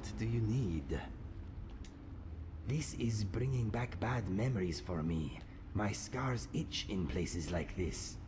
What do you need? This is bringing back bad memories for me. My scars itch in places like this.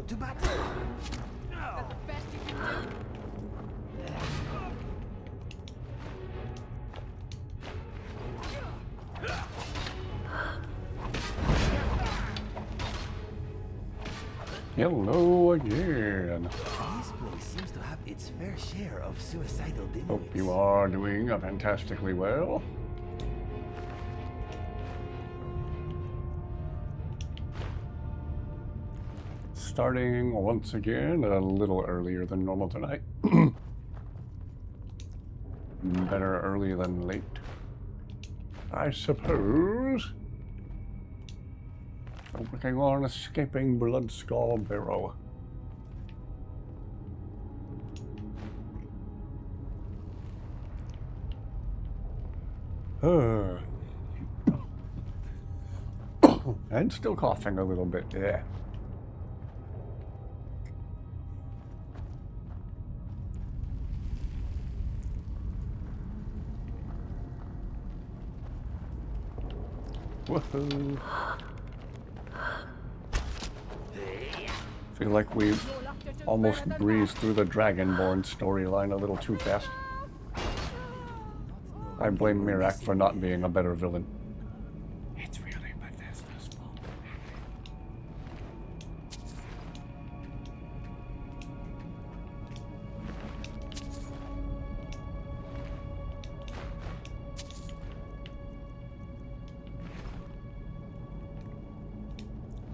To battle! That's the best you can do. Hello again. This place seems to have its fair share of suicidal dimwits. Hope you are doing fantastically well. Starting once again a little earlier than normal tonight. Better early than late, I suppose. Working on escaping Bloodskull Barrow. And still coughing a little bit, yeah. Woohoo! Feel like we almost breezed through the Dragonborn storyline a little too fast. I blame Mirak for not being a better villain. It's really Bethesda's fault.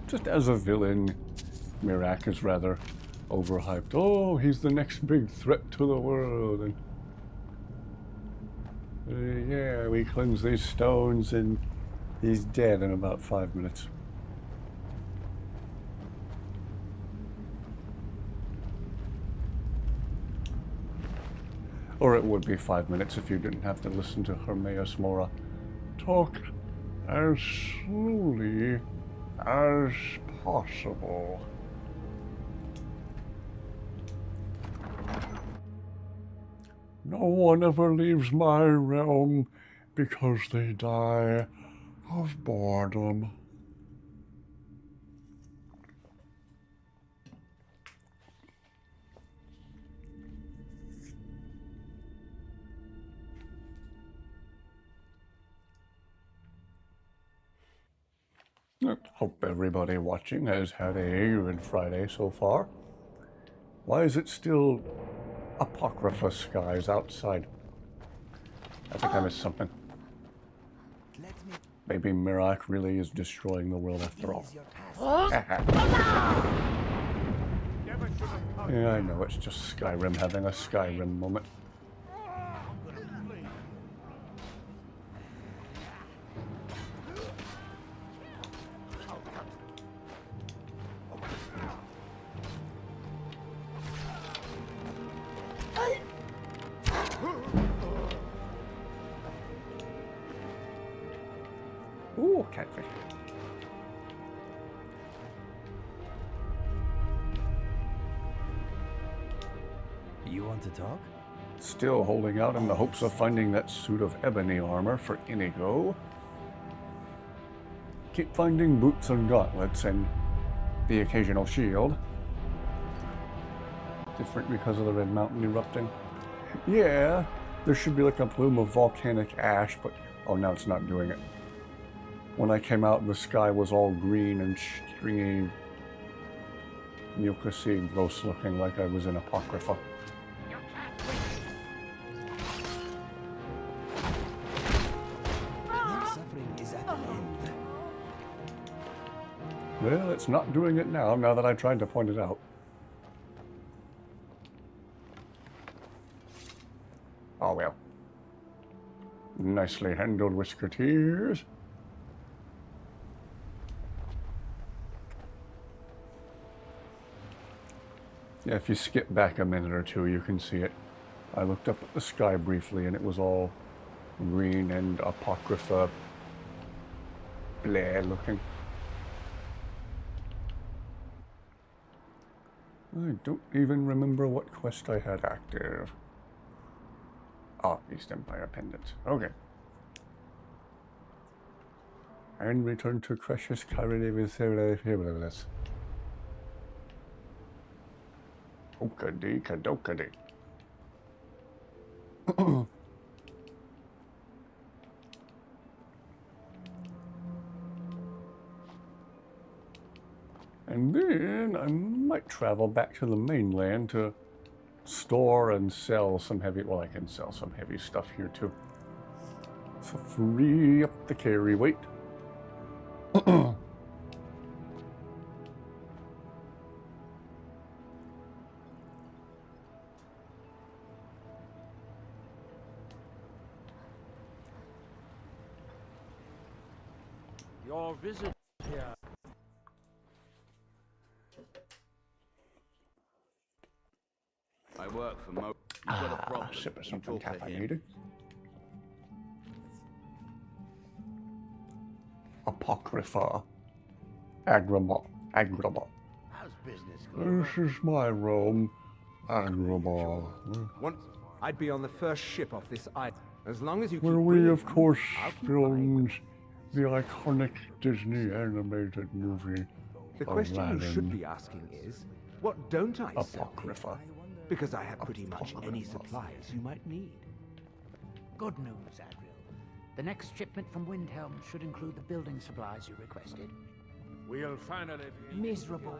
Just as a villain, Mirak is rather overhyped. Oh, he's the next big threat to the world. And yeah, we cleanse these stones and he's dead in about 5 minutes. Or it would be 5 minutes if you didn't have to listen to Hermaeus Mora talk as slowly as possible. No one ever leaves my realm because they die of boredom. I hope everybody watching has had a good Friday so far. Why is it still Apocrypha skies outside? I think I missed something. Maybe Mirak really is destroying the world after all. Yeah, I know, it's just Skyrim having a Skyrim moment. Ooh, catfish. You want to talk? Still holding out in the hopes of finding that suit of ebony armor for Inigo. Keep finding boots and gauntlets and the occasional shield. Different because of the red mountain erupting. Yeah, there should be like a plume of volcanic ash, but oh, now it's not doing it. When I came out, the sky was all green and stringy, mucousy, gross looking, like I was in Apocrypha. Your suffering is at an end. Well, it's not doing it now that I tried to point it out. Oh well. Nicely handled, Whisketeers. Yeah, if you skip back a minute or two, you can see it. I looked up at the sky briefly, and it was all green and Apocrypha blah looking. I don't even remember what quest I had active. Ah, East Empire Pendant. Okay. And return to Precious Skyrim with this. Okady kadokady. And then I might travel back to the mainland to store and sell some heavy, well, I can sell some heavy stuff here too. So free up the carry weight. Your visit here. I work for Mo. You've got a problem. Sip of You something talk to him. caffeinated. Apocrypha. Agrabah. How's business going? This is my realm. Agrabah. Once I'd be on the first ship off this island. As long as you Where keep we, breathing, of course, I'll keep filmed the iconic Disney animated movie The question you Aladdin. should be asking is, what don't I sell? Apocrypha. Because I have pretty much any Apocrypha. supplies you might need. Good news, Adriel. The next shipment from Windhelm should include the building supplies you requested. We'll finally be Miserable.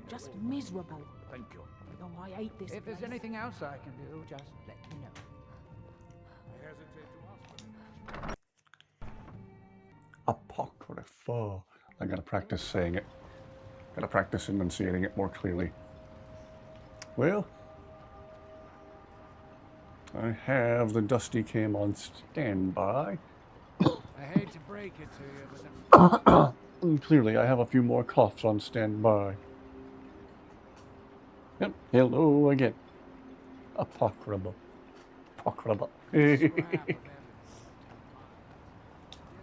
Just miserable. Thank you. Oh, I hate this If there's place. anything else I can do, Just let me know. I hesitate to ask for it. Apocrypha. I gotta practice saying it. Gotta practice enunciating it more clearly. Well, I have the Dusty Cam on standby. I hate to break it to you, but And clearly, I have a few more coughs on standby. Yep, hello again. Apocrypha. Apocrypha.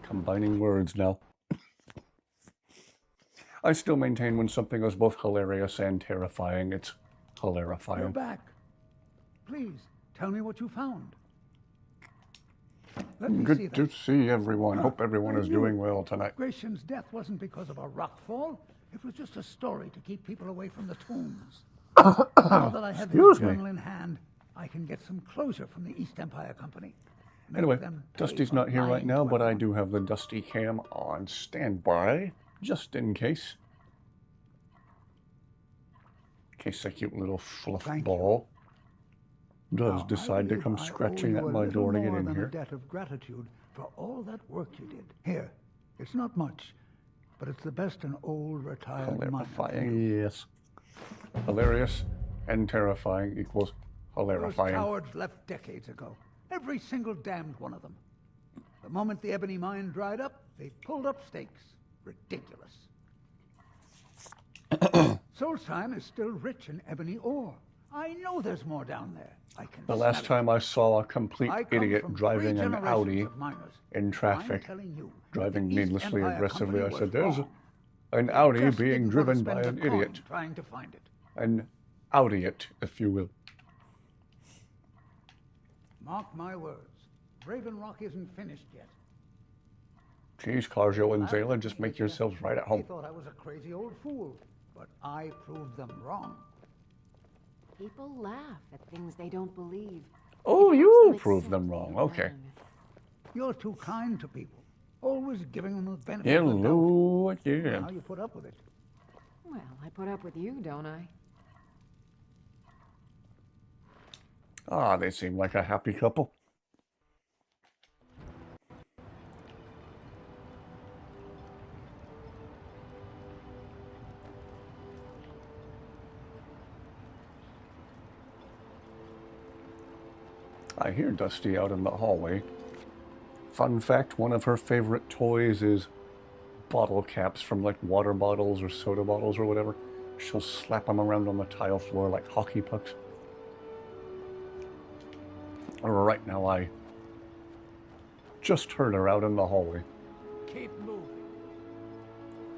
Combining words now. I still maintain when something is both hilarious and terrifying, it's You're hilarifying. back. Please, tell me what you found. Let me see Good that. to see everyone. Hope everyone I is knew doing it. well tonight. Gratian's death wasn't because of a rock fall. It was just a story to keep people away from the tombs. Now that I have this Excuse me. journal in hand, I can get some closure from the East Empire Company. Make Anyway, them pay Dusty's for not here right lying now, to but I everyone. do have the Dusty Cam on standby, just in case. In case that cute little fluff Thank you. ball does Now, I decide to believe come I owe scratching you at a my little door to get more in than here. a debt of gratitude for all that work you did. Here, it's not much, but it's the best an old retired miner can do. Hilarifying, yes. Hilarious and terrifying equals Those hilarifying. cowards left decades ago. Every single damned one of them. The moment the ebony mine dried up, they pulled up stakes. Ridiculous. Solstheim is still rich in ebony ore. I know there's more down there. I can The last smell it. time I saw a complete I come idiot from driving 3 an generations Audi of miners. in I'm traffic, telling you, driving the East needlessly Empire aggressively, Company I said, was there's wrong. an They Audi just being didn't want to driven by spend an the coin idiot. trying to find it. An Audi-it, if you will. Mark my words, Raven Rock isn't finished yet. Geez, Carjo and Laughed at Zayla, just me, make did ya? yourselves right at They home. thought I was a crazy old fool, but I proved them wrong. People laugh at things they don't believe. Oh, It helps you them proved accept them they wrong. don't Okay. learn. You're too kind to people, always giving them the benefit of the doubt. Hello Now again. you put up with it. Well, I put up with you, don't I? Ah, they seem like a happy couple. I hear Dusty out in the hallway. Fun fact, one of her favorite toys is bottle caps from like water bottles or soda bottles or whatever. She'll slap them around on the tile floor like hockey pucks. Right now, I just heard her out in the hallway. Keep moving.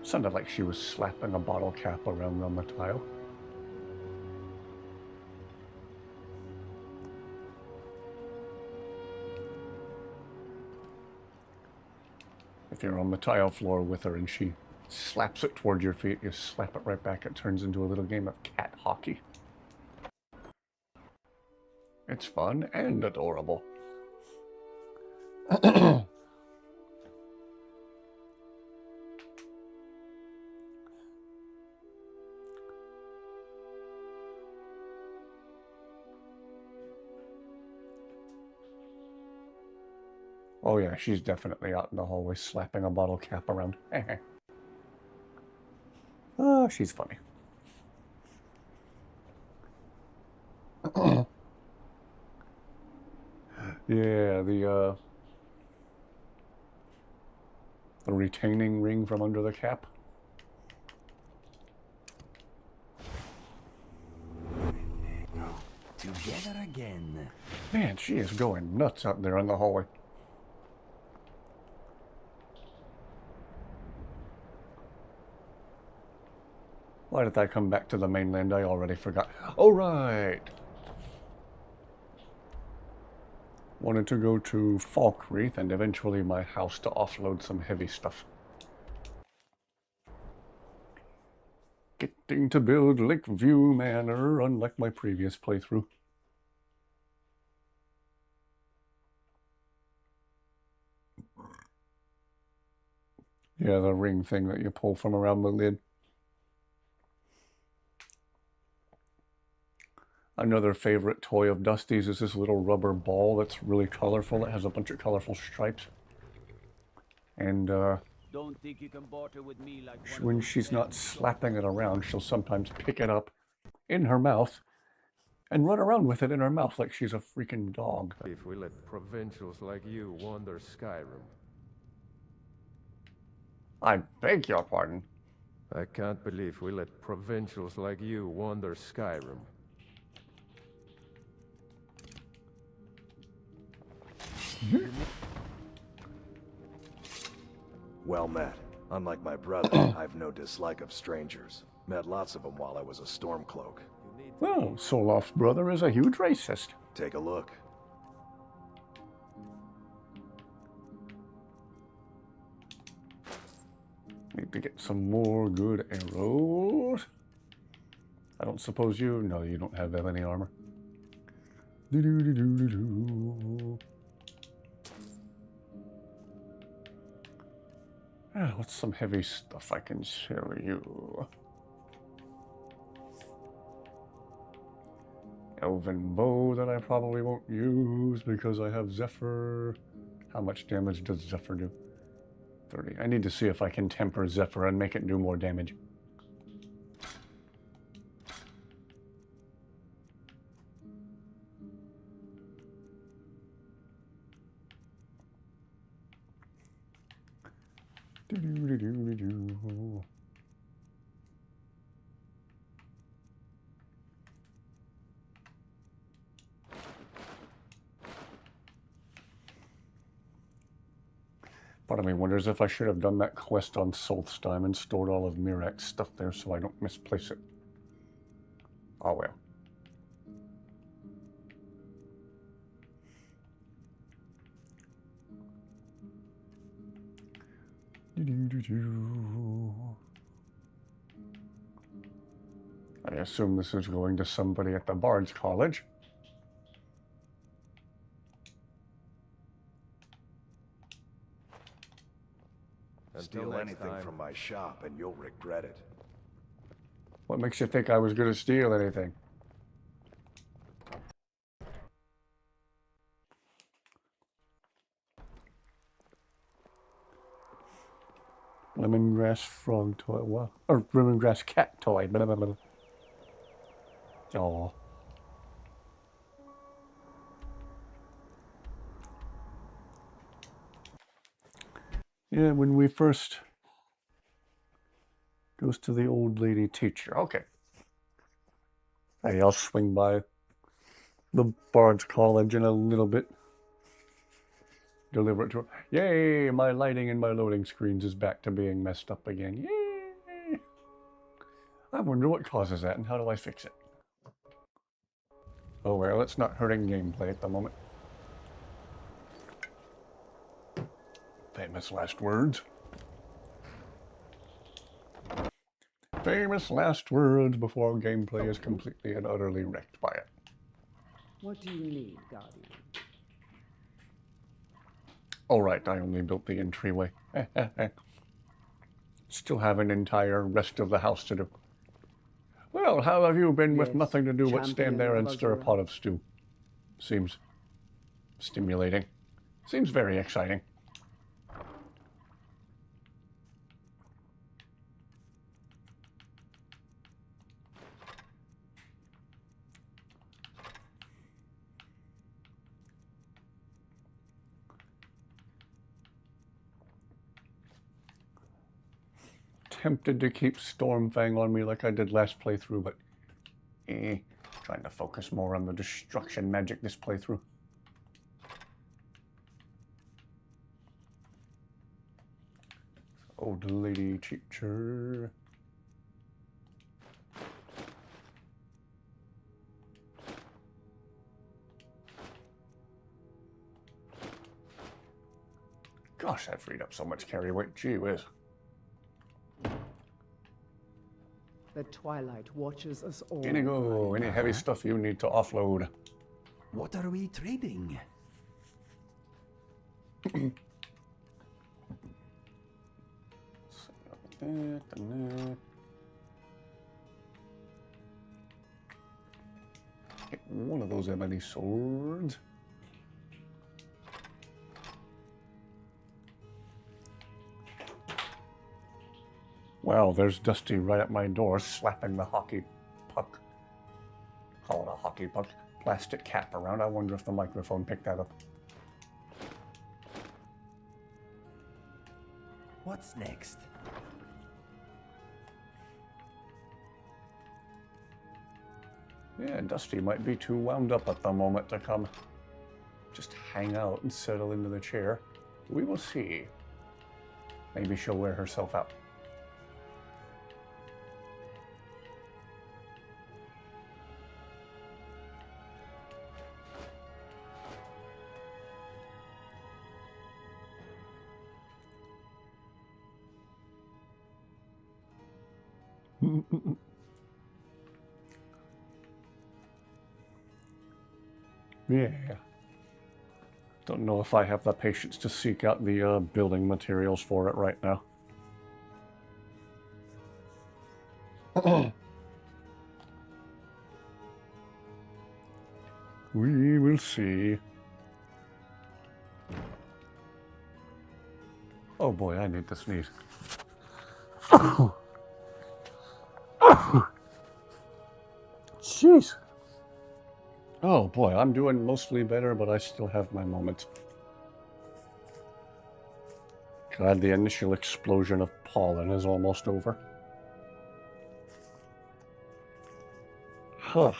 Sounded like she was slapping a bottle cap around on the tile. If you're on the tile floor with her and she slaps it toward your feet, you slap it right back. It turns into a little game of cat hockey. It's fun and adorable. Oh yeah, she's definitely out in the hallway slapping a bottle cap around. Oh, she's funny. Yeah, the retaining ring from under the cap. Together again. Man, she is going nuts out there in the hallway. Why did I come back to the mainland? I already forgot. Oh, right. Wanted to go to Falkreath and eventually my house to offload some heavy stuff. Getting to build Lakeview Manor, unlike my previous playthrough. Yeah, the ring thing that you pull from around the lid. Another favorite toy of Dusty's is this little rubber ball that's really colorful. It has a bunch of colorful stripes. And Don't think you can barter with me like one of when those she's not damn slapping it around, she'll sometimes pick it up in her mouth and run around with it in her mouth like she's a freaking dog. If we let provincials like you wander Skyrim. I beg your pardon. I can't believe we let provincials like you wander Skyrim. Well met. Unlike my brother, I've no dislike of strangers. Met lots of them while I was a Stormcloak. Well, Solof's brother is a huge racist. Take a look. Need to get some more good arrows. I don't suppose you... No, you don't have any armor. Do-do-do-do-do-do. What's some heavy stuff I can show you? Elven bow that I probably won't use because I have Zephyr. How much damage does Zephyr do? 30. I need to see if I can temper Zephyr and make it do more damage. Do-do-do-do-do-do. Part of me wonders if I should have done that quest on Solstheim and stored all of Mirak's stuff there so I don't misplace it. Oh well. I assume this is going to somebody at the Bard's College. Steal anything from my shop and you'll regret it. What makes you think I was going to steal anything? Lemongrass frog toy, what? Or lemongrass cat toy, blah, blah, blah. Aww. Yeah, when we first goes to the old lady teacher. Okay. Hey, I'll swing by the Bard's College in a little bit. Deliver it to her. Yay! My lighting and my loading screens is back to being messed up again. Yay! I wonder what causes that and how do I fix it? Oh well, it's not hurting gameplay at the moment. Famous last words. Famous last words before gameplay is completely and utterly wrecked by it. What do you need, Guardian? Alright, I only built the entryway. Still have an entire rest of the house to do. Well, how have you been with nothing to do but stand there and stir a pot of stew? Seems stimulating. Seems very exciting. Tempted to keep Stormfang on me like I did last playthrough, but trying to focus more on the destruction magic this playthrough. Old lady teacher. Gosh, that freed up so much carry weight. Gee whiz. The Twilight watches us all. Inigo, any heavy stuff you need to offload? What are we trading? Get one of those ebony swords. Well, there's Dusty right at my door, slapping the hockey puck. Call it a hockey puck. Plastic cap around. I wonder if the microphone picked that up. What's next? Yeah, Dusty might be too wound up at the moment to come just hang out and settle into the chair. We will see. Maybe she'll wear herself out. Yeah. Don't know if I have the patience to seek out the building materials for it right now. We will see. Oh boy, I need to sneeze. Jeez. Oh boy, I'm doing mostly better, but I still have my moments. Glad the initial explosion of pollen is almost over. Huh.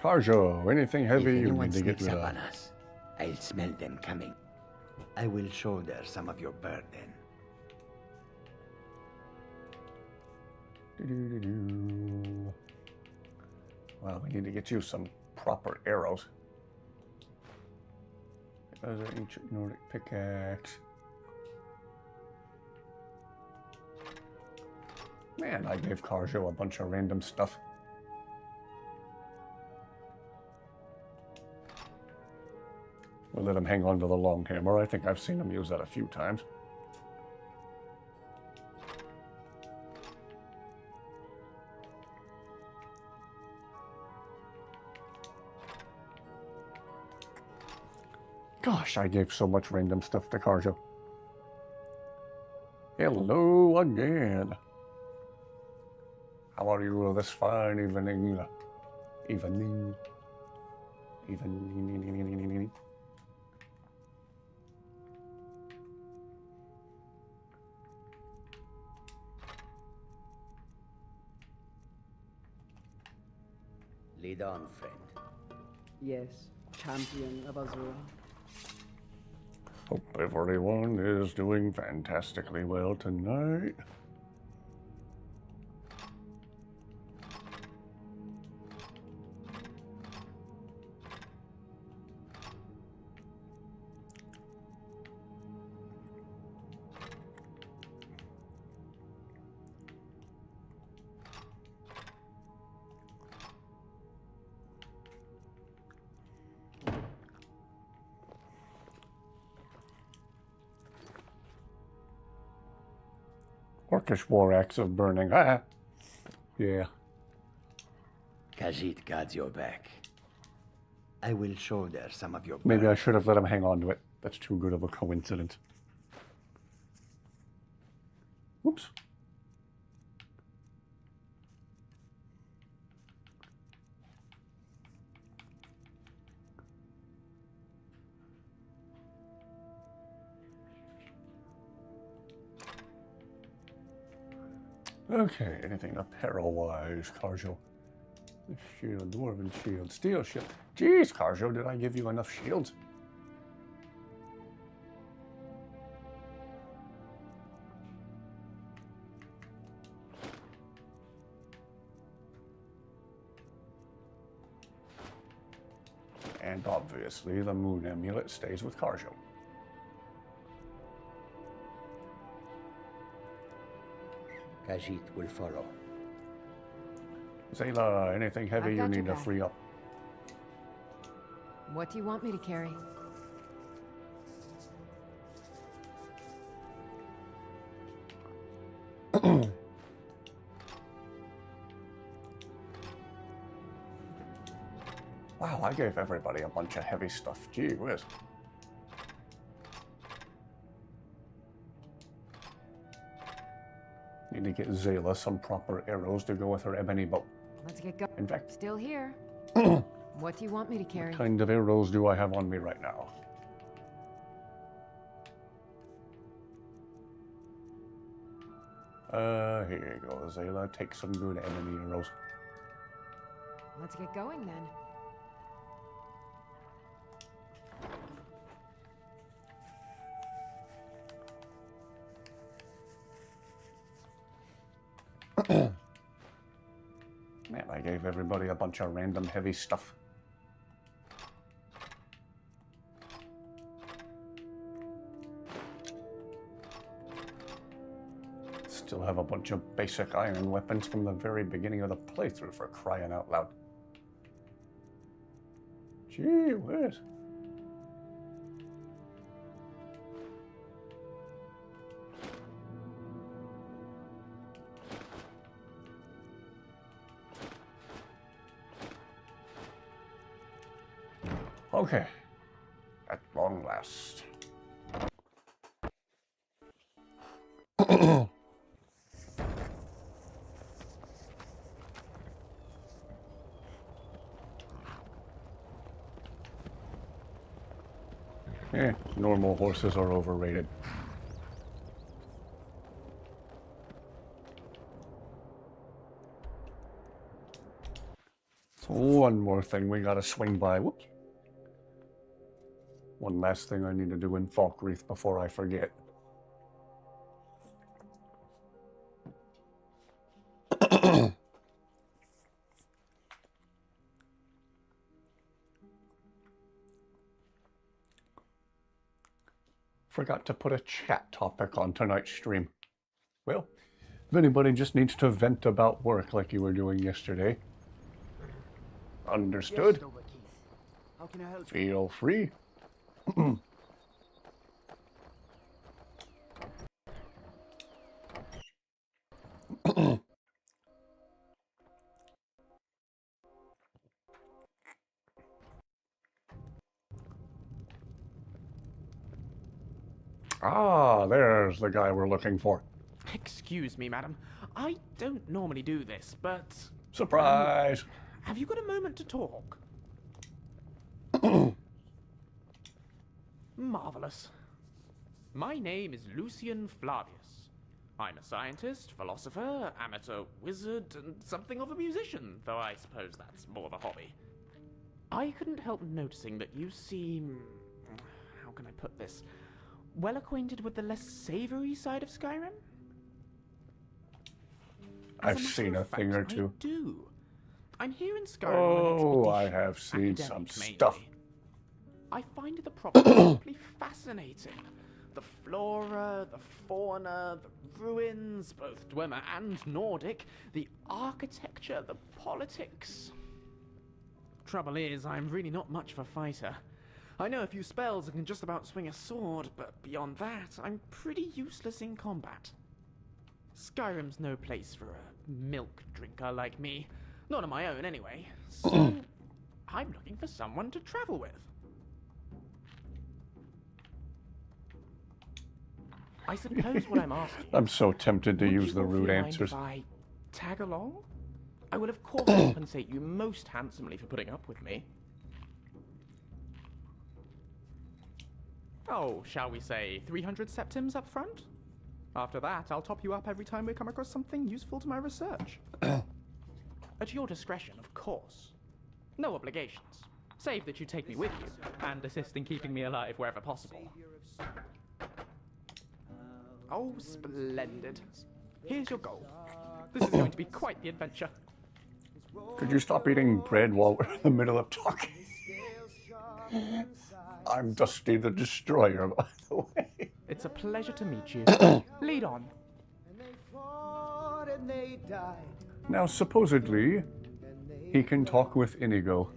Carjo, anything heavy If you anyone need to get sneaks rid up of. on us, I'll smell them coming. I will shoulder some of your burden. Do-do-do-do. Well, we need to get you some proper arrows. There's an ancient Nordic pickaxe. Man, I gave Carjo a bunch of random stuff. We'll let him hang on to the long hammer. I think I've seen him use that a few times. Gosh, I gave so much random stuff to Carjo. Hello again. How are you this fine evening? Evening. Lead on, friend. Yes, champion of Azura. Hope everyone is doing fantastically well tonight. Orcish war axe of burning. Ah, yeah. Khajiit guards your back. I will shoulder some of your Maybe I burden. should have let him hang on to it. That's too good of a coincidence. Whoops. Okay, anything apparel-wise, Carjo? Shield, dwarven shield, steel shield. Jeez, Carjo, did I give you enough shields? And obviously, the moon amulet stays with Carjo. Khajiit will follow. Zayla, anything heavy I've you got need your to back. free up? What do you want me to carry? Wow, I gave everybody a bunch of heavy stuff. Gee whiz. Need to get Zayla some proper arrows to go with her ebony bow. Let's get going. In fact, Still here. What do you want me to carry? what kind of arrows do I have on me right now? Here you go, Zayla. Take some good ebony arrows. Let's get going then. Man, I gave everybody a bunch of random heavy stuff. Still have a bunch of basic iron weapons from the very beginning of the playthrough, for crying out loud. Gee whiz. Okay, at long last. Normal horses are overrated. One more thing we gotta swing by. Whoops. One last thing I need to do in Falkreath before I forget. Forgot to put a chat topic on tonight's stream. Well, if anybody just needs to vent about work like you were doing yesterday, understood. Yes, Overkeith. How can I help you? Feel free. Ah, there's the guy we're looking for. Excuse me, madam. I don't normally do this, but... Surprise! Have you got a moment to talk? Marvelous. My name is Lucian Flavius. I'm a scientist, philosopher, amateur wizard, and something of a musician, though I suppose that's more of a hobby. I couldn't help noticing that you seem... how can I put this? Well acquainted with the less savory side of Skyrim? I've seen a thing or two. I do. I'm here in Skyrim. Oh, I have seen some stuff. I find the property simply fascinating. The flora, the fauna, the ruins, both Dwemer and Nordic, the architecture, the politics. Trouble is, I'm really not much of a fighter. I know a few spells and can just about swing a sword, but beyond that, I'm pretty useless in combat. Skyrim's no place for a milk drinker like me. Not on my own, anyway. So, I'm looking for someone to travel with. I suppose what I'm asking... I'm so tempted to use the rude answers. If I tag along? I will of course compensate you most handsomely for putting up with me. Oh, shall we say 300 septims up front? After that, I'll top you up every time we come across something useful to my research. At your discretion, of course. No obligations. Save that you take me with you, and assist in keeping me alive wherever possible. Oh, splendid. Here's your gold. This is going to be quite the adventure. Could you stop eating bread while we're in the middle of talking? I'm Dusty the Destroyer, by the way. It's a pleasure to meet you. Lead on. Now, supposedly, he can talk with Inigo.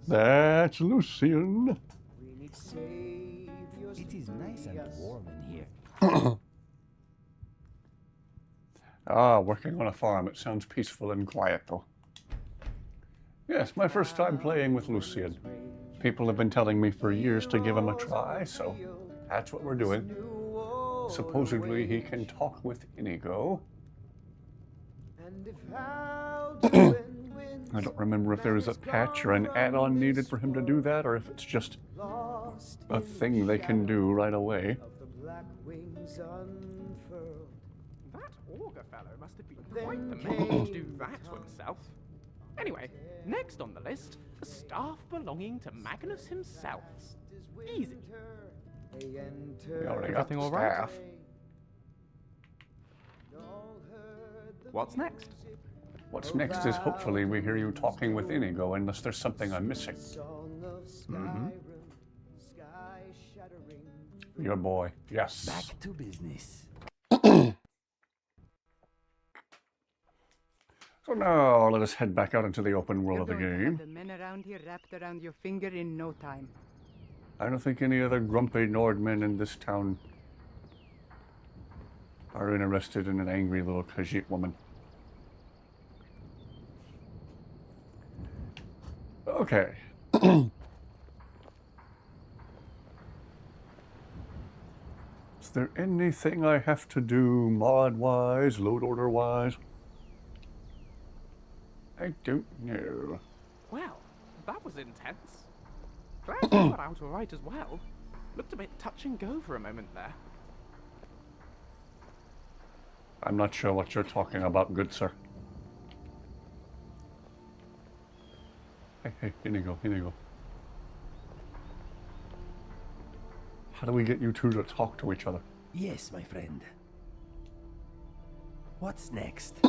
That's Lucian. It is nice and warm in here. Ah, working on a farm. It sounds peaceful and quiet, though. Yes, my first time playing with Lucian. People have been telling me for years to give him a try, so that's what we're doing. Supposedly he can talk with Inigo. I don't remember if there is a patch or an add-on needed for him to do that, or if it's just a thing they can do right away. That augur fellow must have been quite the man to do that to himself. Anyway, next on the list, a staff belonging to Magnus himself. Easy. We already got Everything the all right? staff. What's next? What's next is hopefully we hear you talking with Inigo, unless there's something I'm missing. Your boy, yes. Back to business. So now let us head back out into the open world of the game. The men around here wrapped around your finger in no time. I don't think any other grumpy Nordmen in this town are interested in an angry little Khajiit woman. Okay. Is there anything I have to do mod-wise, load order-wise? I don't know. Well, that was intense. Glad you got out all right as well. Looked a bit touch and go for a moment there. I'm not sure what you're talking about, good sir. Hey, Inigo, Inigo. How do we get you two to talk to each other? Yes, my friend. What's next?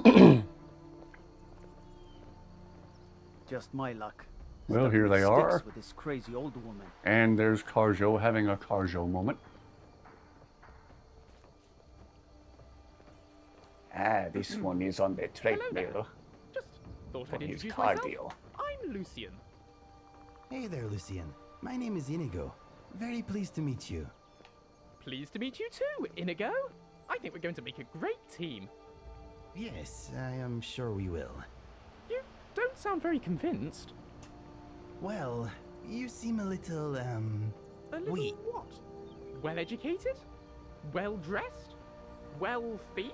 Just my luck. Well, Stuck here in they sticks are. with this crazy old woman. And there's Carjo having a Carjo moment. Ah, this one is on the treadmill. Just thought For I'd his introduce cardio. myself. I'm Lucian. Hey there, Lucian. My name is Inigo. Very pleased to meet you. Pleased to meet you too, Inigo. I think we're going to make a great team. Yes, I am sure we will. You don't sound very convinced. Well, you seem a little, A little weak. what? Well educated? Well dressed? Wealthy?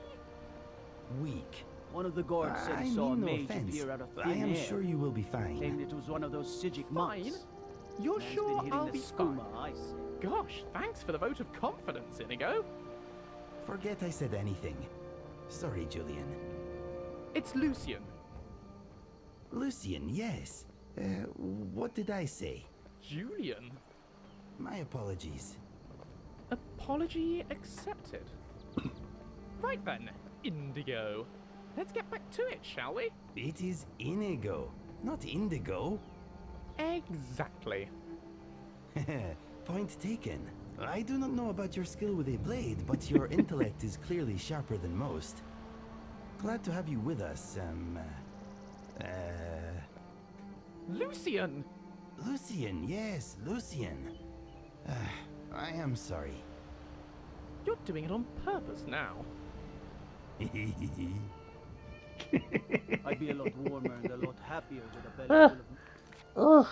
Weak. One of the guards said I he saw a mean no mage offense. appear out of thin I am air. sure you will be fine. Claimed it was one of those Sijic Fine? monks. You're Man's sure been hitting I'll the be skooma, fine? I see. Gosh, thanks for the vote of confidence, Inigo. Forget I said anything. Sorry, Julian. It's Lucian. Lucian, yes. What did I say? Julian. My apologies. Apology accepted. Right then, Indigo. Let's get back to it, shall we? It is Inigo, not Indigo. Exactly. Point taken. I do not know about your skill with a blade, but your intellect is clearly sharper than most. Glad to have you with us, Lucian! Lucian, yes, Lucian. I am sorry. You're doing it on purpose now. I'd be a lot warmer and a lot happier with a belly full of...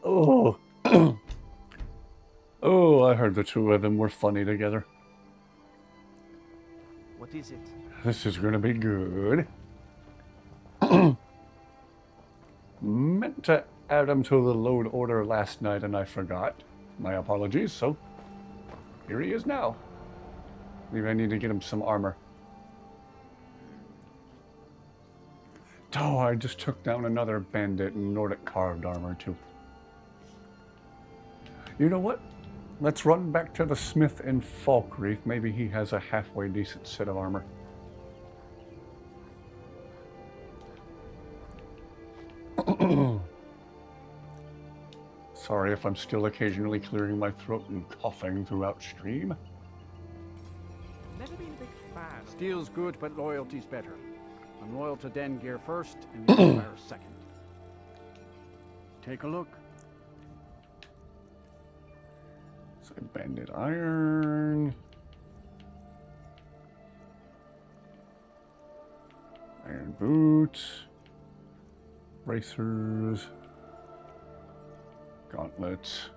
Oh. Oh, I heard the two of them were funny together. What is it? This is gonna be good. Meant to add him to the load order last night and I forgot. My apologies, so here he is now. Maybe I need to get him some armor. Oh, I just took down another bandit in Nordic carved armor too. You know what? Let's run back to the smith in Falkreath. Maybe he has a halfway decent set of armor. Sorry if I'm still occasionally clearing my throat and coughing throughout stream. Never been a big fan. Steel's good, but loyalty's better. I'm loyal to Den Gear first, and the Empire second. Take a look. So bandit iron. Iron boots. Bracers. Gauntlets.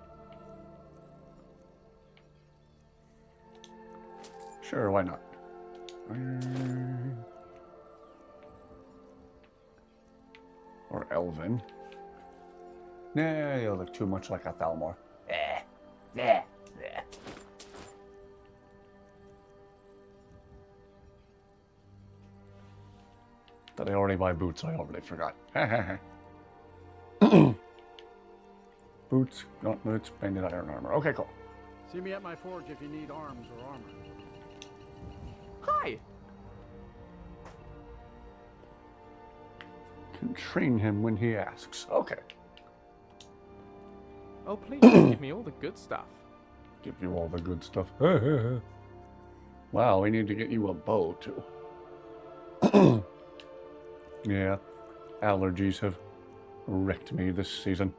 Sure, why not? Iron. Or Elven. Nah, you look too much like a Thalmor. Did I already buy boots? I already forgot. Boots, gauntlets, banded iron armor. Okay, cool. See me at my forge if you need arms or armor. Hi! Can train him when he asks. Okay. Oh, please, give me all the good stuff. Give you all the good stuff. Wow, we need to get you a bow, too. Yeah, allergies have wrecked me this season.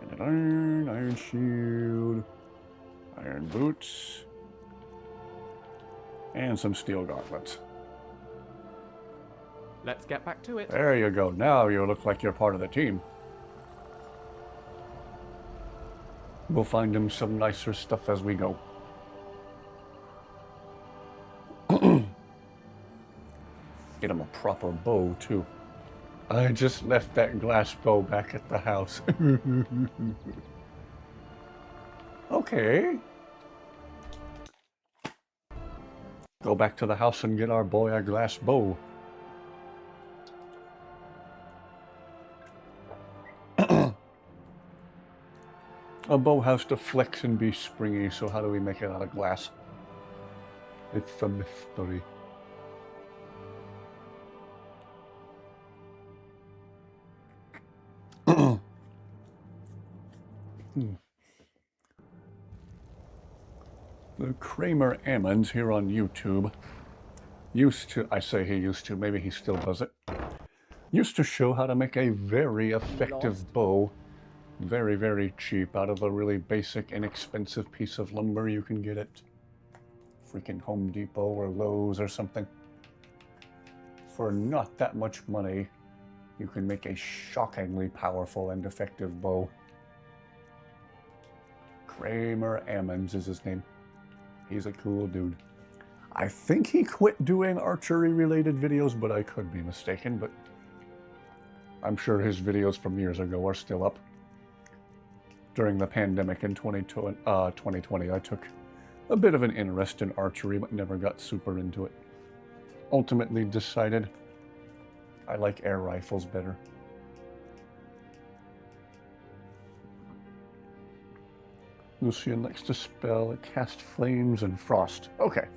Banded iron, iron shield, iron boots, and some steel gauntlets. Let's get back to it. There you go. Now you look like you're part of the team. We'll find him some nicer stuff as we go. Get him a proper bow, too. I just left that glass bow back at the house. Okay. Go back to the house and get our boy a glass bow. A bow has to flex and be springy, so how do we make it out of glass? It's a mystery. The Kramer Ammons here on YouTube used to, I say he used to, maybe he still does it, used to show how to make a very effective bow, very, very cheap, out of a really basic, inexpensive piece of lumber you can get at freaking Home Depot or Lowe's or something. For not that much money, you can make a shockingly powerful and effective bow. Kramer Ammons is his name. He's a cool dude. I think he quit doing archery-related videos, but I could be mistaken, but I'm sure his videos from years ago are still up. During the pandemic in 2020, I took a bit of an interest in archery, but never got super into it. Ultimately decided I like air rifles better. Lucian likes to spell, cast flames and frost. Okay.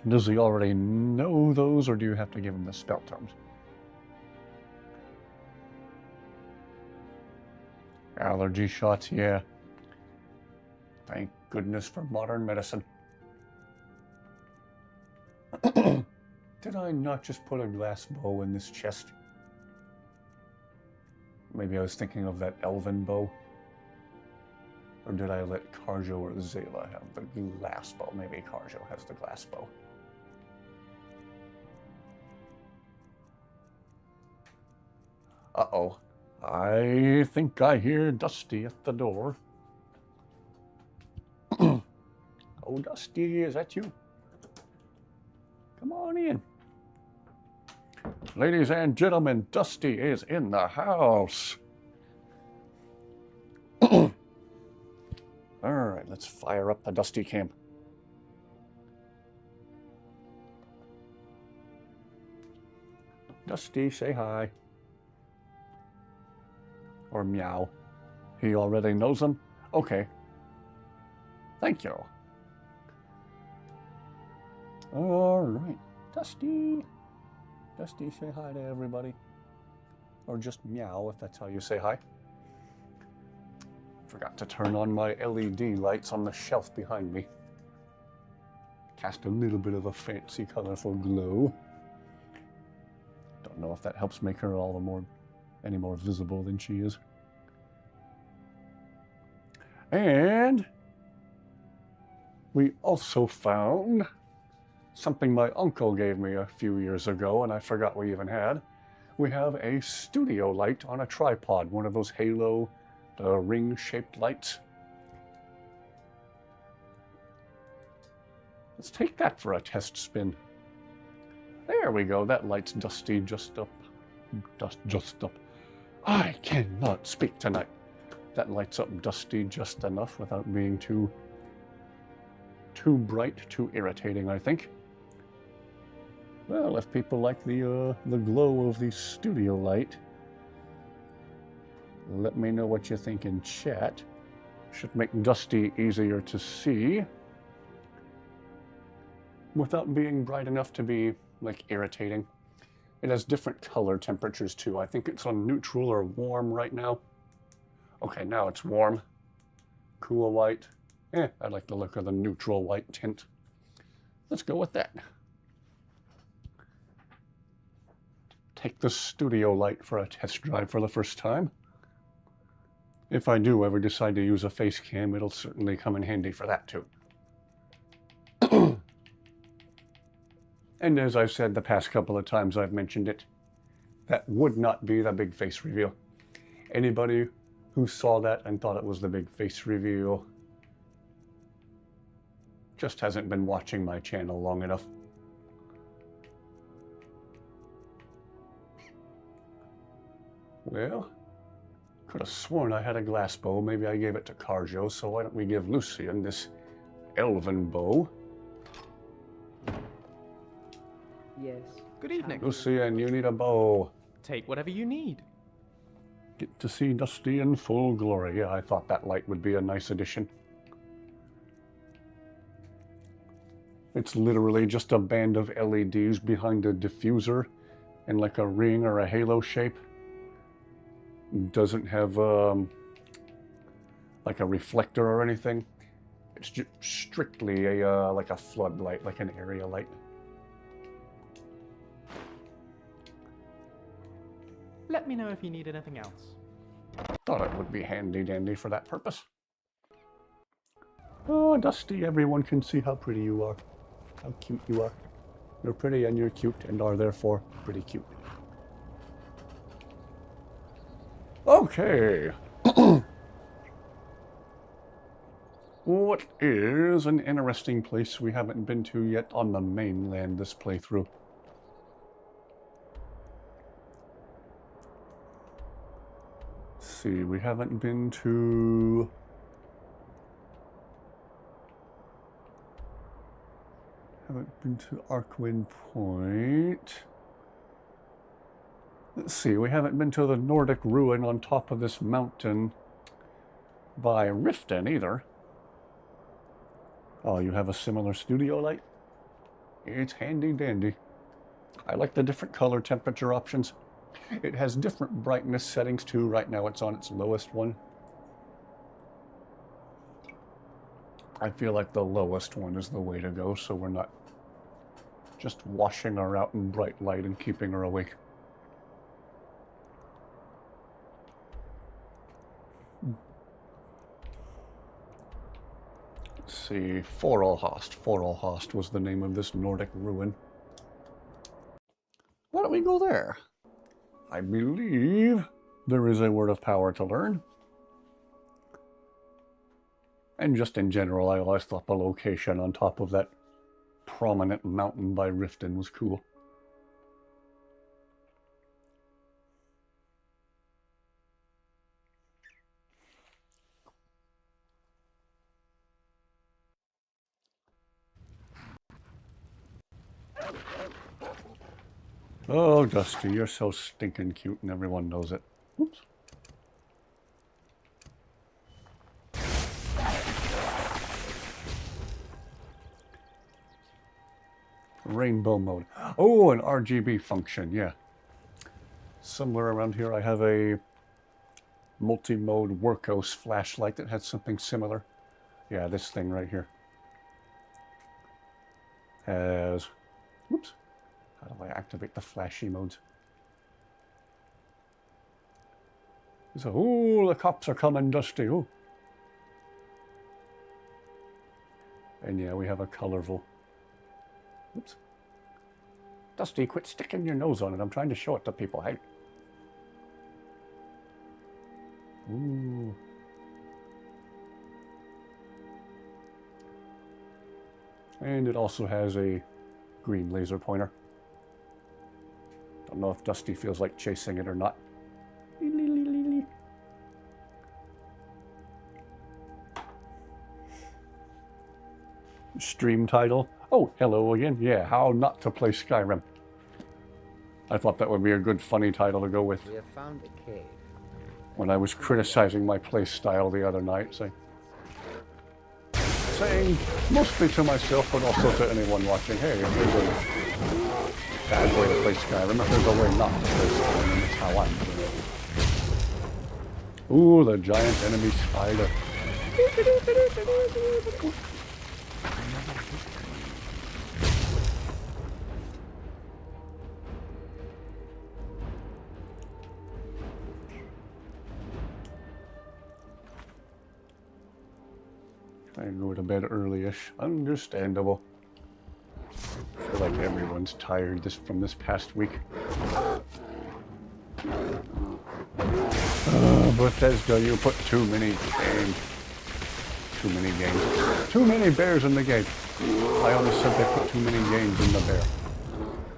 Does he already know those, or do you have to give him the spell terms? Allergy shots, yeah. Thank goodness for modern medicine. Did I not just put a glass bow in this chest? Maybe I was thinking of that elven bow. Or did I let Karjo or Zayla have the glass bow? Maybe Karjo has the glass bow. Uh-oh. I think I hear Dusty at the door. Oh, Dusty, is that you? Come on in. Ladies and gentlemen, Dusty is in the house. All right, let's fire up the Dusty camp. Dusty, say hi. Or meow. He already knows them? Okay. Thank you. All right, Dusty. Dusty, say hi to everybody. Or just meow, if that's how you say hi. Forgot to turn on my LED lights on the shelf behind me. Cast a little bit of a fancy, colorful glow. Don't know if that helps make her any more visible than she is. And we also found something my uncle gave me a few years ago, and I forgot we even had. We have a studio light on a tripod, one of those halo ring-shaped lights. Let's take that for a test spin. There we go. That light's Dusty just up. Just up. I cannot speak tonight. That lights up Dusty just enough without being too bright, too irritating, I think. Well, if people like the glow of the studio light, let me know what you think in chat. Should make Dusty easier to see without being bright enough to be, like, irritating. It has different color temperatures, too. I think it's on neutral or warm right now. Okay, now it's warm. Cool white. I like the look of the neutral white tint. Let's go with that. Take the studio light for a test drive for the first time. If I do ever decide to use a face cam, it'll certainly come in handy for that too. And as I've said the past couple of times I've mentioned it, that would not be the big face reveal. Anybody who saw that and thought it was the big face reveal just hasn't been watching my channel long enough. Well, could have sworn I had a glass bow. Maybe I gave it to Karjo, so why don't we give Lucian this elven bow? Yes. Good evening. Lucian, you need a bow. Take whatever you need. Get to see Dusty in full glory. Yeah, I thought that light would be a nice addition. It's literally just a band of LEDs behind a diffuser in like a ring or a halo shape. Doesn't have like a reflector or anything. It's just strictly a like a floodlight, like an area light. Let me know if you need anything else. Thought it would be handy dandy for that purpose. Oh, Dusty, everyone can see how pretty you are. How cute you are. You're pretty and you're cute and are therefore pretty cute. Okay. What is an interesting place we haven't been to yet on the mainland this playthrough? Let's see, we haven't been to... Haven't been to Arkwyn Point. Let's see, we haven't been to the Nordic ruin on top of this mountain by Riften either. Oh, you have a similar studio light? It's handy dandy. I like the different color temperature options. It has different brightness settings too. Right now it's on its lowest one. I feel like the lowest one is the way to go, so we're not just washing her out in bright light and keeping her awake. Let's see, Forelhost. Forelhost was the name of this Nordic ruin. Why don't we go there? I believe there is a word of power to learn. And just in general, I always thought the location on top of that prominent mountain by Riften was cool. Oh, Dusty, you're so stinking cute and everyone knows it. Oops. Rainbow mode. Oh, an RGB function, yeah. Somewhere around here I have a multi-mode Workos flashlight that had something similar. Yeah, this thing right here. Has... Whoops. How do I activate the flashy modes? So, ooh, the cops are coming, Dusty. Ooh. And yeah, we have a colorful... Oops. Dusty, quit sticking your nose on it. I'm trying to show it to people. Hey. Ooh. And it also has a green laser pointer. Don't know if Dusty feels like chasing it or not. Stream title. Oh, hello again. Yeah, how not to play Skyrim. I thought that would be a good funny title to go with. We have found a cave. When I was criticizing my play style the other night, saying mostly to myself, but also to anyone watching, hey, if there's a bad way to play Skyrim, if there's a way not to play Skyrim, that's how I'm doing it. Ooh, the giant enemy spider. I go to bed early-ish. Understandable. I feel like everyone's tired from this past week. Bethesda, you put too many games. Too many bears in the game. I always said they put too many games in the bear.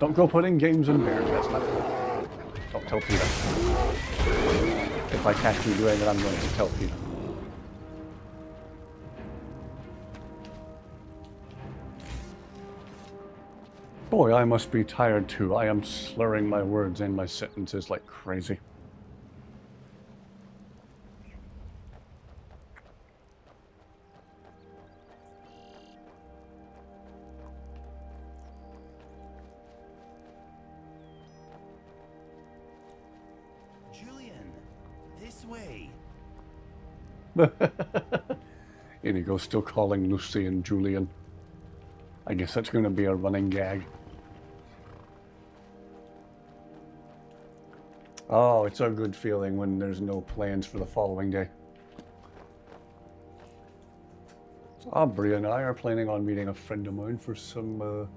Don't go putting games in bears. That's not good. Don't tell Peter. If I catch you doing it, I'm going to tell Peter. Boy, I must be tired too. I am slurring my words and my sentences like crazy. way. Inigo still calling Lucy and Julian. I guess that's going to be a running gag. Oh, it's a good feeling when there's no plans for the following day. So Aubrey and I are planning on meeting a friend of mine for some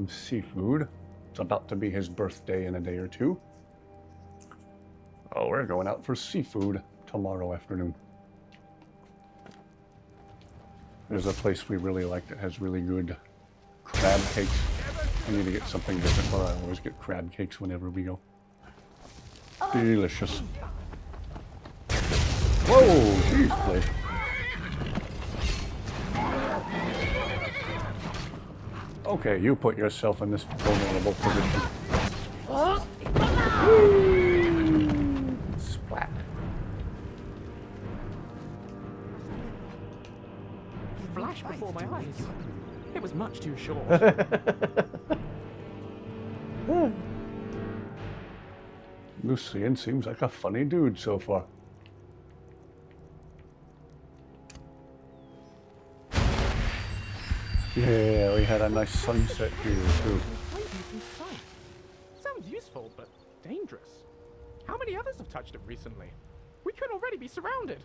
seafood. It's about to be his birthday in a day or two. Oh, we're going out for seafood tomorrow afternoon. There's a place we really like that has really good crab cakes. I need to get something different, but I always get crab cakes whenever we go. Delicious. Whoa, jeez, please. Okay, you put yourself in this vulnerable position. Splat. Flash before my eyes. It was much too short. Lucian seems like a funny dude so far. Yeah, we had a nice sunset here too. Sounds useful, but dangerous. How many others have touched it recently? We could already be surrounded.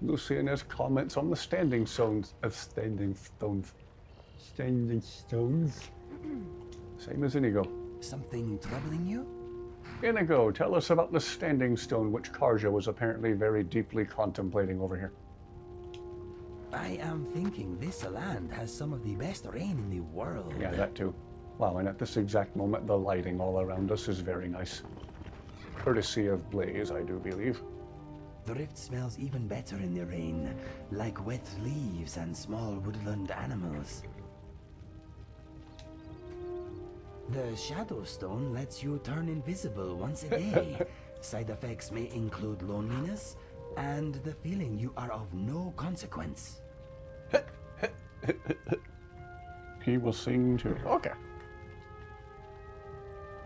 Lucian has comments on the standing stones. Same as Inigo. Something troubling you? Inigo, tell us about the standing stone which Karja was apparently very deeply contemplating over here. I am thinking this land has some of the best rain in the world. Yeah, that too. Wow, and at this exact moment, the lighting all around us is very nice. Courtesy of Blaze, I do believe. The rift smells even better in the rain, like wet leaves and small woodland animals. The Shadow Stone lets you turn invisible once a day. Side effects may include loneliness and the feeling you are of no consequence. He will sing too. Okay.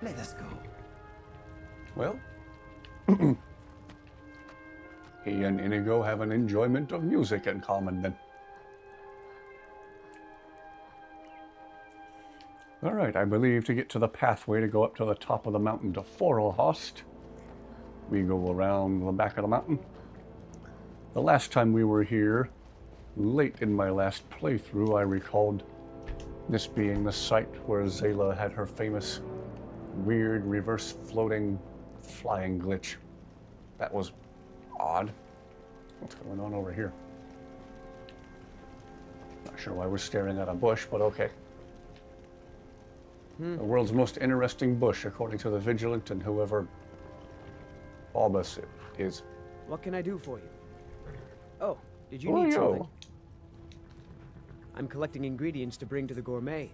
Let us go. Well, he and Inigo have an enjoyment of music in common then. Alright, I believe to get to the pathway to go up to the top of the mountain to Forelhost, we go around the back of the mountain. The last time we were here, late in my last playthrough, I recalled this being the site where Zayla had her famous weird reverse floating flying glitch. That was odd. What's going on over here? Not sure why we're staring at a bush, but okay. The world's most interesting bush, according to the Vigilant and whoever Albus is. What can I do for you? Oh, did you need something? I'm collecting ingredients to bring to the gourmet.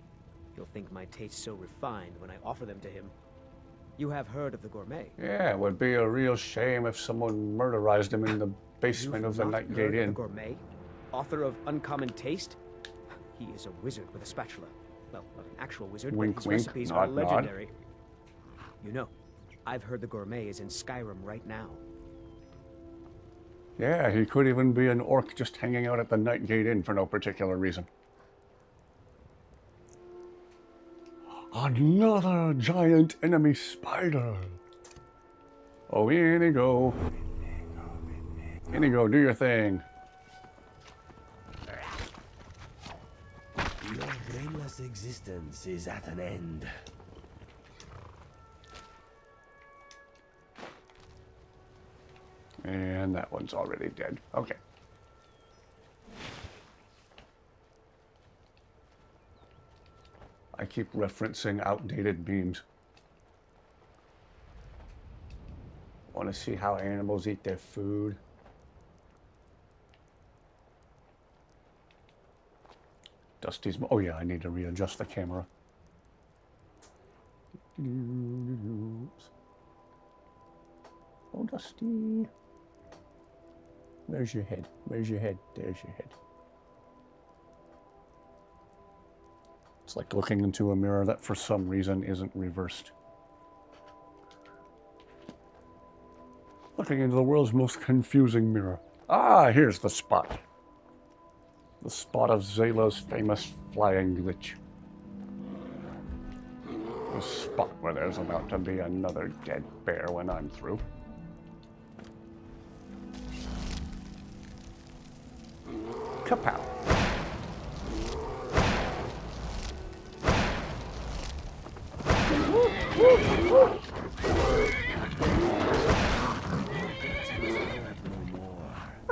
He'll think my tastes so refined when I offer them to him. You have heard of the gourmet? Yeah, it would be a real shame if someone murderized him in the basement of the Nightgate Inn. The gourmet? Author of Uncommon Taste? He is a wizard with a spatula. Well, not an actual wizard, Wink, but his wink, recipes nod, are nod. legendary. You know, I've heard the gourmet is in Skyrim right now. Yeah, he could even be an orc just hanging out at the Nightgate Inn for no particular reason. Another giant enemy spider. Oh, Inigo. Inigo, do your thing. Your brainless existence is at an end. And that one's already dead. Okay. I keep referencing outdated memes. Want to see how animals eat their food. Dusty's... Oh yeah, I need to readjust the camera. Oops. Oh, Dusty. Where's your head? Where's your head? There's your head. It's like looking into a mirror that for some reason isn't reversed. looking into the world's most confusing mirror. Ah, here's the spot. The spot of Zayla's famous flying glitch. The spot where there's about to be another dead bear when I'm through. Kapow.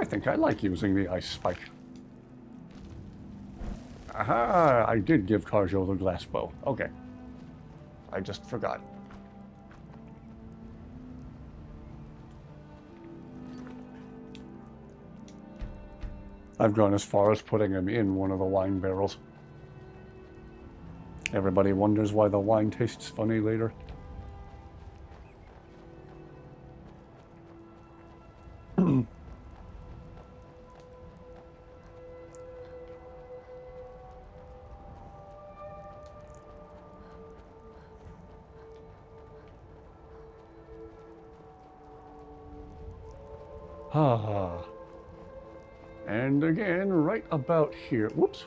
I think I like using the ice spike. Aha! I did give Karjo the glass bow. Okay. I just forgot. I've gone as far as putting him in one of the wine barrels. Everybody wonders why the wine tastes funny later. Ah. And again, right about here. Whoops.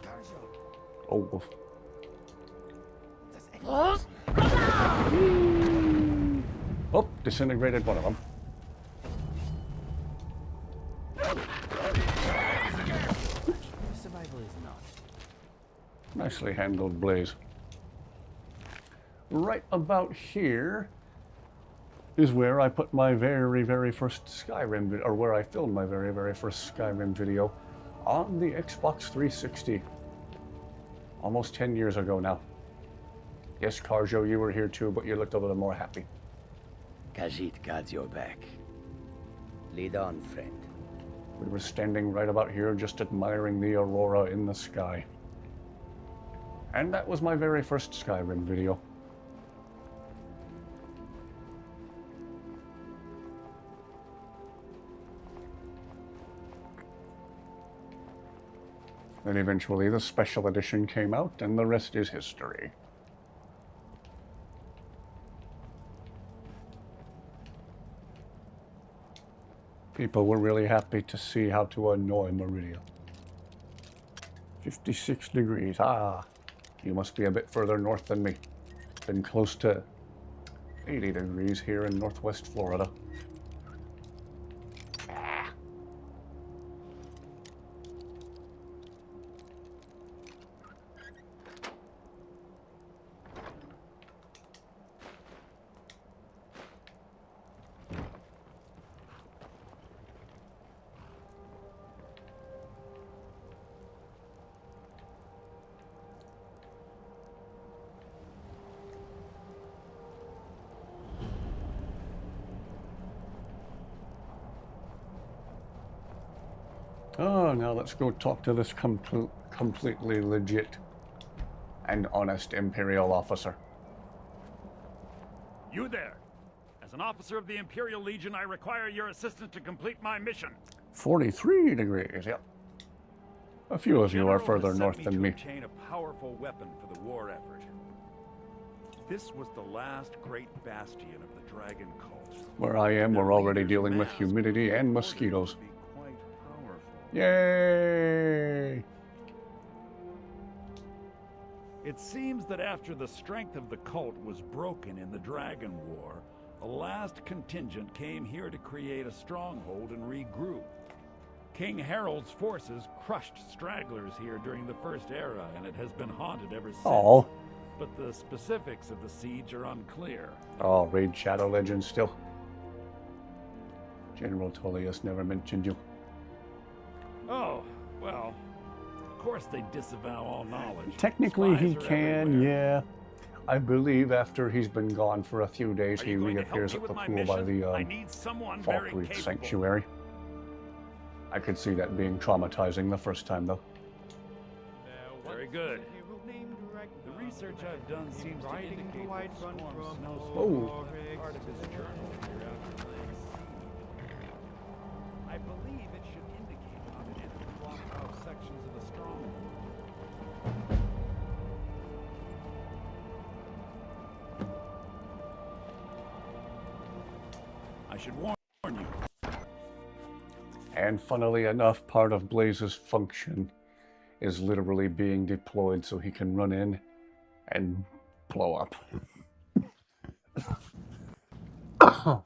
Oh, woof. Oh, disintegrated one of them. Survival is not. Nicely handled, Blaze. Right about here is where I put my very first Skyrim video, or where I filmed my very first Skyrim video on the Xbox 360. Almost 10 years ago now. Yes, Karjo, you were here too, but you looked a little more happy. Khajiit got your back. Lead on, friend. We were standing right about here, just admiring the aurora in the sky. And that was my very first Skyrim video. Then eventually the special edition came out, and the rest is history. People were really happy to see how to annoy Meridia. 56 degrees. Ah, you must be a bit further north than me. Been close to 80 degrees here in northwest Florida. Oh, now let's go talk to this completely legit and honest Imperial officer. You there! As an officer of the Imperial Legion, I require your assistance to complete my mission. 43 degrees, yep. A few of you are further General has north sent than to me. obtain a powerful weapon for the war effort. This was the last great bastion of the Dragon Cult. Where I am, we're already dealing with humidity and mosquitoes. Yay! It seems that after the strength of the cult was broken in the Dragon War, a last contingent came here to create a stronghold and regroup. King Harold's forces crushed stragglers here during the First Era, and it has been haunted ever since. Oh. But the specifics of the siege are unclear. Oh, Raid Shadow Legends still. General Tullius never mentioned you. Oh, well, of course they disavow all knowledge. Technically he Spies are can, everywhere. yeah. I believe after he's been gone for a few days, he going to help reappears me at with the my pool by mission? the I need someone very Falkreath capable. Sanctuary. I could see that being traumatizing the first time, though. Very good. The research I've done seems to indicate that Storm Snowstorm Oh. was part of his journey here out the lakes. I believe it should indicate how the enemy blocked off sections of the stronghold. I should warn you, And funnily enough, part of Blaze's function is literally being deployed so he can run in and blow up.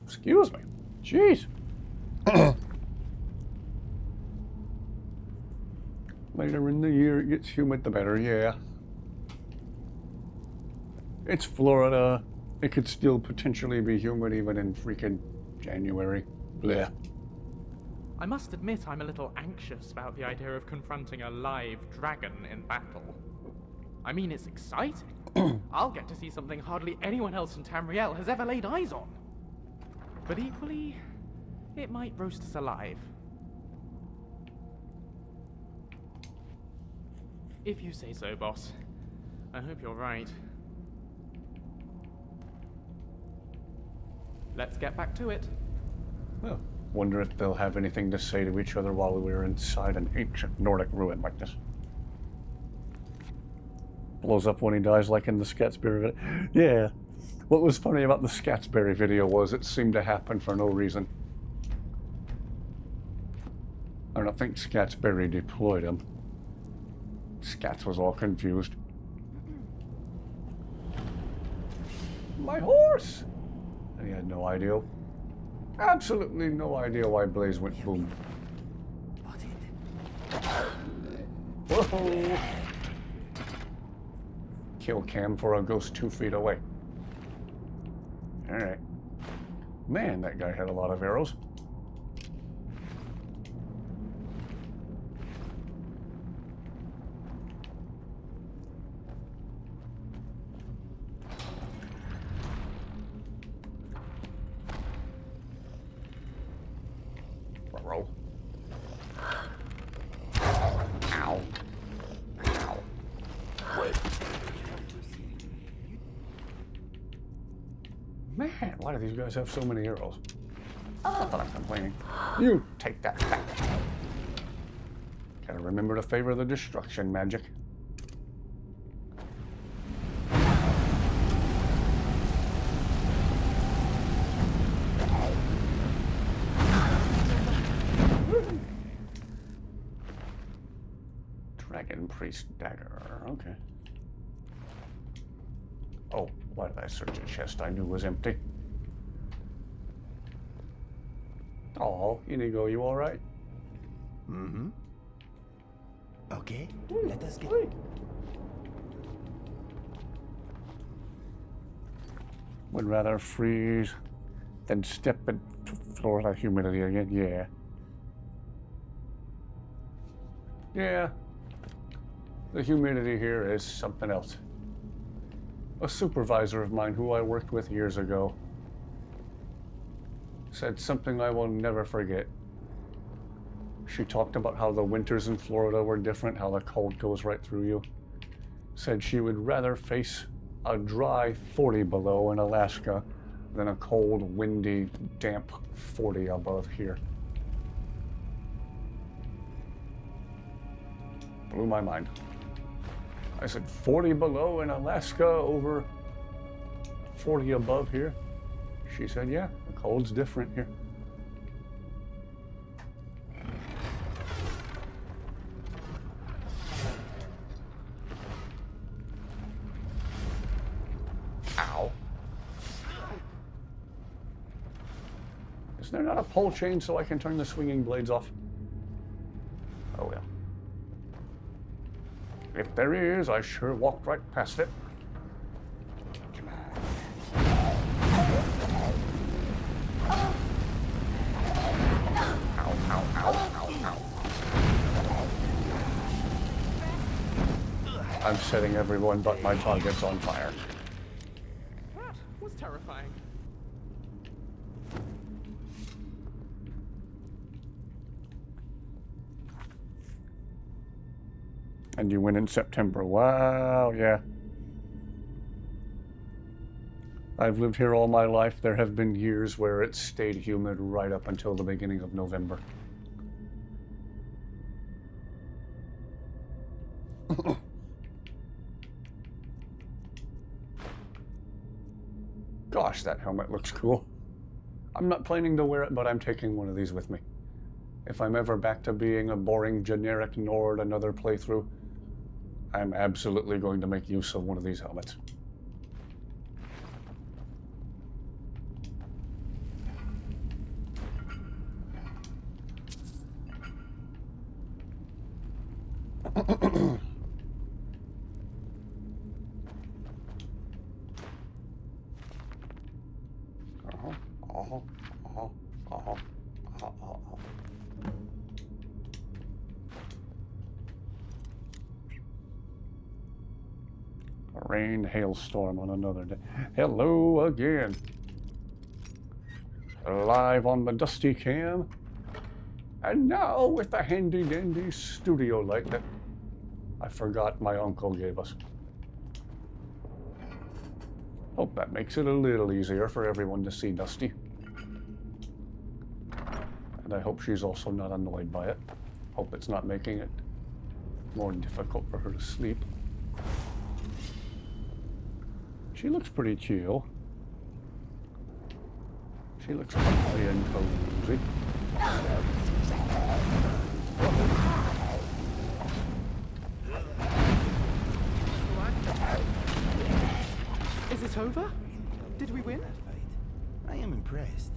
Excuse me. Jeez. Later in the year it gets humid, the better, yeah. It's Florida. It could still potentially be humid even in freaking January. Blech. I must admit I'm a little anxious about the idea of confronting a live dragon in battle. I mean, it's exciting. I'll get to see something hardly anyone else in Tamriel has ever laid eyes on. But equally, it might roast us alive. If you say so, boss. I hope you're right. Let's get back to it. Well, wonder if they'll have anything to say to each other while we're inside an ancient Nordic ruin like this. Blows up when he dies, like in the Scatsberry video. Yeah. What was funny about the Scatsberry video was it seemed to happen for no reason. I don't think Scatsberry deployed him. Scats was all confused. My horse! And he had no idea. Absolutely no idea why Blaze went boom. Whoa! Kill cam for a ghost 2 feet away. Alright. Man, that guy had a lot of arrows. Roll. Ow. Ow. Wait. Man, why do these guys have so many arrows? Not that I'm complaining. You take that back. Gotta remember to favor the destruction magic. Dragon Priest Dagger, okay. Oh, why did I search a chest I knew was empty? Oh, Inigo, you alright? Mm-hmm. Okay, let us get... Would rather freeze than step into Florida humidity again, yeah. Yeah. The humidity here is something else. A supervisor of mine who I worked with years ago said something I will never forget. She talked about how the winters in Florida were different, how the cold goes right through you. Said she would rather face a dry 40 below in Alaska than a cold, windy, damp 40 above here. Blew my mind. I said 40 below in Alaska over 40 above here. She said, yeah, the cold's different here. Ow. Is there not a pole chain so I can turn the swinging blades off? Oh well. If there is, I sure walked right past it. Come on. Ow, ow, ow, ow, ow. I'm setting everyone but my targets on fire. That was terrifying. And you win in September. Wow, yeah. I've lived here all my life. There have been years where it stayed humid right up until the beginning of November. Gosh, that helmet looks cool. I'm not planning to wear it, but I'm taking one of these with me. if I'm ever back to being a boring generic Nord another playthrough, I'm absolutely going to make use of one of these helmets. A rain, hailstorm on another day. Hello again. Live on the Dusty Cam. And now with the handy dandy studio light that I forgot my uncle gave us. Hope that makes it a little easier for everyone to see Dusty. And I hope she's also not annoyed by it. Hope it's not making it more difficult for her to sleep. She looks pretty chill. She looks comfy and cozy. Is it over? Did we win? I am impressed.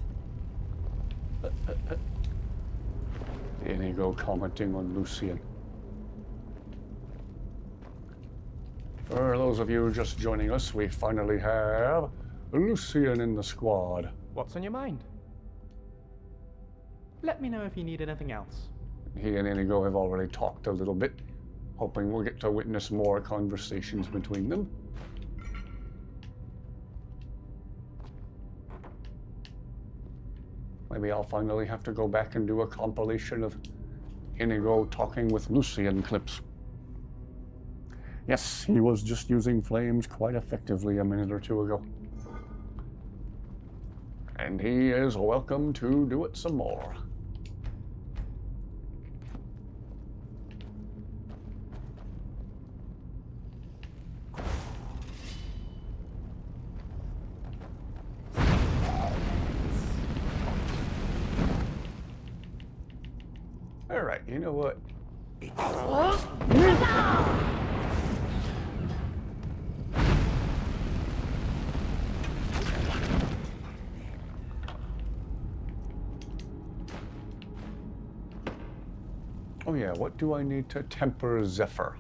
Inigo commenting on Lucian. For those of you just joining us, we finally have Lucian in the squad. What's on your mind? Let me know if you need anything else. He and Inigo have already talked a little bit, hoping we'll get to witness more conversations between them. Maybe I'll finally have to go back and do a compilation of Inigo talking with Lucian clips. Yes, he was just using flames quite effectively a minute or two ago. And he is welcome to do it some more. All right, you know what? Oh yeah, what do I need to temper Zephyr?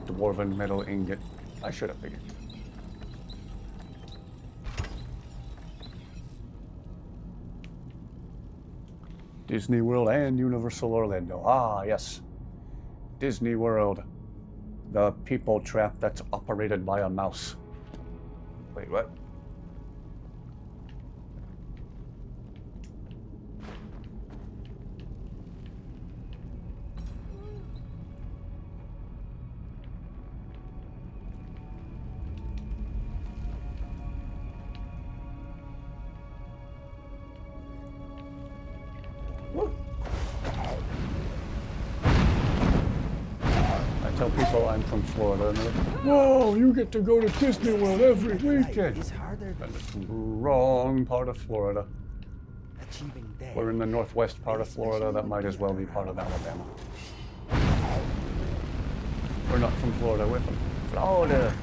Dwarven metal ingot. I should have figured. Disney World and Universal Orlando. Ah, yes. Disney World. The people trap that's operated by a mouse. Wait, what? Tell people I'm from Florida and they're like, whoa, you get to go to Disney World every weekend. That's the wrong part of Florida. We're in the northwest part of Florida. That might as well be part of Alabama. We're not from Florida, we're from Florida.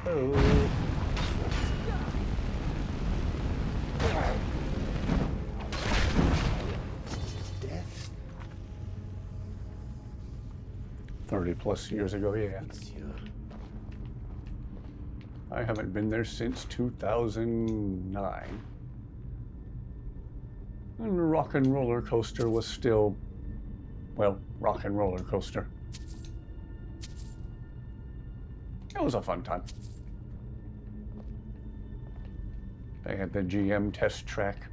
Oh. 30+ years ago, yeah. I haven't been there since 2009. And Rock and Roller Coaster was still, well, Rock and Roller Coaster. It was a fun time. They had the GM test track.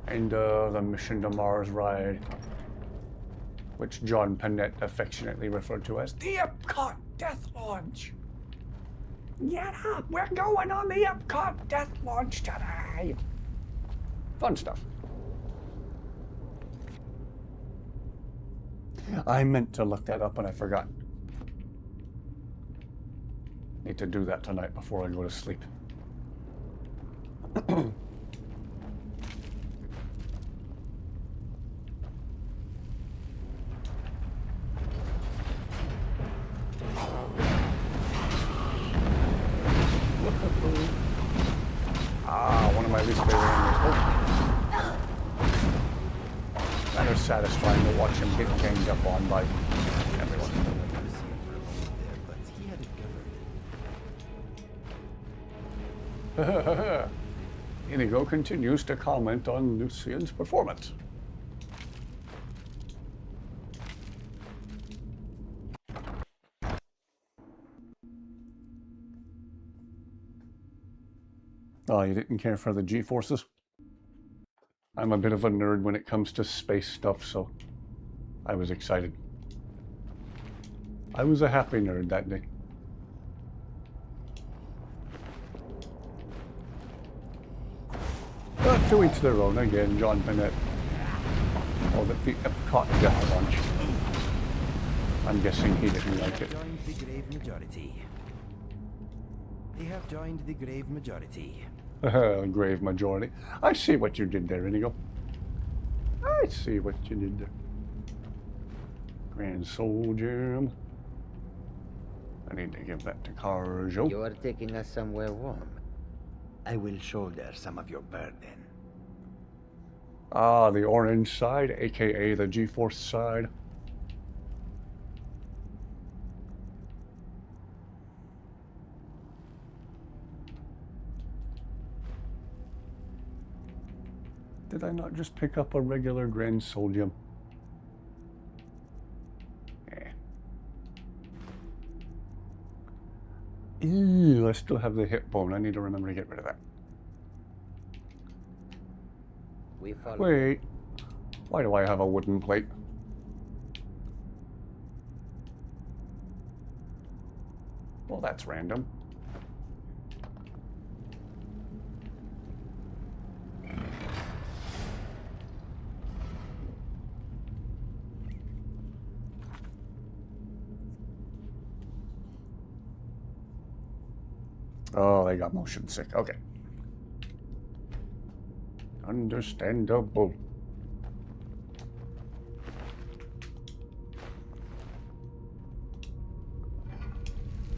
And the Mission to Mars ride, which John Panette affectionately referred to as the Epcot Death Launch. Get up, we're going on the Epcot Death Launch today. Fun stuff. I meant to look that up and I forgot. Need to do that tonight before I go to sleep. One of my least favorite enemies. Kind of satisfying to watch him get ganged up on by everyone. Inigo continues to comment on Lucian's performance. Oh, you didn't care for the G-forces? I'm a bit of a nerd when it comes to space stuff, so I was excited. I was a happy nerd that day. But to each their own again, John Bennett. Oh, the Epcot Death Lunch. I'm guessing he didn't like it. Joined the grave majority. They have joined the grave majority. Grave majority. I see what you did there, Inigo. I see what you did there. Grand Soul Gem. I need to give that to Carjo. You are taking us somewhere warm. I will shoulder some of your burden. Ah, the orange side, aka the G-Force side. Did I not just pick up a regular Grand Soul Gem? Ew, I still have the hip bone. I need to remember to get rid of that. Wait. Why do I have a wooden plate? Well, that's random. Oh, they got motion sick. Okay. Understandable.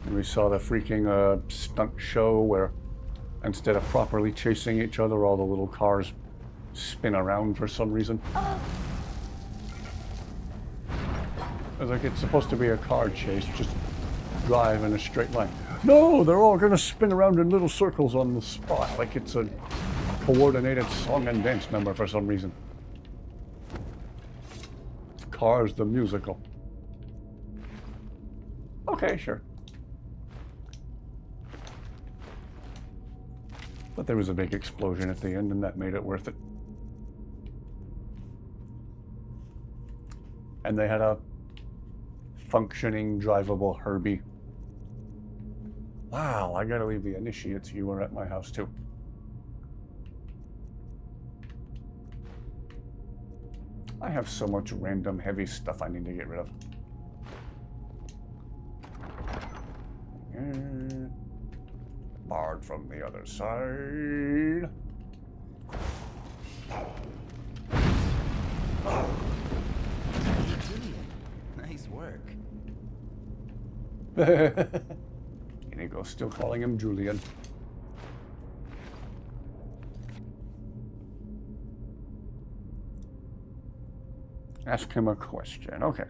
And we saw the freaking stunt show where instead of properly chasing each other, all the little cars spin around for some reason. I was like, it's supposed to be a car chase, just drive in a straight line. No, they're all going to spin around in little circles on the spot, like it's a coordinated song and dance number for some reason. Cars the musical. Okay, sure. But there was a big explosion at the end and that made it worth it. And they had a functioning, drivable Herbie. Wow, I gotta leave the initiates. You are at my house too. I have so much random heavy stuff I need to get rid of. And barred from the other side. Nice work. Inigo still calling him Julian. Ask him a question. Okay.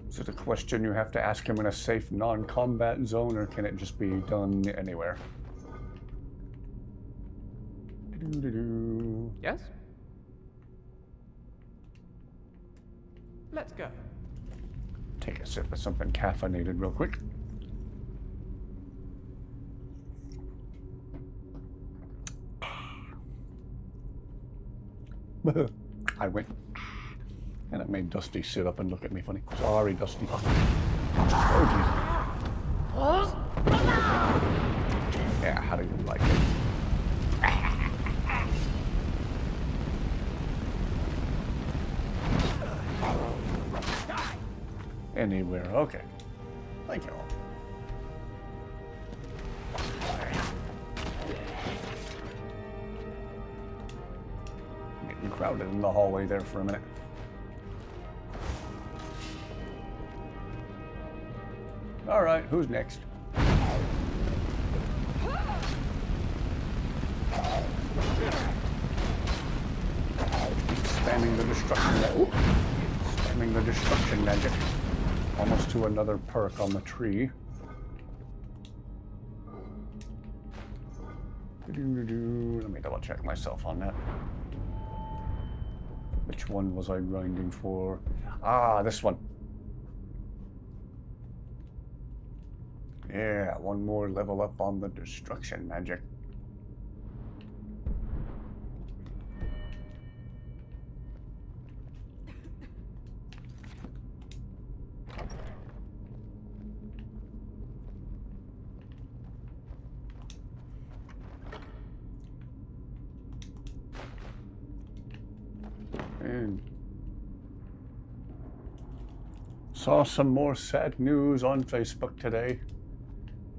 Is it a question you have to ask him in a safe non-combat zone, or can it just be done anywhere? Yes? Let's go. Take a sip of something caffeinated real quick. I went, and it made Dusty sit up and look at me funny. Sorry, Dusty. Oh, jeez. Yeah, how do you like it? Anywhere. Okay. Thank you all. Getting crowded in the hallway there for a minute. All right, who's next? Spamming the destruction magic. Spamming the destruction magic. Almost to another perk on the tree. Let me double check myself on that. Which one was I grinding for? Ah, this one. Yeah, one more level up on the destruction magic. And saw some more sad news on Facebook today.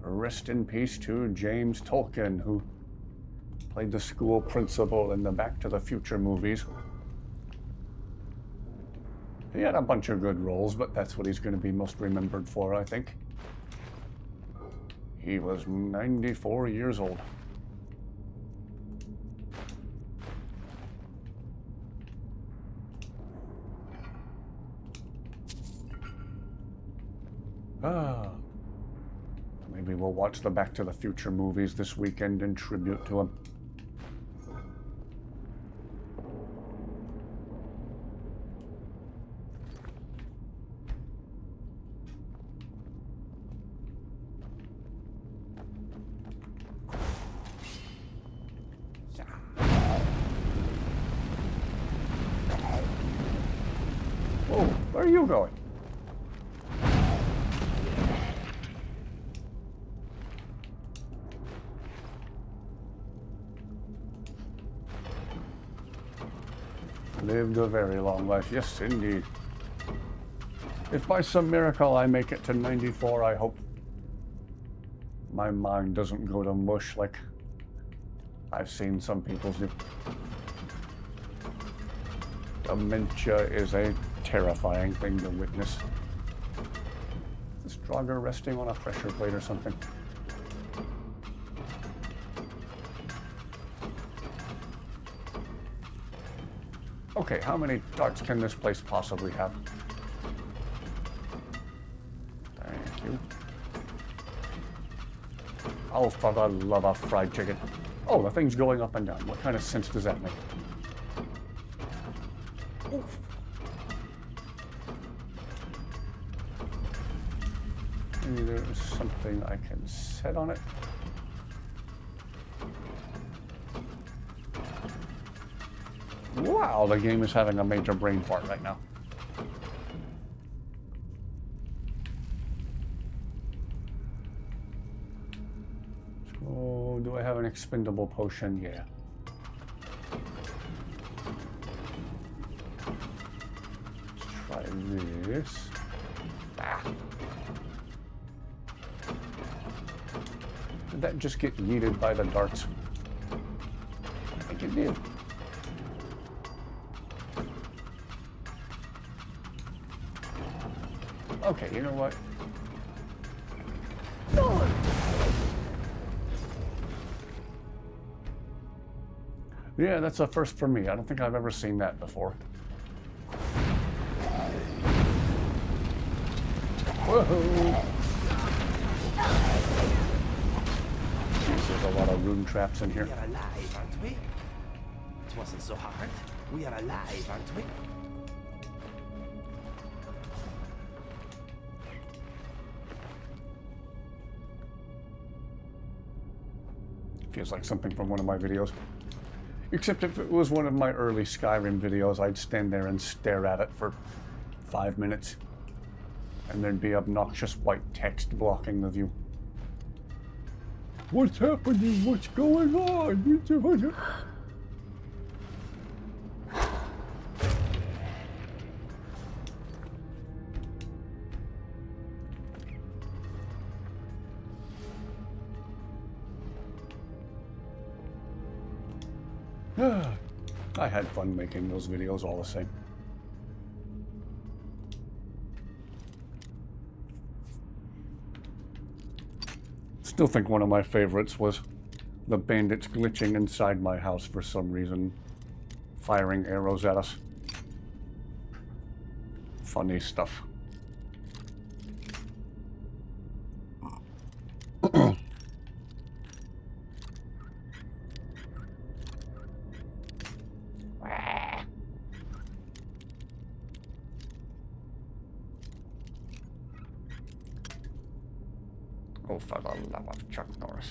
Rest in peace to James Tolkien, who played the school principal in the Back to the Future movies. He had a bunch of good roles, but that's what he's going to be most remembered for, I think. He was 94 years old. Maybe we'll watch the Back to the Future movies this weekend in tribute to him. Whoa, where are you going? Lived a very long life. Yes, indeed. If by some miracle I make it to 94, I hope my mind doesn't go to mush like I've seen some people's do. Dementia is a terrifying thing to witness. Is this Draugr resting on a pressure plate or something? Okay, how many darts can this place possibly have? Thank you. Oh, for the love of fried chicken. Oh, the thing's going up and down. What kind of sense does that make? Oof. Maybe there's something I can set on it. Wow, the game is having a major brain fart right now. So, do I have an expendable potion? Yeah. Let's try this. Ah. Did that just get yeeted by the darts? I think it did. Okay, you know what? Yeah, that's a first for me. I don't think I've ever seen that before. Whoa! There's a lot of rune traps in here. We are alive, aren't we? It wasn't so hard. We are alive, aren't we? Feels like something from one of my videos. Except if it was one of my early Skyrim videos, I'd stand there and stare at it for 5 minutes. And there'd be obnoxious white text blocking the view. What's happening? What's going on? I had fun making those videos all the same. Still think one of my favorites was the bandits glitching inside my house for some reason, firing arrows at us. Funny stuff. Oh, for the love of Chuck Norris.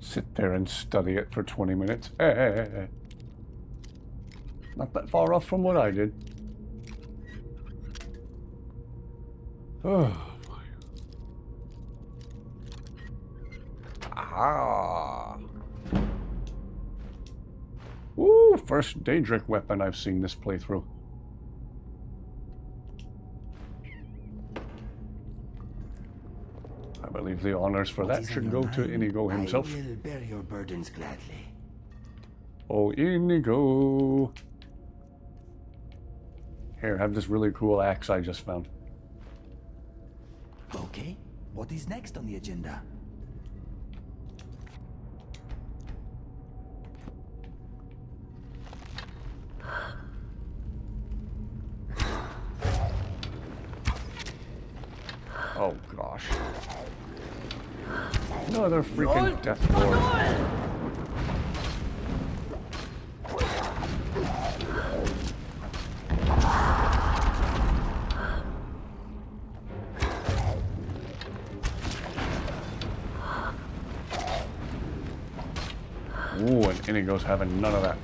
Sit there and study it for 20 minutes. Not that far off from what I did. Oh, boy. Aha! Woo! First Daedric weapon I've seen this playthrough. I believe the honors for that should go to Inigo himself. I will bear your burdens gladly. Oh, Inigo! Here, have this really cool axe I just found. Okay, what is next on the agenda? Oh gosh. Another freaking death lord. Ooh, and Inigo's having none of that.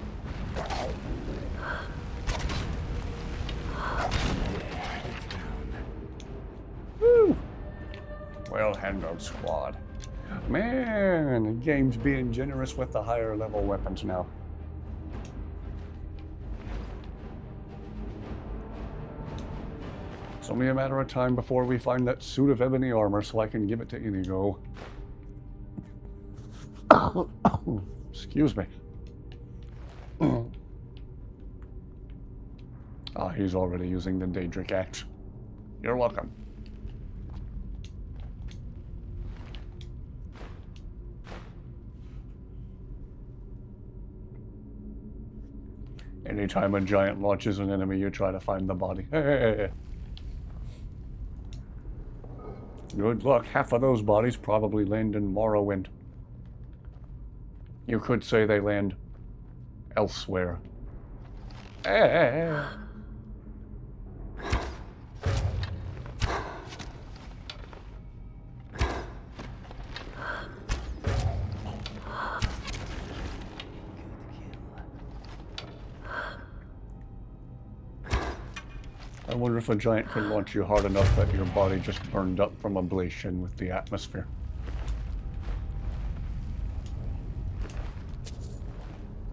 Woo! Well handled, squad. Man, the game's being generous with the higher level weapons now. It's only a matter of time before we find that suit of ebony armor so I can give it to Inigo. Excuse me. Ah, he's already using the Daedric axe. You're welcome. Anytime a giant launches an enemy, you try to find the body. Hey. Good luck. Half of those bodies probably land in Morrowind. You could say they land elsewhere. Hey. I wonder if a giant could launch you hard enough that your body just burned up from ablation with the atmosphere.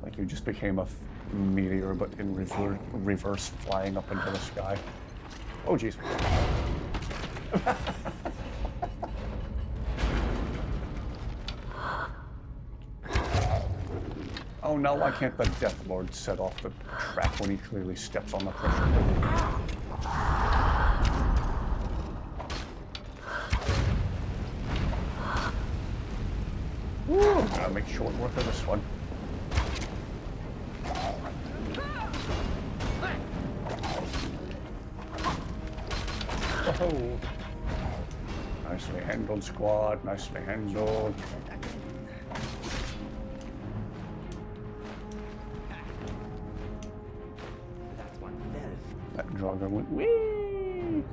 Like you just became a meteor, but in reverse flying up into the sky. Oh, jeez. Oh, now why can't the Death Lord set off the trap when he clearly steps on the pressure? Woo, gotta make short work of this one. Oh, nicely handled, squad. Nicely handled. That Draugr went whee!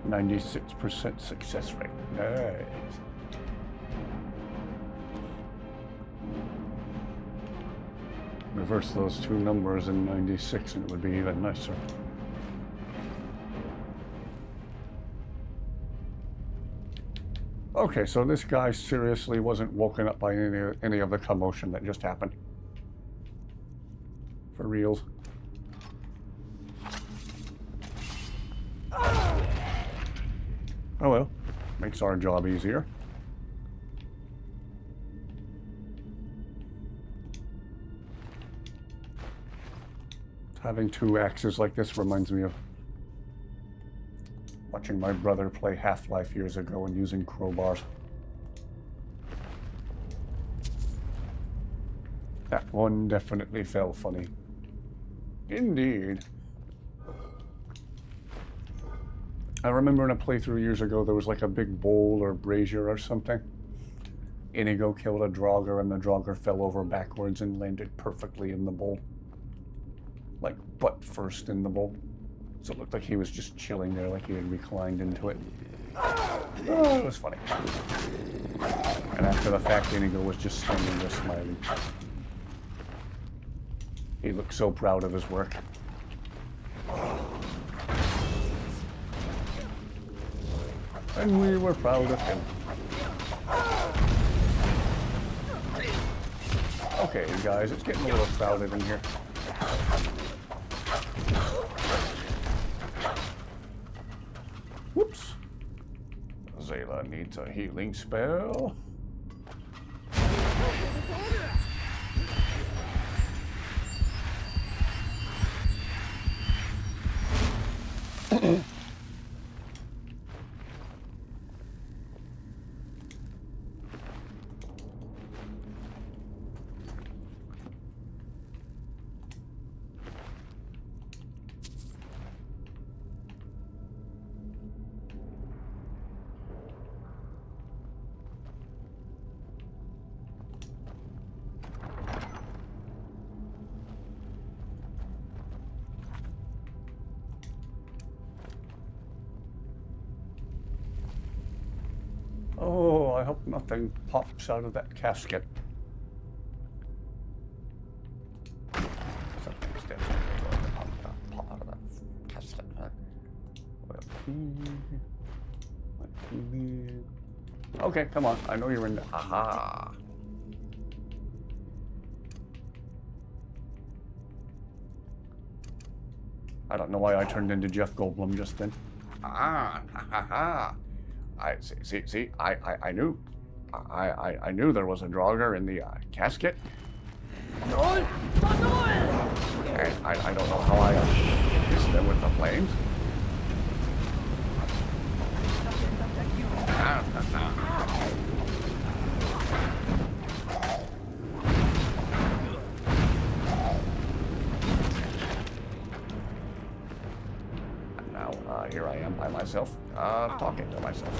96% success rate. Nice. Reverse those two numbers in 96 and it would be even nicer. Okay, so this guy seriously wasn't woken up by any of the commotion that just happened. For reals. Oh well, makes our job easier. Having two axes like this reminds me of watching my brother play Half-Life years ago and using crowbars. That one definitely fell funny. Indeed. I remember in a playthrough years ago there was like a big bowl or brazier or something. Inigo killed a Draugr and the Draugr fell over backwards and landed perfectly in the bowl. Like butt first in the bowl. So it looked like he was just chilling there, like he had reclined into it. Oh, it was funny. And after the fact, Inigo was just standing there smiling. He looked so proud of his work. And we were proud of him. Okay, guys, it's getting a little crowded in here. Whoops. Zayla needs a healing spell. Oh, I hope nothing pops out of that casket. Something's definitely going to pop out of that casket, huh? Okay, come on. I know you're in the... Aha! I don't know why I turned into Jeff Goldblum just then. Ah, ha ha ha. I see. I knew. I knew there was a Draugr in the casket. And I don't know how I missed them with the flames. And now here I am by myself, talking to myself.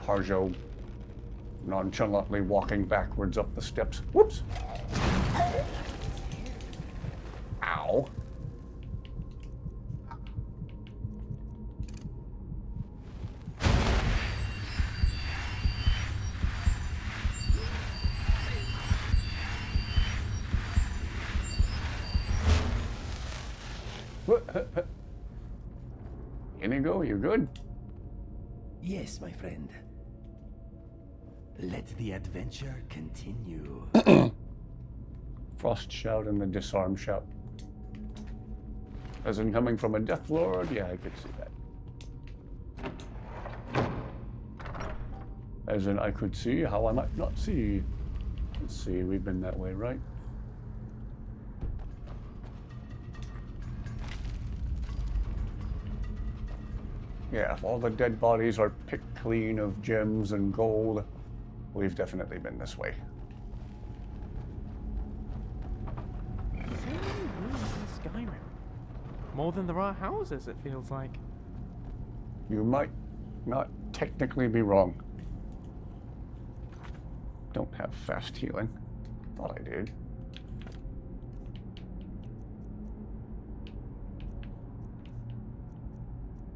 Harjo nonchalantly walking backwards up the steps. Whoops! Ow. Inigo, you good? Yes, my friend. Let the adventure continue. Frost shout and the disarm shout. As in coming from a Death Lord? Yeah, I could see that. As in I could see how I might not see. Let's see, we've been that way, right? Yeah, if all the dead bodies are picked clean of gems and gold, we've definitely been this way. So many rooms in Skyrim. More than there are houses, it feels like. You might not technically be wrong. Don't have fast healing. Thought I did.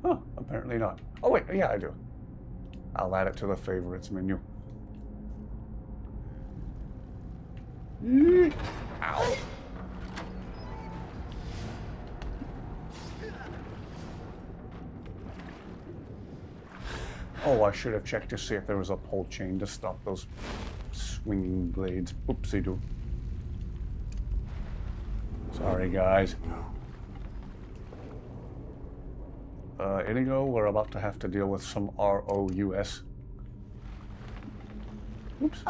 Huh, apparently not. Oh wait, yeah, I do. I'll add it to the favorites menu. Ow. Oh, I should have checked to see if there was a pull chain to stop those swinging blades. Oopsie-doo. Sorry, guys. Inigo, we're about to have to deal with some ROUS. Oops.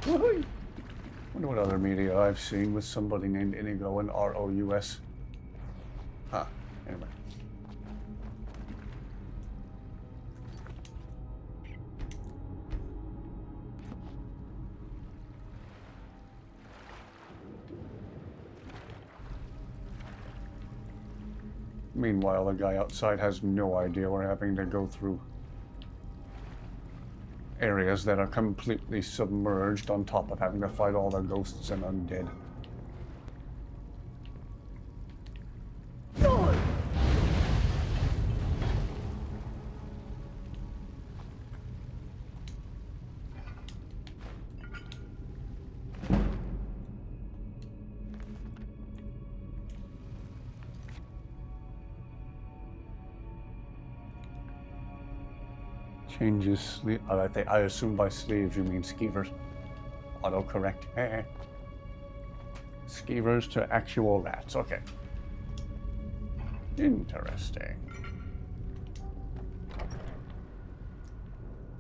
Woohoo! Wonder what other media I've seen with somebody named Inigo and ROUS. Huh, anyway. Meanwhile, the guy outside has no idea we're having to go through areas that are completely submerged on top of having to fight all the ghosts and undead. Changes sleeve. I assume by sleeves you mean skeevers. Autocorrect. Skeevers to actual rats. Okay. Interesting.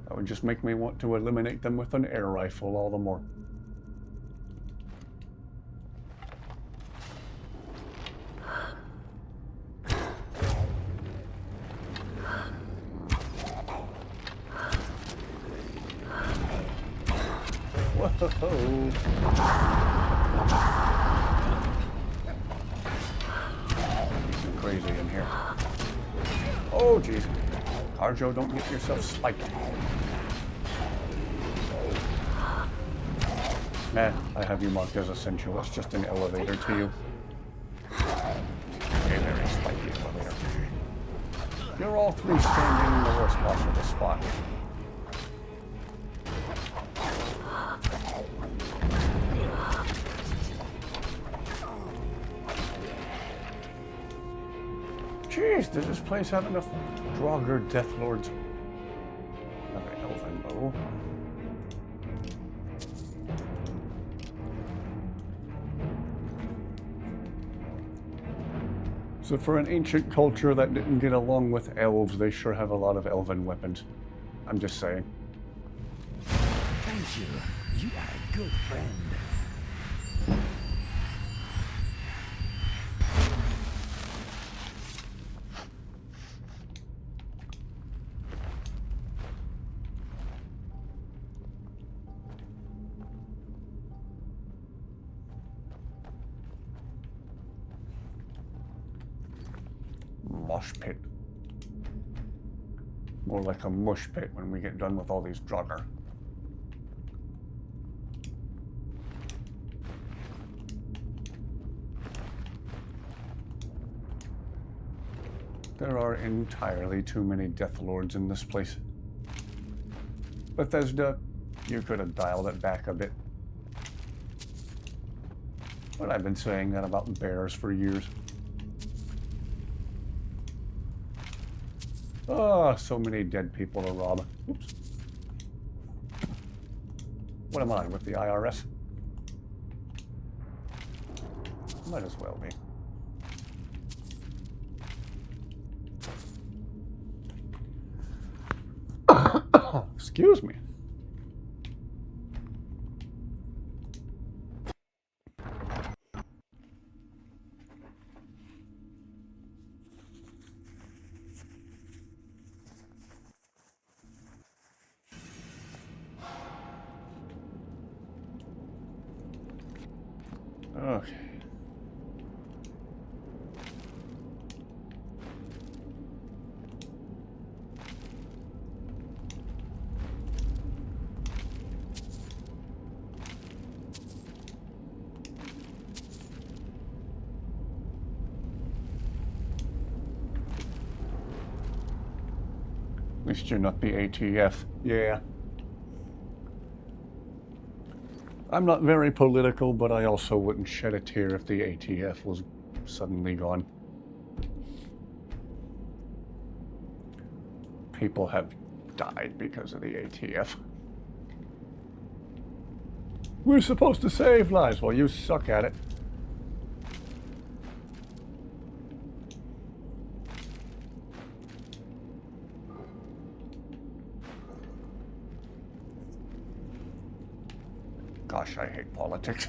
That would just make me want to eliminate them with an air rifle all the more. Whoa. Crazy in here. Oh, jeez. Carjo, don't get yourself spiked. Nah, I have you marked as essential. It's just an elevator to you. A very spiky elevator. You're all three standing in the worst possible spot. Jeez, does this place have enough Draugr Deathlords? Another elven bow. So for an ancient culture that didn't get along with elves, they sure have a lot of elven weapons. I'm just saying. Thank you. You are a good friend. Mosh pit. More like a mush pit when we get done with all these Draugr. There are entirely too many Deathlords in this place. Bethesda, you could have dialed it back a bit. But I've been saying that about bears for years. Oh, so many dead people to rob. Oops. What am I, with the IRS? Might as well be. Excuse me. Okay. At least you're not the ATF. Yeah. I'm not very political, but I also wouldn't shed a tear if the ATF was suddenly gone. People have died because of the ATF. We're supposed to save lives. Well, you suck at it. Gosh, I hate politics.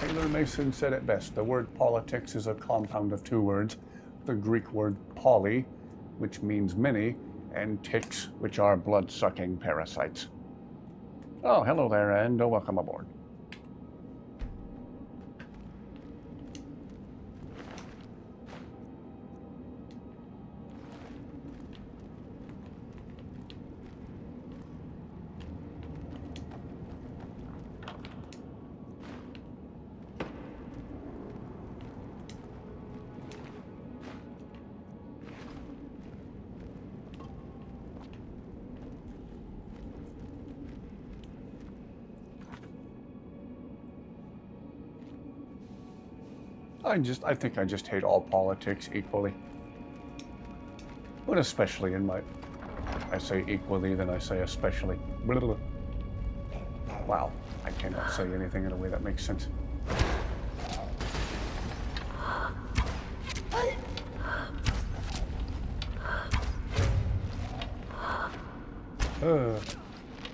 Taylor Mason said it best. The word politics is a compound of two words. The Greek word poly, which means many, and ticks, which are blood-sucking parasites. Oh, hello there, and welcome aboard. I think I just hate all politics equally. But especially in my... I say equally, then I say especially. Wow, I cannot say anything in a way that makes sense.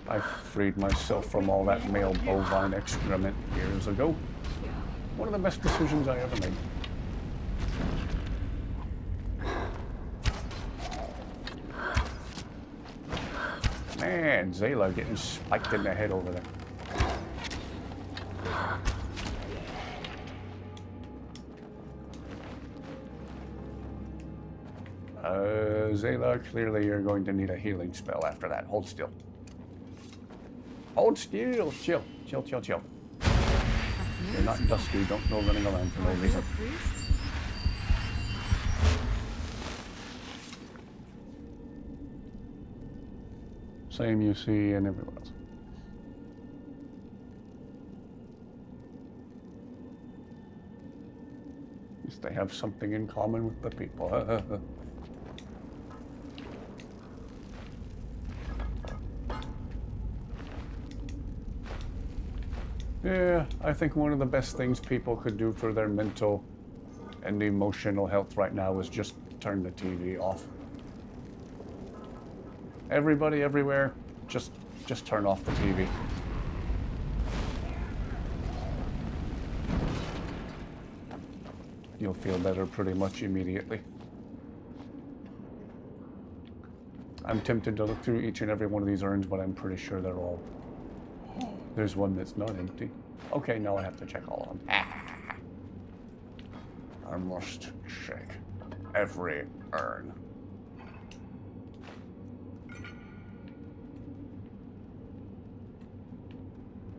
I freed myself from all that male bovine excrement years ago. One of the best decisions I ever made. Man, Zayla getting spiked in the head over there. Zayla, clearly you're going to need a healing spell after that. Hold still. Hold still. Chill. Chill, chill, chill. You're not dusty. Don't go running around for no reason. Same you see in everyone else. At least they have something in common with the people. Yeah, I think one of the best things people could do for their mental and emotional health right now is just turn the TV off. Everybody, everywhere, just turn off the TV. You'll feel better pretty much immediately. I'm tempted to look through each and every one of these urns, but I'm pretty sure they're all... There's one that's not empty. Okay, now I have to check all of them. I must check every urn.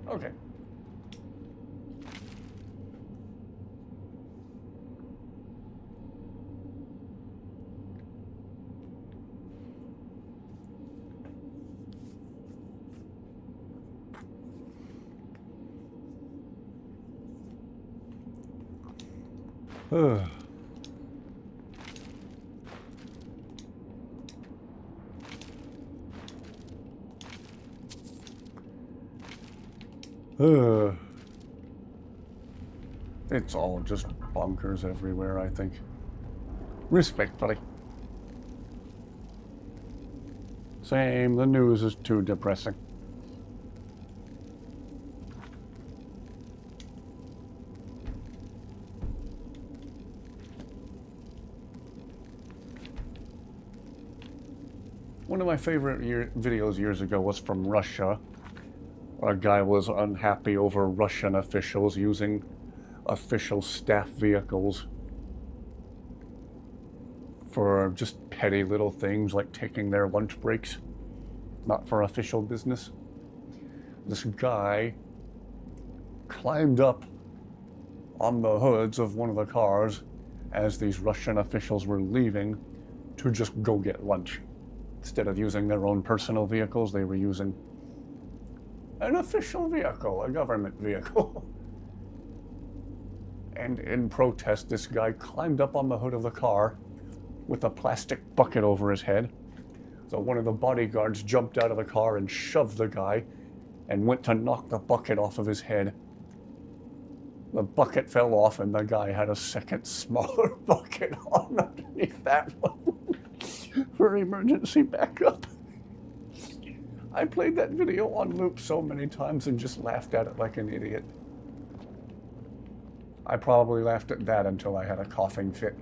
Okay. It's all just bonkers everywhere, I think. Respectfully. Same, the news is too depressing. One of my favorite videos years ago was from Russia. A guy was unhappy over Russian officials using official staff vehicles for just petty little things like taking their lunch breaks, not for official business. This guy climbed up on the hoods of one of the cars as these Russian officials were leaving to just go get lunch. Instead of using their own personal vehicles, they were using an official vehicle, a government vehicle. And in protest, this guy climbed up on the hood of the car with a plastic bucket over his head. So one of the bodyguards jumped out of the car and shoved the guy and went to knock the bucket off of his head. The bucket fell off and the guy had a second smaller bucket on underneath that one for emergency backup. I played that video on loop so many times and just laughed at it like an idiot. I probably laughed at that until I had a coughing fit.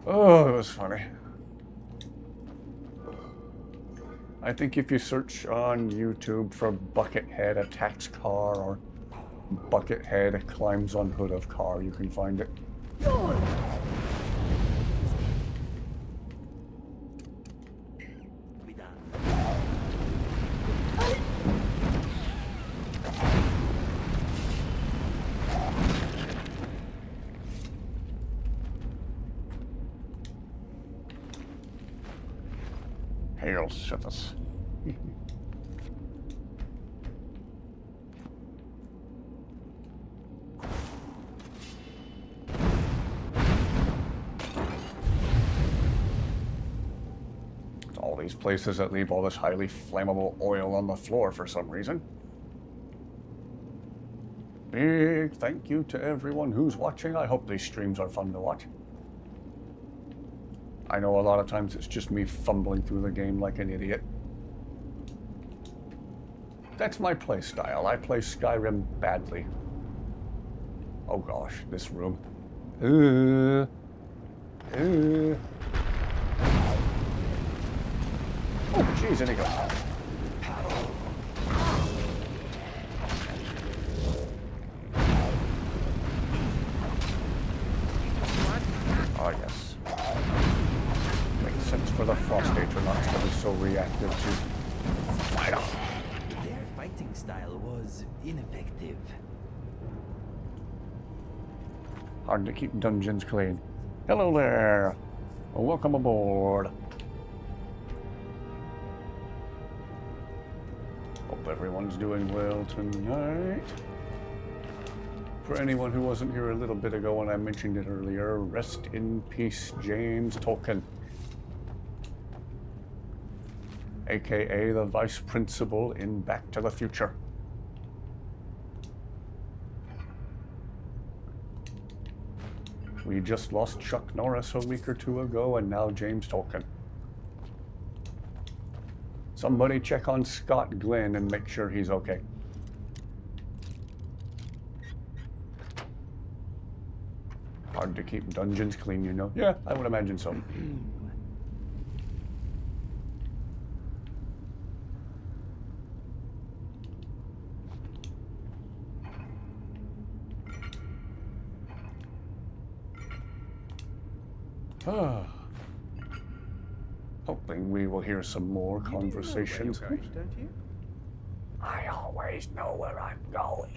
Oh, it was funny. I think if you search on YouTube for Buckethead attacks car or Buckethead climbs on hood of car, you can find it. Hail Sithis. It's all these places that leave all this highly flammable oil on the floor for some reason. Big thank you to everyone who's watching. I hope these streams are fun to watch. I know a lot of times it's just me fumbling through the game like an idiot. That's my play style. I play Skyrim badly. Oh gosh, this room. Oh, jeez, and he goes. Oh, yes. Makes sense for the Frost Atronauts to be so reactive to fight off. Their fighting style was ineffective. Hard to keep dungeons clean. Hello there. Well, welcome aboard. Hope everyone's doing well tonight. For anyone who wasn't here a little bit ago when I mentioned it earlier, rest in peace, James Tolkien. AKA the Vice Principal in Back to the Future. We just lost Chuck Norris a week or two ago, and now James Tolkien. Somebody check on Scott Glenn and make sure he's okay. Hard to keep dungeons clean, you know? Yeah, I would imagine so. Hoping we will hear some more conversations. Don't you? I always know where I'm going.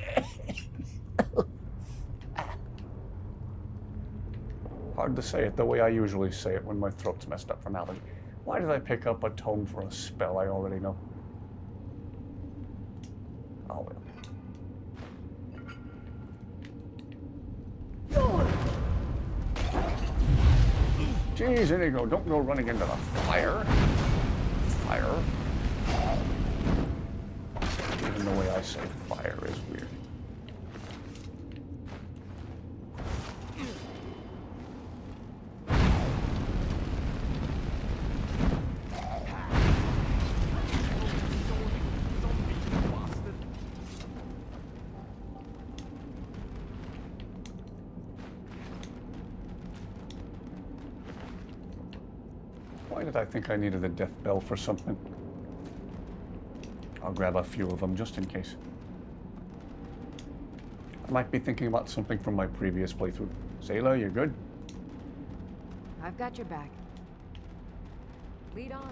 Hard to say it the way I usually say it when my throat's messed up from allergy. Why did I pick up a tome for a spell I already know? Oh well. Jeez, Inigo, don't go running into the fire. Fire. Even the way I say fire is weird. Why did I think I needed a death bell for something? I'll grab a few of them just in case. I might be thinking about something from my previous playthrough. Sayla, you good? I've got your back. Lead on.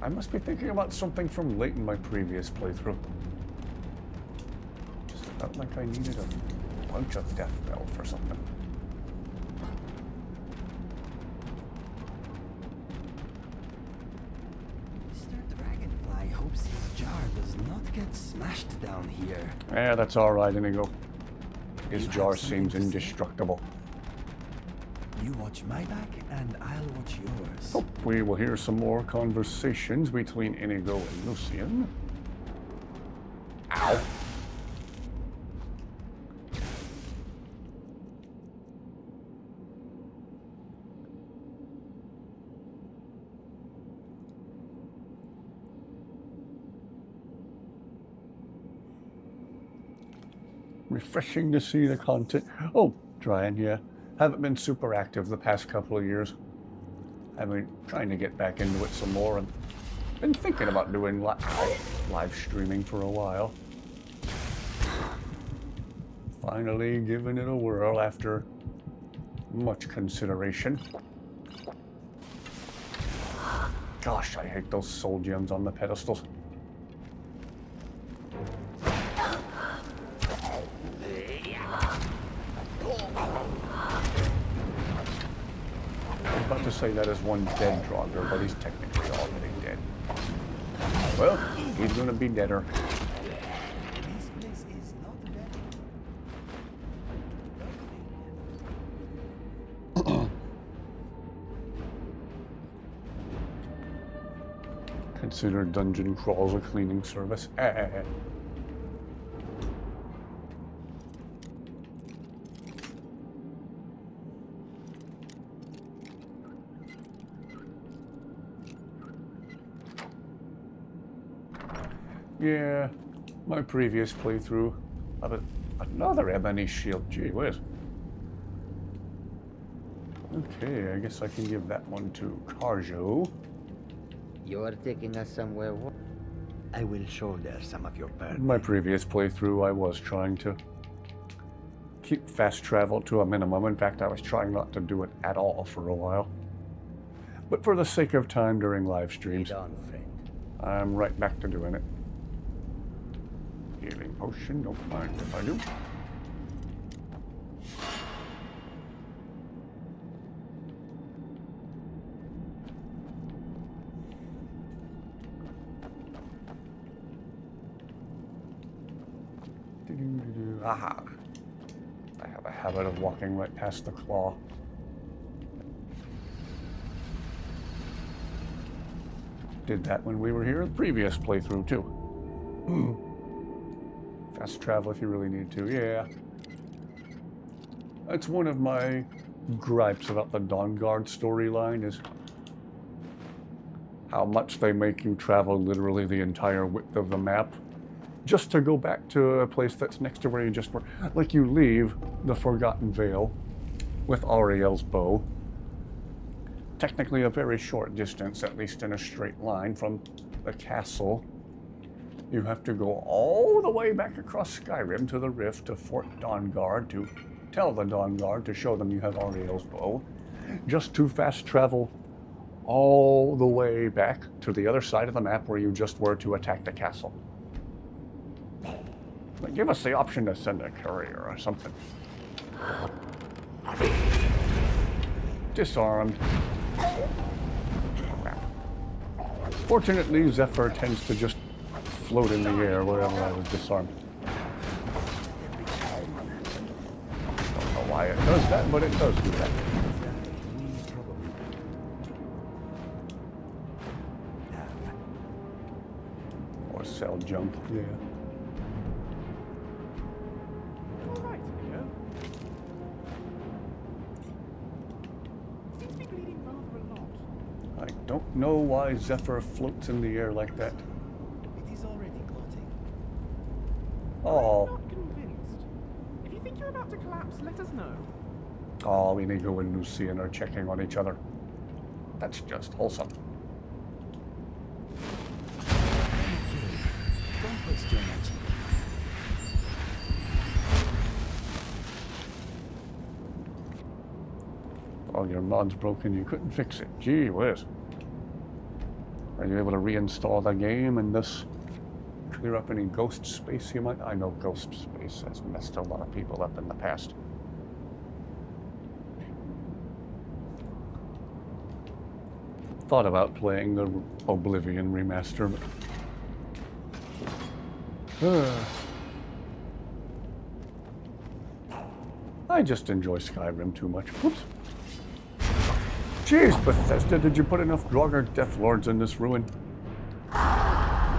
I must be thinking about something from late in my previous playthrough. Just felt like I needed a bunch of death bell for something. Mr. Dragonfly hopes his jar does not get smashed down here. Yeah, that's alright, Inigo. His You jar have something seems to say? indestructible. You watch my back, and I'll watch yours. Hope we will hear some more conversations between Inigo and Lucian. Ow. Refreshing to see the content. Oh, trying, yeah. Haven't been super active the past couple of years. I've been trying to get back into it some more and been thinking about doing live streaming for a while. Finally giving it a whirl after much consideration. Gosh, I hate those soul gems on the pedestals. I was about to say that is one dead Draugr, but he's technically already dead. Well, he's gonna be deader. This place is not Consider dungeon crawls a cleaning service. Yeah, my previous playthrough of another ebony shield. Gee whiz. Okay, I guess I can give that one to Carjo. You're taking us somewhere. I will shoulder some of your burden. My previous playthrough, I was trying to keep fast travel to a minimum. In fact, I was trying not to do it at all for a while. But for the sake of time during live streams, Lead on, friend. I'm right back to doing it. Healing potion, don't mind if I do. Aha! I have a habit of walking right past the claw. Did that when we were here in the previous playthrough too. Fast travel if you really need to, yeah. That's one of my gripes about the Dawnguard storyline is how much they make you travel literally the entire width of the map just to go back to a place that's next to where you just were. Like you leave the Forgotten Vale with Ariel's bow. Technically a very short distance, at least in a straight line from the castle. You have to go all the way back across Skyrim to the Rift to Fort Dawnguard to tell the Dawnguard to show them you have Ariel's bow. Just to fast travel all the way back to the other side of the map where you just were to attack the castle. But give us the option to send a courier or something. Disarmed. Crap. Fortunately, Zephyr tends to just float in the air wherever I was disarmed. Don't know why it does that, but it does do that. Or cell jump, yeah. Alright, Inigo. Seems to be bleeding rather a lot. I don't know why Zephyr floats in the air like that. It is already clotting. Oh. I'm not convinced. If you think you're about to collapse, let us know. Oh, Inigo and Lucian are checking on each other. That's just wholesome. Don't waste your magic. Oh, your mod's broken. You couldn't fix it. Gee whiz. Are you able to reinstall the game and thus clear up any ghost space you might? I know ghost space has messed a lot of people up in the past. Thought about playing the Oblivion remaster, but I just enjoy Skyrim too much. Whoops. Jeez, Bethesda, did you put enough Draugr Death Lords in this ruin? I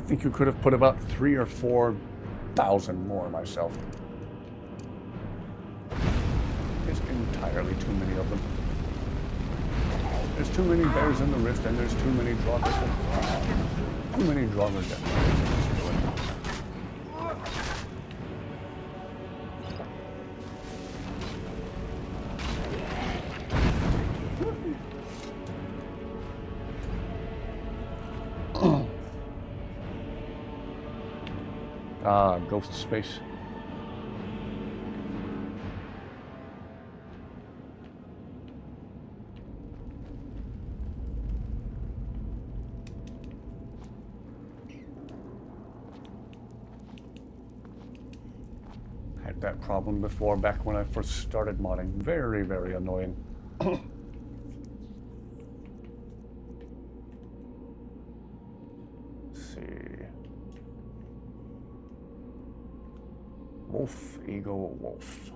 think you could have put about 3,000 or 4,000 more myself. There's entirely too many of them. There's too many bears in the rift, and there's too many Draugr Death Lords. Ghost space. Had that problem before back when I first started modding. Very, very annoying. Let's see. Wolf, Eagle, Wolf.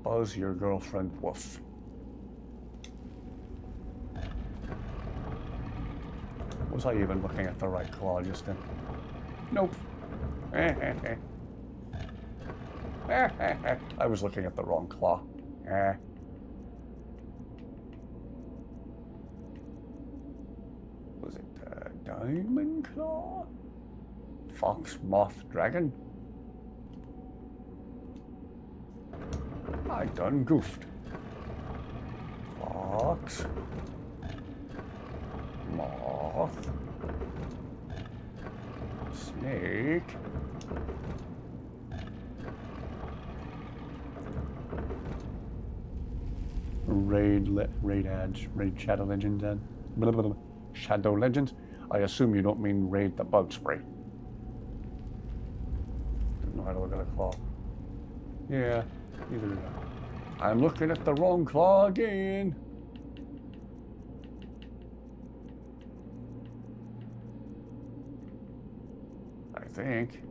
Buzz your girlfriend, Wolf. Was I even looking at the right claw just then? Nope. I was looking at the wrong claw. Was it Diamond Claw? Fox, Moth, Dragon? I done goofed. Fox. Moth. Snake. Raid ads, Raid Shadow Legends ad. Blah, blah, blah. Shadow Legends? I assume you don't mean Raid the Bug Spray. Didn't know how to look at a claw. Yeah, neither did I. I'm looking at the wrong claw again. I think.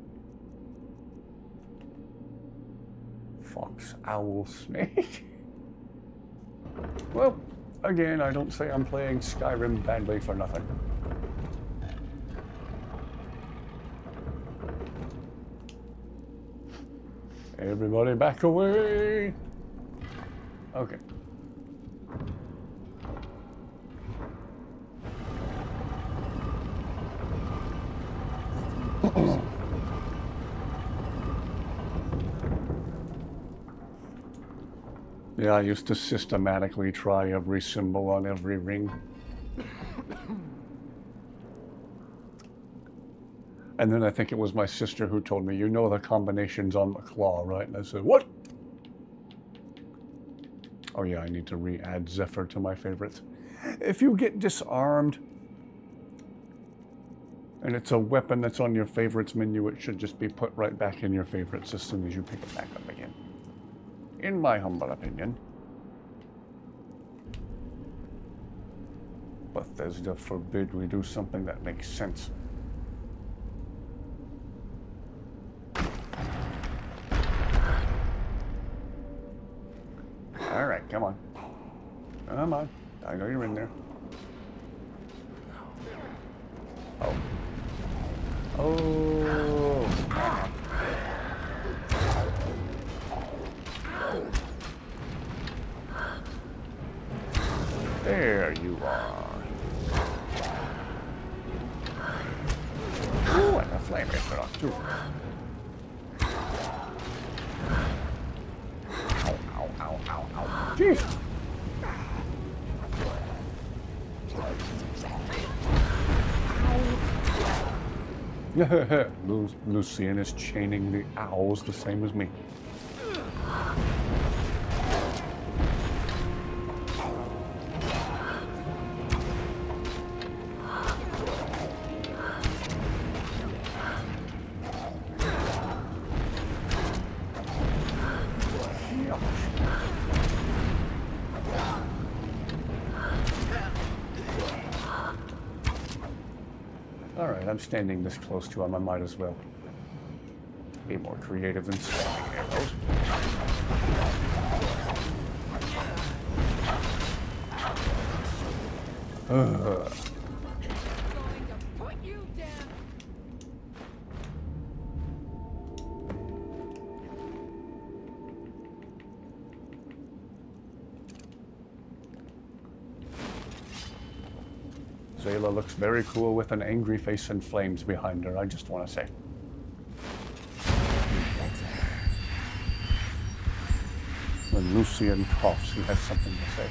Fox, owl, snake. Well, again, I don't say I'm playing Skyrim badly for nothing. Everybody back away! Okay. Yeah, I used to systematically try every symbol on every ring. And then I think it was my sister who told me, you know the combinations on the claw, right? And I said, what? Oh yeah, I need to re-add Zephyr to my favorites. If you get disarmed, and it's a weapon that's on your favorites menu, it should just be put right back in your favorites as soon as you pick it back up again. In my humble opinion. Bethesda forbid we do something that makes sense. Alright, come on. Come on. I know you're in there. Oh. Oh. There you are. Ooh, and the flame is put off too. Ow, ow, ow, ow, ow. Jeez. Lucian is chaining the owls the same as me. Alright, I'm standing this close to him, I might as well be more creative than spamming arrows. Zayla looks very cool with an angry face and flames behind her, I just want to say. When Lucian coughs, he has something to say.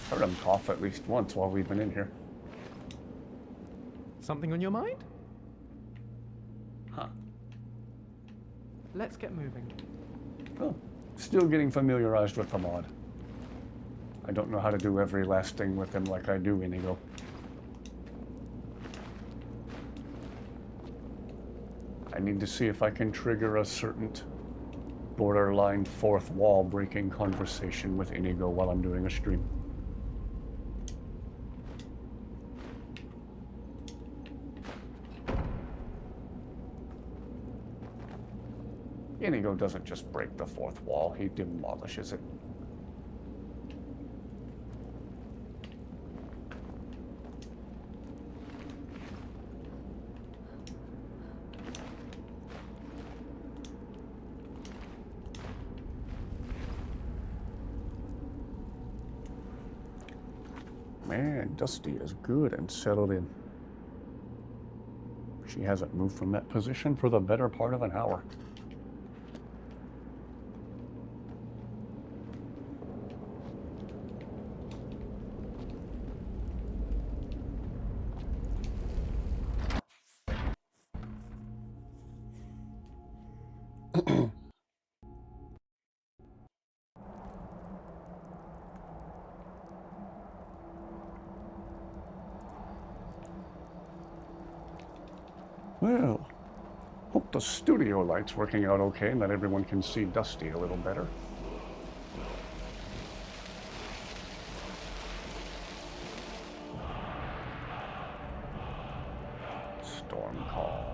Heard him cough at least once while we've been in here. Something on your mind? Huh. Let's get moving. Oh, still getting familiarized with the mod. I don't know how to do every last thing with him like I do Inigo. I need to see if I can trigger a certain borderline fourth wall breaking conversation with Inigo while I'm doing a stream. Inigo doesn't just break the fourth wall, he demolishes it. Man, Dusty is good and settled in. She hasn't moved from that position for the better part of an hour. Well, hope the studio light's working out okay and that everyone can see Dusty a little better. Storm call.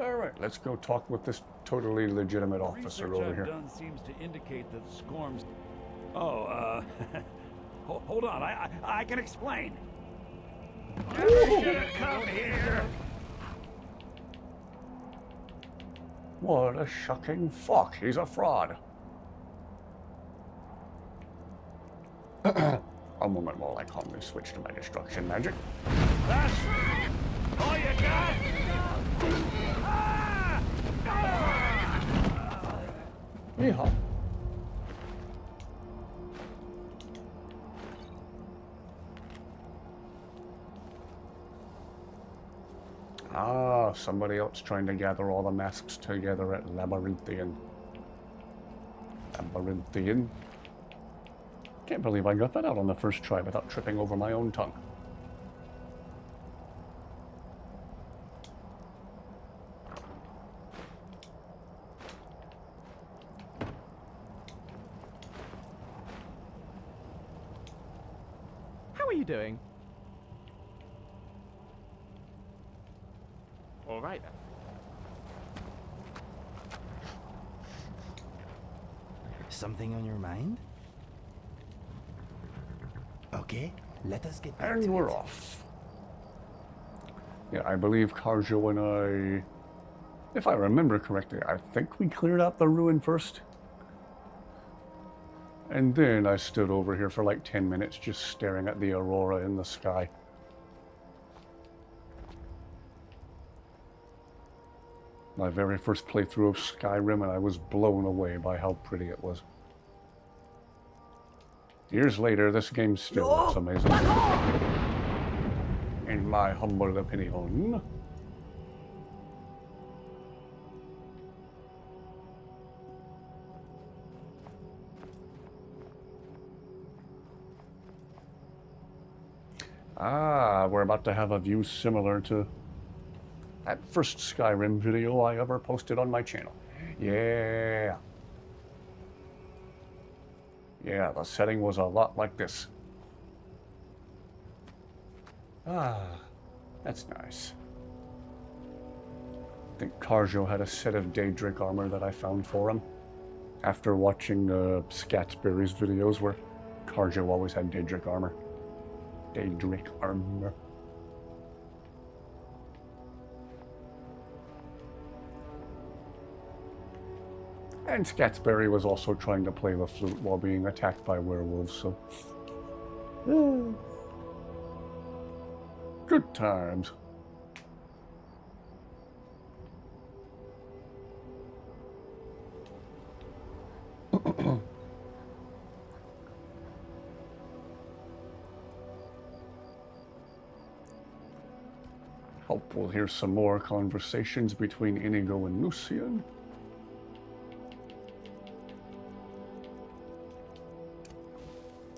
Alright, let's go talk with this totally legitimate officer over here. Done seems to indicate that Skorm's... Oh, hold on, I can explain. Never should have come here. What a shocking fuck, he's a fraud. A moment while I calmly switch to my destruction magic. That's all you got? Yeehaw. Ah, somebody else trying to gather all the masks together at Labyrinthian. Labyrinthian? Can't believe I got that out on the first try without tripping over my own tongue. How are you doing? All right then. Something on your mind? Okay, let us get back And to we're it. off. Yeah, I believe Karjo and I, if I remember correctly, I think we cleared out the ruin first. And then I stood over here for like 10 minutes just staring at the aurora in the sky. My very first playthrough of Skyrim, and I was blown away by how pretty it was. Years later, this game still looks amazing. In my humble opinion. Ah, we're about to have a view similar to that first Skyrim video I ever posted on my channel. Yeah. Yeah, the setting was a lot like this. Ah, that's nice. I think Carjo had a set of Daedric armor that I found for him. After watching Scatsberry's videos where Carjo always had Daedric armor. Daedric armor. And Scatsberry was also trying to play the flute while being attacked by werewolves, so... Good times. Hope we'll hear some more conversations between Inigo and Lucian.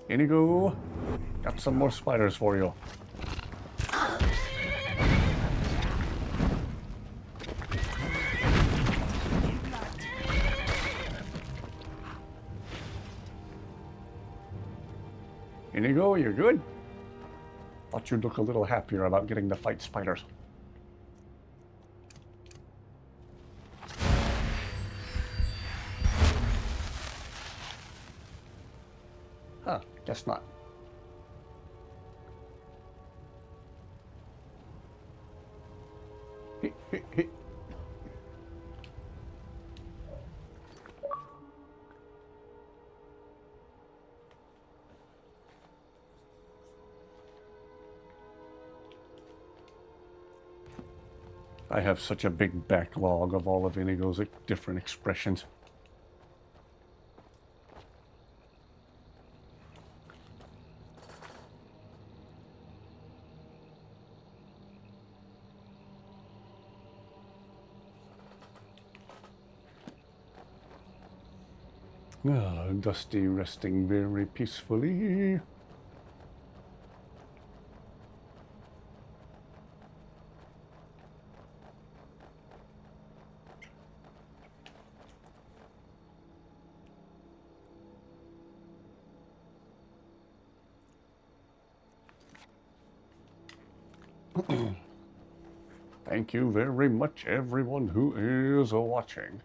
Inigo, got some more spiders for you. Inigo, you're good? Thought you'd look a little happier about getting to fight spiders. Huh, guess not. I have such a big backlog of all of Inigo's different expressions. Ah, Dusty resting very peacefully. Thank you very much, everyone who is watching.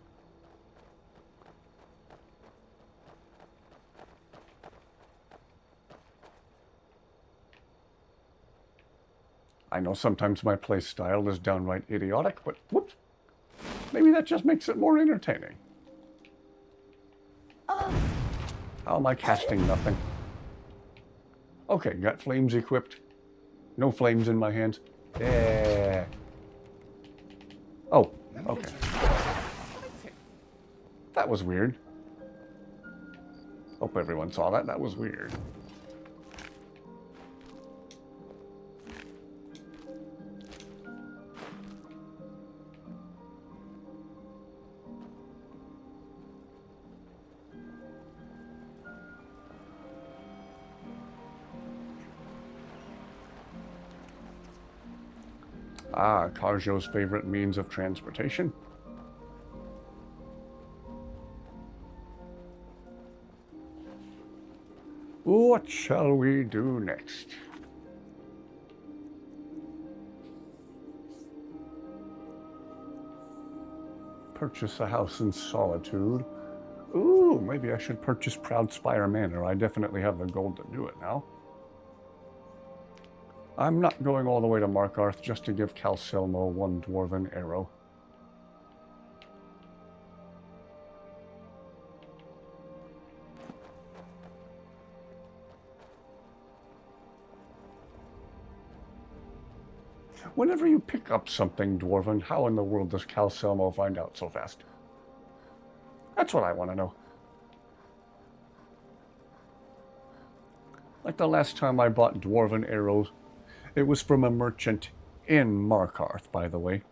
I know sometimes my play style is downright idiotic, but whoops, maybe that just makes it more entertaining. How am I casting nothing? Okay, got flames equipped. No flames in my hands. Yeah. Oh, okay. That was weird. Hope everyone saw that. That was weird. Ah, Carjo's favorite means of transportation. What shall we do next? Purchase a house in Solitude. Ooh, maybe I should purchase Proudspire Manor. I definitely have the gold to do it now. I'm not going all the way to Markarth just to give Calcelmo one dwarven arrow. Whenever you pick up something, Dwarven, how in the world does Calcelmo find out so fast? That's what I want to know. Like the last time I bought Dwarven arrows, it was from a merchant in Markarth, by the way.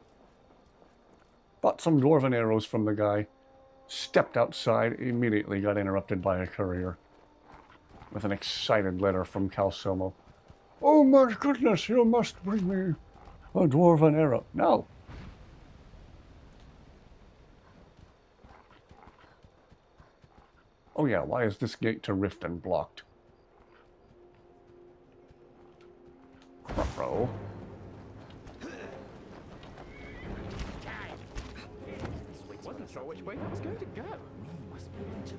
Bought some Dwarven arrows from the guy, stepped outside, immediately got interrupted by a courier with an excited letter from Calcelmo. Oh my goodness, you must bring me a Dwarven arrow. No. Oh yeah, why is this gate to Riften blocked? Ruh-roh. Wasn't sure which way I was going to go.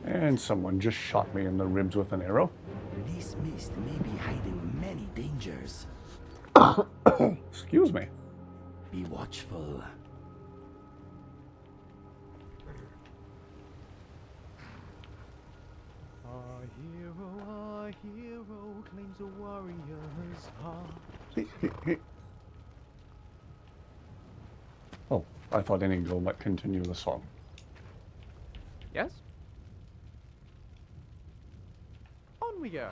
And someone just shot me in the ribs with an arrow. This mist may be hiding many dangers. Excuse me. Be watchful. Our hero claims a warrior's heart. Oh, I thought Inigo might continue the song. Yes? On we go.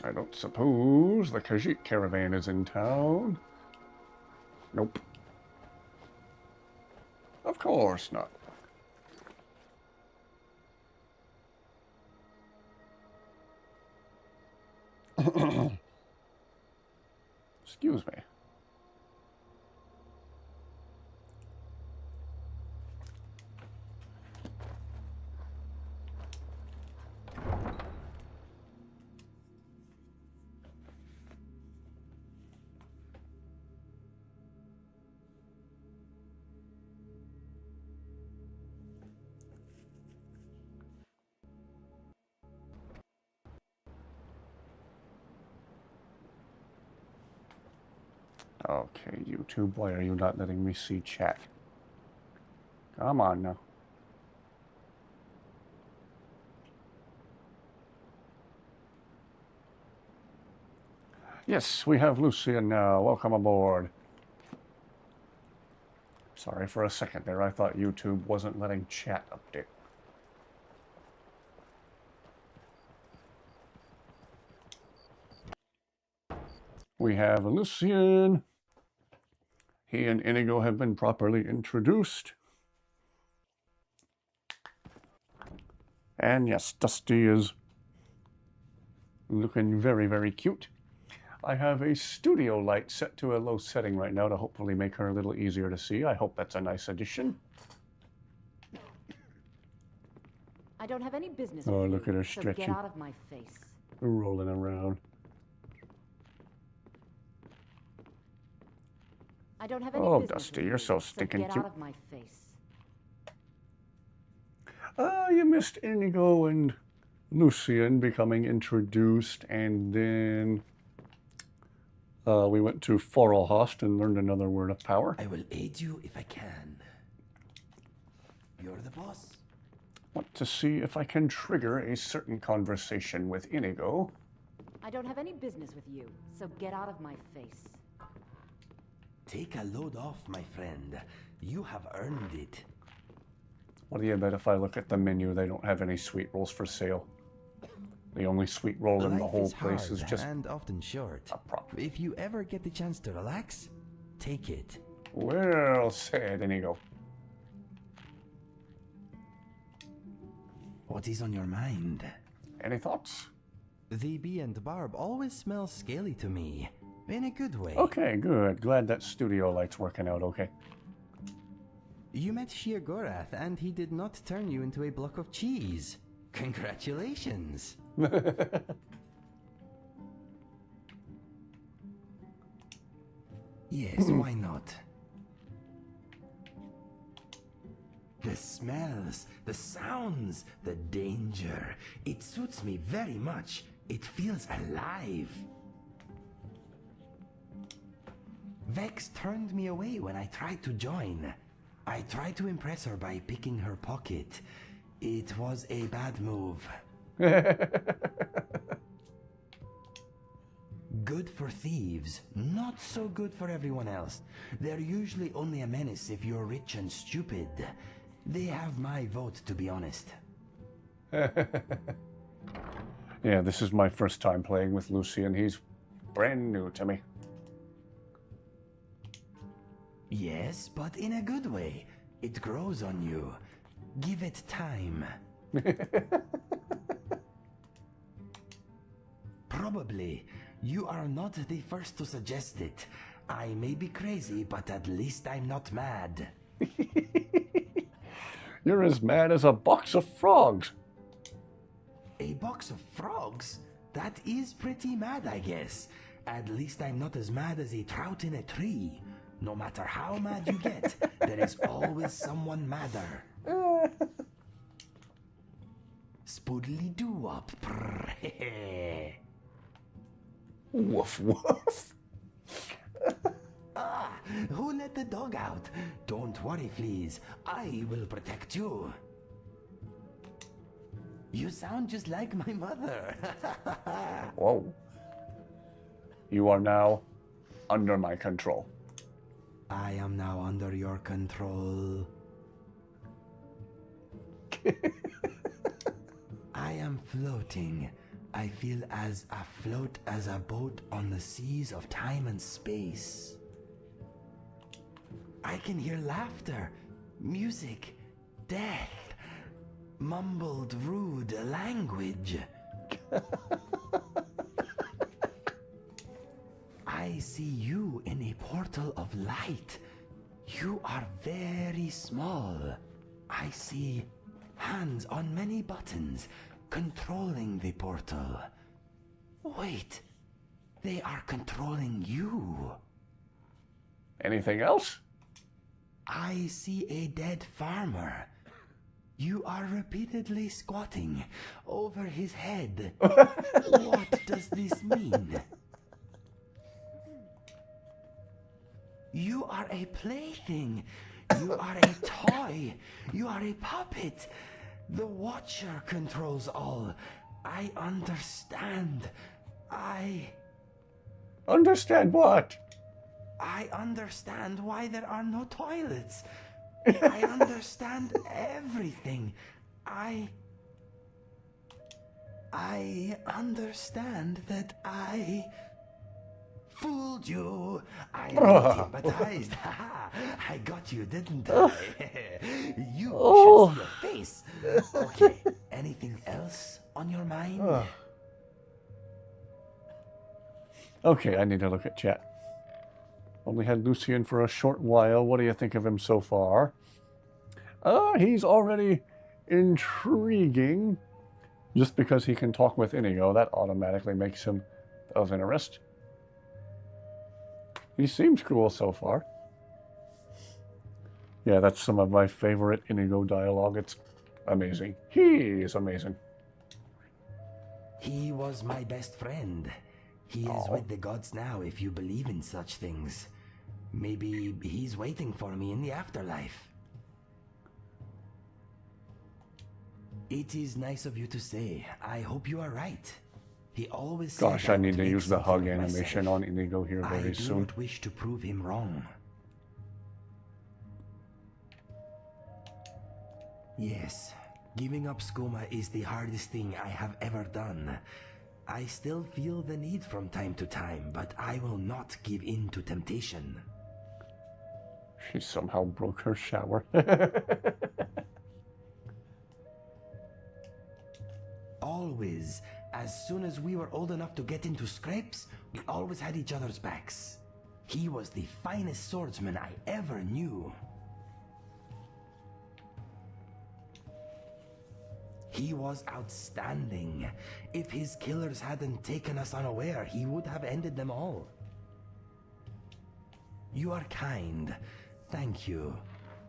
I don't suppose the Khajiit caravan is in town. Nope. Of course not. Excuse me. Okay, YouTube, why are you not letting me see chat? Come on now. Yes, we have Lucian now. Welcome aboard. Sorry for a second there. I thought YouTube wasn't letting chat update. We have Lucian. He and Inigo have been properly introduced. And yes, Dusty is looking very, very cute. I have a studio light set to a low setting right now to hopefully make her a little easier to see. I hope that's a nice addition. I don't have any business. Oh, with look you, at her so stretching. Get out of my face. Rolling around. I don't have any Oh, business Dusty, with you're you, so stinking get cute. out of my face. You missed Inigo and Lucian becoming introduced, and then we went to Forelhost and learned another word of power. I will aid you if I can. You're the boss. Want to see if I can trigger a certain conversation with Inigo. I don't have any business with you, so get out of my face. Take a load off, my friend. You have earned it. What do you bet if I look at the menu, they don't have any sweet rolls for sale? The only sweet roll in the Life whole is place is hard just and often short. a prop. If you ever get the chance to relax, take it. Well said, Inigo. What is on your mind? Any thoughts? The bee and barb always smell scaly to me. In a good way. Okay, good. Glad that studio light's working out okay. You met Sheogorath and he did not turn you into a block of cheese. Congratulations. Yes, The smells, the sounds, the danger. It suits me very much. It feels alive. Vex turned me away when I tried to join. I tried to impress her by picking her pocket. It was a bad move. Good for thieves, not so good for everyone else. They're usually only a menace if you're rich and stupid. They have my vote, to be honest. Yeah, this is my first time playing with Lucian. He's brand new to me. Yes, but in a good way. It grows on you. Give it time. Probably. You are not the first to suggest it. I may be crazy, but at least I'm not mad. You're as mad as a box of frogs. A box of frogs? That is pretty mad, I guess. At least I'm not as mad as a trout in a tree. No matter how mad you get, there is always someone madder. Spoodly-doo-wop. Woof woof. Who let the dog out? Don't worry, Fleas. I will protect you. You sound just like my mother. Whoa. You are now under my control. I am now under your control. I am floating. I feel as afloat as a boat on the seas of time and space. I can hear laughter, music, death, mumbled rude language. I see you in a portal of light. You are very small. I see hands on many buttons controlling the portal. Wait, they are controlling you. Anything else? I see a dead farmer. You are repeatedly squatting over his head. What does this mean? You are a plaything. You are a toy. You are a puppet. The Watcher controls all. I understand. Understand what? I understand why there are no toilets. I understand everything. I understand that I fooled you. I am hypnotized. I got you, didn't I? You should see your face. Okay, anything else on your mind? Okay, I need to look at chat. Only had Lucian for a short while. What do you think of him so far? He's already intriguing. Just because he can talk with Inigo, that automatically makes him of interest. He seems cool so far. Yeah, that's some of my favorite Inigo dialogue. It's amazing. He is amazing. He was my best friend. He is with the gods now, if you believe in such things. Maybe he's waiting for me in the afterlife. It is nice of you to say. I hope you are right. He always said Gosh, I need to make use the something hug of animation myself. on Inigo here I very do soon. not wish to prove him wrong. Yes, giving up skooma is the hardest thing I have ever done. I still feel the need from time to time, but I will not give in to temptation. She somehow broke her shower. Always. As soon as we were old enough to get into scrapes, we always had each other's backs. He was the finest swordsman I ever knew. He was outstanding. If his killers hadn't taken us unaware, he would have ended them all. You are kind. Thank you.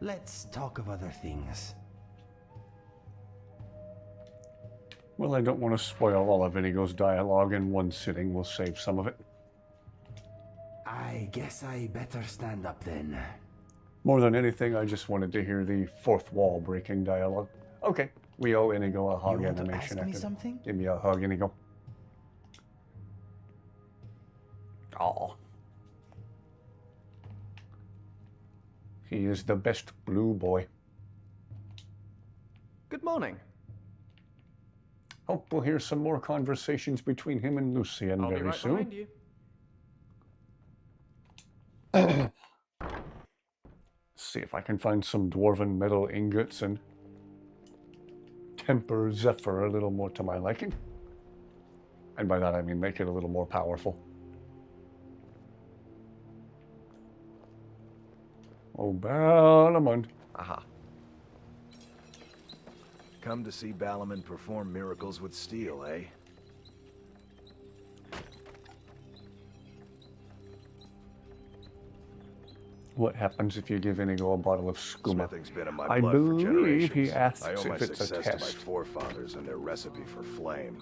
let's talk of other things. Well, I don't want to spoil all of Inigo's dialogue in one sitting. We'll save some of it. I guess I better stand up then. More than anything, I just wanted to hear the fourth wall breaking dialogue. Okay, we owe Inigo a hug You want to animation. ask me after. something? Give me a hug, Inigo. Aw. He is the best blue boy. Good morning. Hope we'll hear some more conversations between him and Lucian I'll very be right soon. behind you. See if I can find some dwarven metal ingots and temper Zephyr a little more to my liking. And by that I mean make it a little more powerful. Oh, Balamund. Aha. Come to see Balaman perform miracles with steel, eh? What happens if you give Inigo a bottle of skooma? Smithing's been in my I blood for believe generations. he asks I owe my if it's a success to my test. forefathers and their recipe for flame.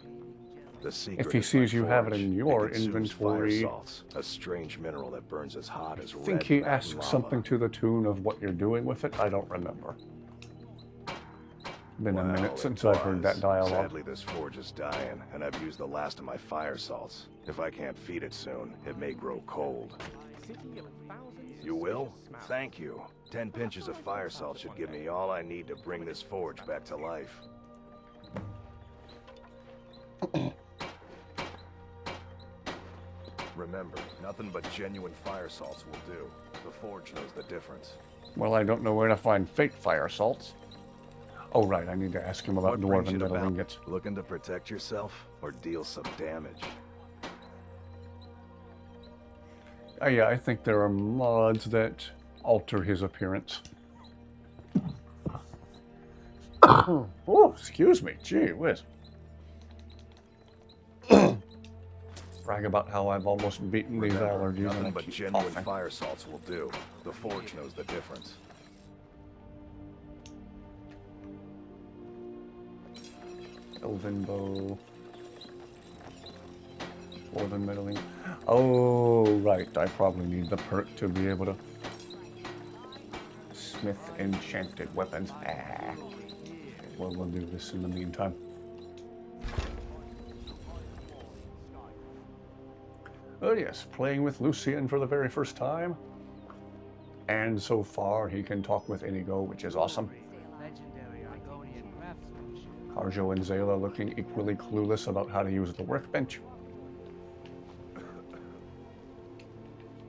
The secret If he is my sees you have it forge. in your It consumes inventory, fire salts, a strange mineral that burns as hot as I red think he mountain asks lava. something to the tune of what you're doing with it. I don't remember. Been a Well, minute it since I've heard that was. dialogue. Sadly, this forge is dying, and I've used the last of my fire salts. If I can't feed it soon, it may grow cold. You will? Thank you. 10 pinches of fire salt should give me all I need to bring this forge back to life. Remember, nothing but genuine fire salts will do. The forge knows the difference. Well, I don't know where to find fake fire salts. Oh, right, I need to ask him about What brings dwarven you to metal Bal- ingots. Looking to protect yourself or deal some damage? Oh, yeah, I think there are mods that alter his appearance. Oh, excuse me. Gee whiz. Brag about how I've almost beaten these Remember, allergies and I nothing but keep genuine coughing. fire salts will do. The forge knows the difference. Elven bow. Dwarven meddling. Oh, right. I probably need the perk to be able to smith enchanted weapons. Ah. Well, we'll do this in the meantime. Oh yes, playing with Lucian for the very first time. And so far, he can talk with Inigo, which is awesome. Karjo and Zayla looking equally clueless about how to use the workbench.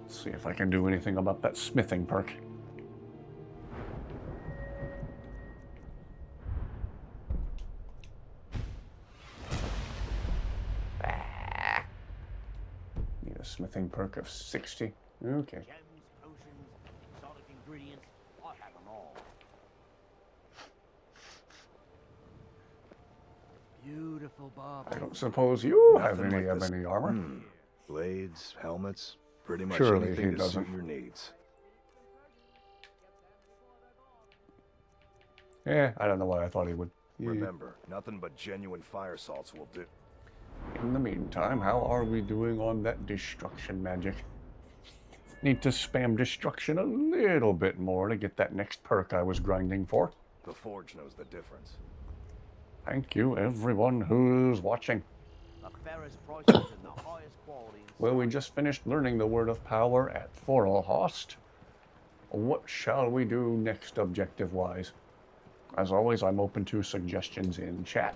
Let's see if I can do anything about that smithing perk. Need a smithing perk of 60. Okay. Beautiful, Bob. I don't suppose you have Nothing any like this. ebony armor. Blades, helmets, pretty much Surely anything he to suit doesn't. your needs. Yeah, I don't know why I thought he would. Yeah. Remember, nothing but genuine fire salts will do. In the meantime, how are we doing on that destruction magic? Need to spam destruction a little bit more to get that next perk I was grinding for. The forge knows the difference. Thank you, everyone who's watching. Well, we just finished learning the word of power at Forelhost. What shall we do next objective-wise? As always, I'm open to suggestions in chat.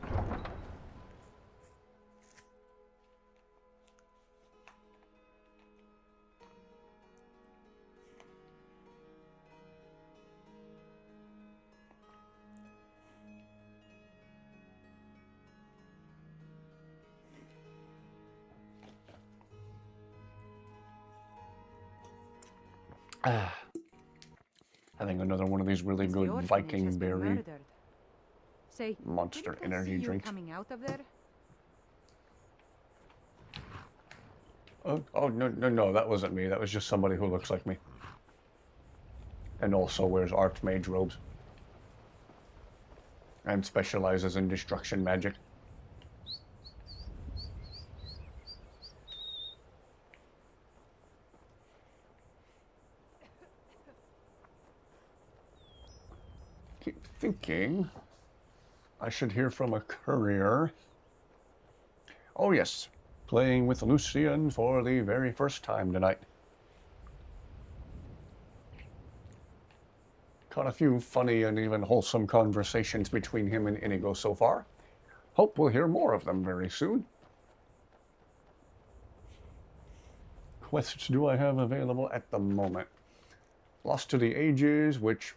Having another one of these really good The orphanage Viking has been berry murdered. Say, monster didn't I energy see you drinks. coming out of there? Oh, no, that wasn't me. That was just somebody who looks like me. And also wears archmage robes. And specializes in destruction magic. Keep thinking I should hear from a courier. Oh yes, playing with Lucian for the very first time tonight. Caught a few funny and even wholesome conversations between him and Inigo so far. Hope we'll hear more of them very soon. Quests do I have available at the moment? Lost to the Ages, which,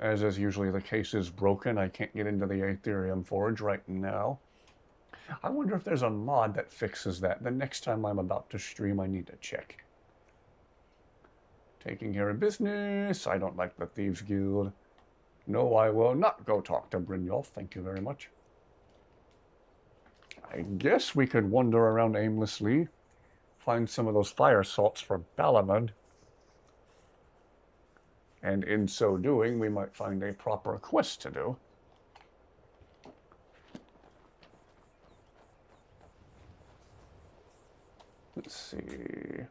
as is usually the case, is broken. I can't get into the Aetherium Forge right now. I wonder if there's a mod that fixes that. The next time I'm about to stream, I need to check. Taking care of business. I don't like the Thieves Guild. No, I will not go talk to Brynjolf. Thank you very much. I guess we could wander around aimlessly. Find some of those fire salts for Balamund. And in so doing, we might find a proper quest to do. Let's see.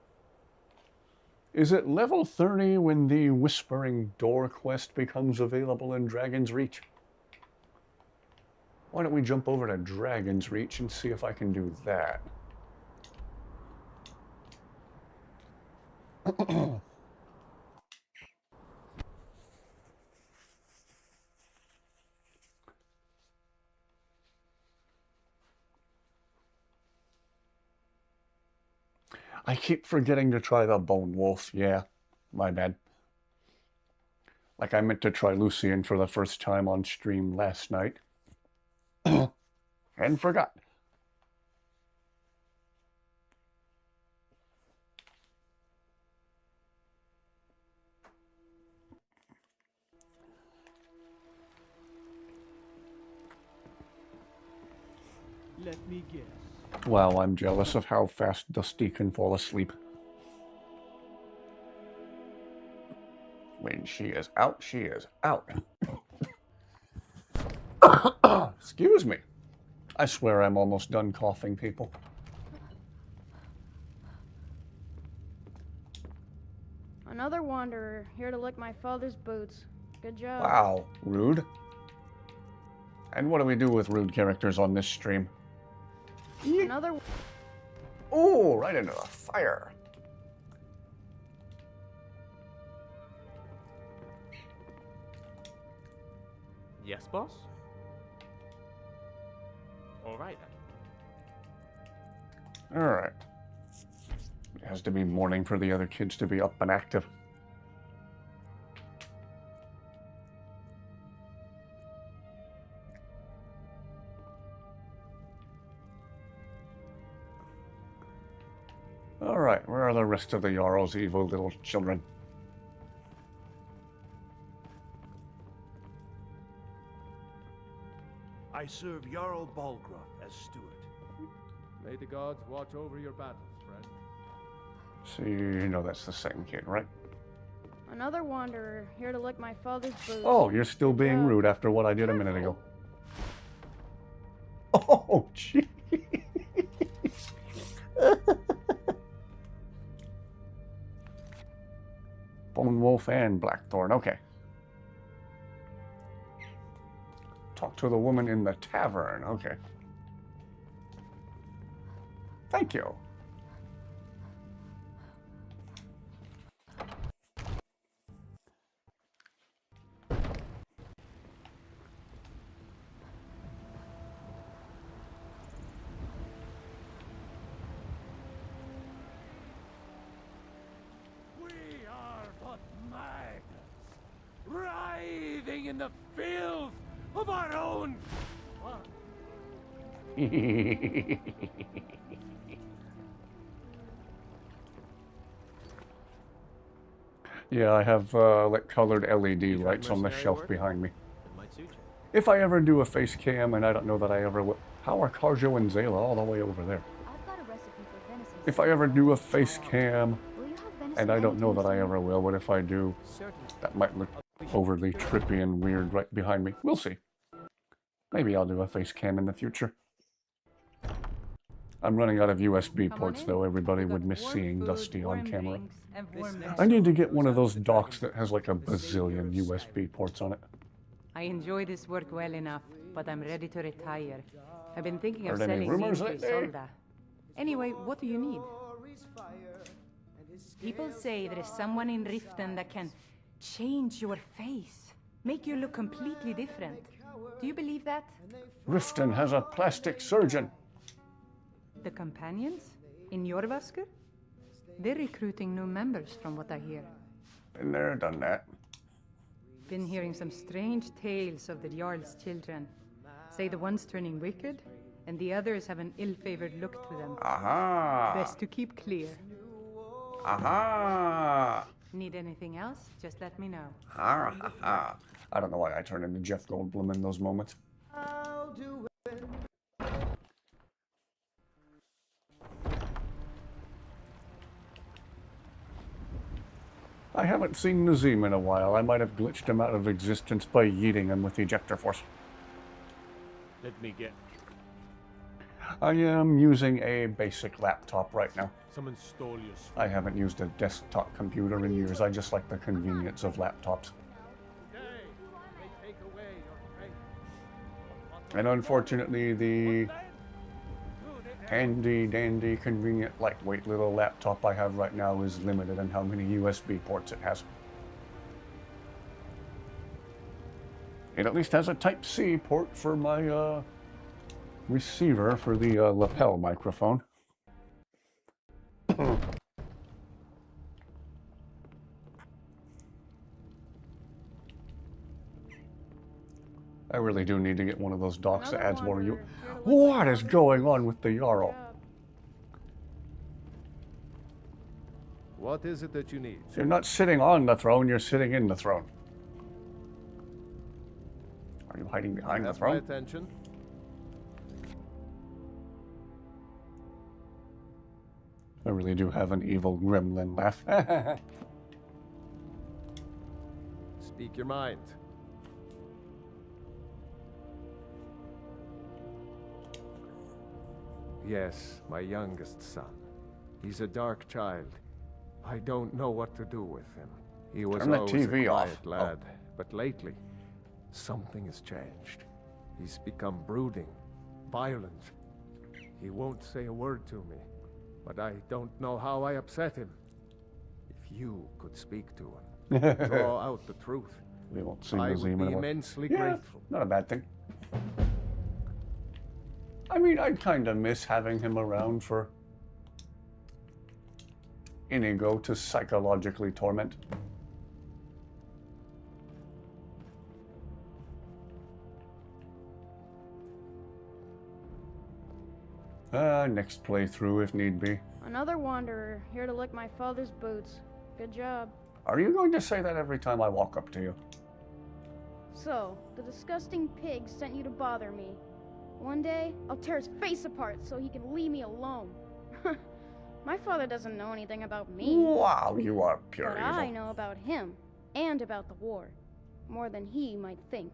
Is it level 30 when the Whispering Door quest becomes available in Dragon's Reach? Why don't we jump over to Dragon's Reach and see if I can do that? I keep forgetting to try the Bone Wolf. Yeah, my bad. Like I meant to try Lucian for the first time on stream last night. And forgot. Let me guess. Wow, I'm jealous of how fast Dusty can fall asleep. When she is out, she is out. Excuse me. I swear I'm almost done coughing, people. Another wanderer, here to lick my father's boots. Good job. Wow, rude. And what do we do with rude characters on this stream? Another... Ooh, right into the fire. Yes, boss? Alright then. Alright. It has to be morning for the other kids to be up and active. Alright, where are the rest of the Jarl's evil little children? I serve Jarl Balgruuf as steward. May the gods watch over your battles, friend. So you know that's the second kid, right? Another wanderer, here to lick my father's boots. Oh, you're still being rude after what I did a minute ago. Oh, gee. Bone Wolf and Blackthorn, okay. Talk to the woman in the tavern, okay. Thank you. Writhing in the filth of our own blood. Yeah, I have like colored LED lights on the shelf behind me. If I ever do a face cam, and I don't know that I ever will. How are Karjo and Zayla all the way over there? If I ever do a face cam, And I don't know that I ever will, but if I do, that might look overly trippy and weird right behind me. We'll see. Maybe I'll do a face cam in the future. I'm running out of USB ports, though. Everybody would miss seeing Dusty on camera. I need to get one of those docks that has like a bazillion USB ports on it. I enjoy this work well enough, but I'm ready to retire. I've been thinking of Heard any selling rumors Zinke lately? Solda. Anyway, what do you need? People say there is someone in Riften that can change your face, make you look completely different. Do you believe that? Riften has a plastic surgeon. The companions? In Jorvasker? They're recruiting new members from what I hear. Been there, done that. Been hearing some strange tales of the Jarl's children. Say the one's turning wicked, and the others have an ill-favored look to them. Aha! Best to keep clear. Aha! Need anything else? Just let me know. Ha ha ha. I don't know why I turn into Jeff Goldblum in those moments. I'll do it. I haven't seen Nazim in a while. I might have glitched him out of existence by yeeting him with ejector force. Let me get. I am using a basic laptop right now. Someone stole your stuff. I haven't used a desktop computer in years. I just like the convenience of laptops. And unfortunately, the handy dandy convenient lightweight little laptop I have right now is limited in how many USB ports it has. It at least has a Type-C port for my receiver for the lapel microphone. I really do need to get one of those docks that adds more you. What is going on with the Jarl? What is it that you need? So you're not sitting on the throne, you're sitting in the throne. Are you hiding behind the throne? My attention. I really do have an evil gremlin laugh. Speak your mind. Yes, my youngest son. He's a dark child. I don't know what to do with him. He was Turn the always TV a quiet off. lad, but lately, something has changed. He's become brooding, violent. He won't say a word to me, but I don't know how I upset him. If you could speak to him, draw out the truth, We won't see I Nazim would be anymore. immensely Yeah, grateful. not a bad thing. I mean, I kind of miss having him around for Inigo to psychologically torment. Next playthrough if need be. Another wanderer, here to lick my father's boots. Good job. Are you going to say that every time I walk up to you? So, the disgusting pig sent you to bother me. One day, I'll tear his face apart so he can leave me alone. My father doesn't know anything about me. Wow, you are pure But evil. I know about him, and about the war. More than he might think.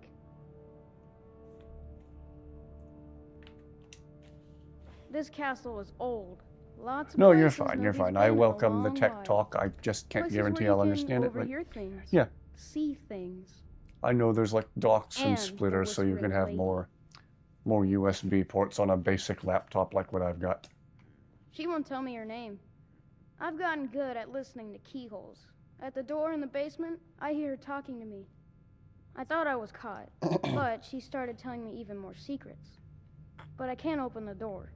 This castle is old. Lots of No, you're places fine, you're nobody's fine. been I in a welcome the long tech while. talk. I just can't Places guarantee where I'll you understand can it. But overhear things. yeah, See things. I know there's like docks and And the splitters, so you can whispering have lady. more USB ports on a basic laptop like what I've got. She won't tell me her name. I've gotten good at listening to keyholes. At the door in the basement, I hear her talking to me. I thought I was caught, but she started telling me even more secrets. But I can't open the door.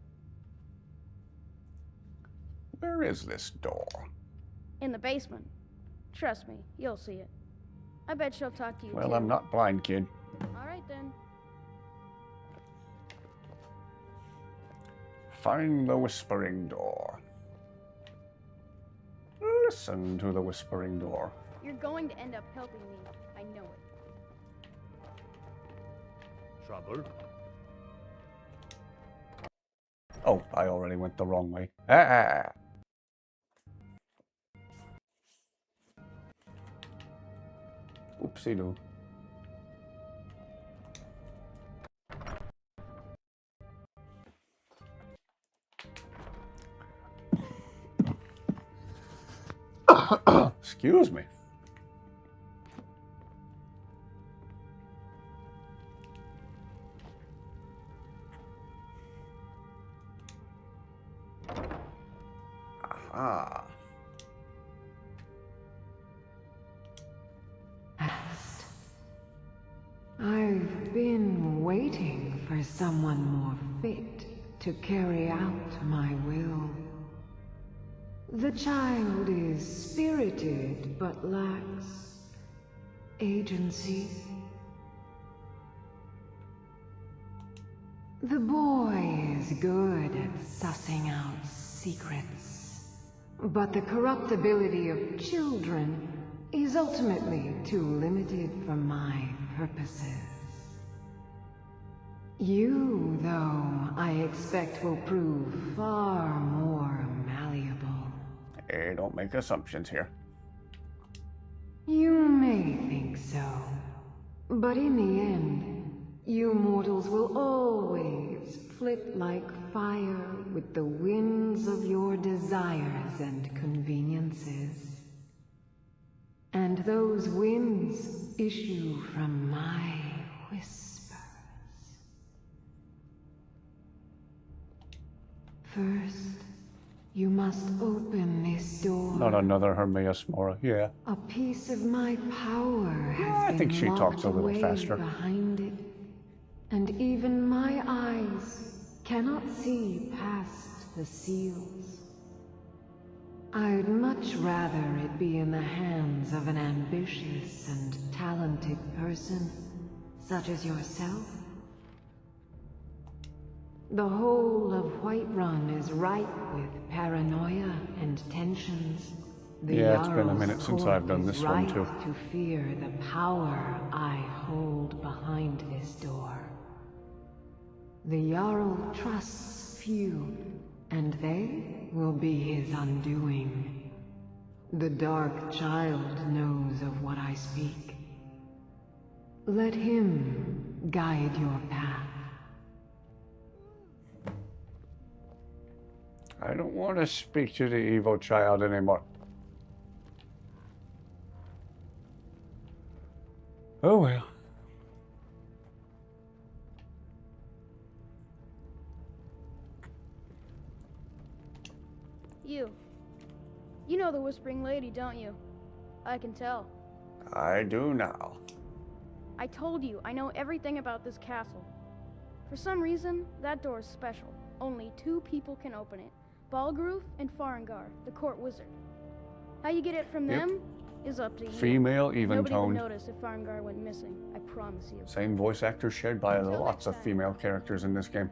Where is this door? In the basement. Trust me, you'll see it. I bet she'll talk to you Well, too. I'm not blind, kid. All right then. Find the whispering door. Listen to the whispering door. You're going to end up helping me. I know it. Trouble? Oh, I already went the wrong way. Ah! Oopsie-doo. Excuse me. Aha. I've been waiting for someone more fit to carry out my will. The child is spirited, but lacks agency. The boy is good at sussing out secrets, but the corruptibility of children is ultimately too limited for my purposes. You, though, I expect will prove far more malleable. Hey, don't make assumptions here. You may think so, but in the end, you mortals will always flit like fire with the winds of your desires and conveniences. And those winds issue from my whispers. First, you must open this door. Not another Hermaeus Mora. Yeah. A piece of my power has I think she been talks a locked little away faster. behind it, and even my eyes cannot see past the seals. I'd much rather it be in the hands of an ambitious and talented person, such as yourself. The whole of Whiterun is ripe with paranoia and tensions. The Yeah, it's been a Jarl's minute since court I've done is this one, ripe too. to fear the power I hold behind this door. The Jarl trusts few, and they will be his undoing. The Dark Child knows of what I speak. Let him guide your path. I don't want to speak to the evil child anymore. Oh well. You know the Whispering Lady, don't you? I can tell. I do now. I told you, I know everything about this castle. For some reason, that door is special. Only 2 people can open it. Balgruf and Farengar, the court wizard. How you get it from them is up to you. Female, even Nobody toned. would notice if Farengar went missing, I promise you. Same voice actor shared by lots of female characters in this game.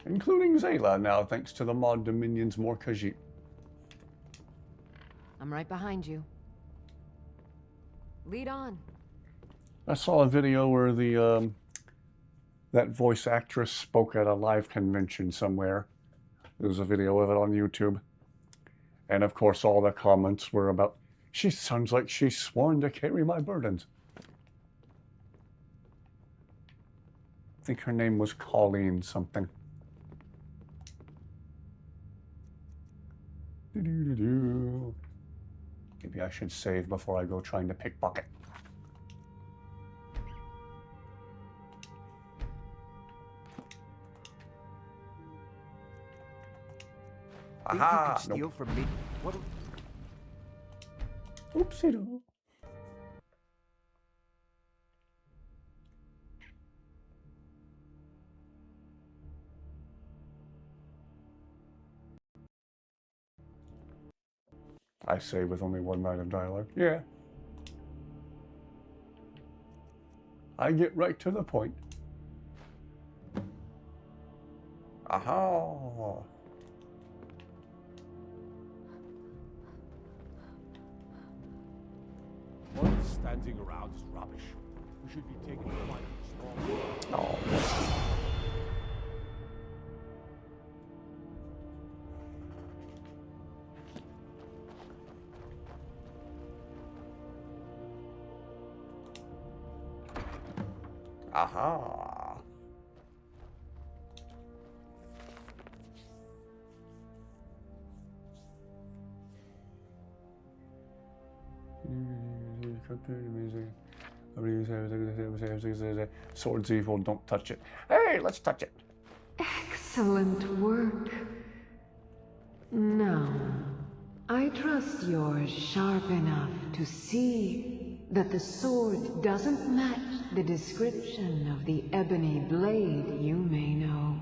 Including Zayla now, thanks to the mod Dominion's more Khajiit. I'm right behind you. Lead on. I saw a video where the that voice actress spoke at a live convention somewhere. There was a video of it on YouTube. And of course all the comments were about, she sounds like she's sworn to carry my burdens. I think her name was Colleen something. Maybe I should save before I go trying to pickpocket. Aha! You could steal from me. What? Oopsie-doo. I say with only 1 line of dialogue. Yeah. I get right to the point. Aha! All this standing around is rubbish. We should be taking quite a small. Oh. Aha. Swords evil, don't touch it. Hey, let's touch it. Excellent work. Now, I trust you're sharp enough to see that the sword doesn't match the description of the ebony blade you may know.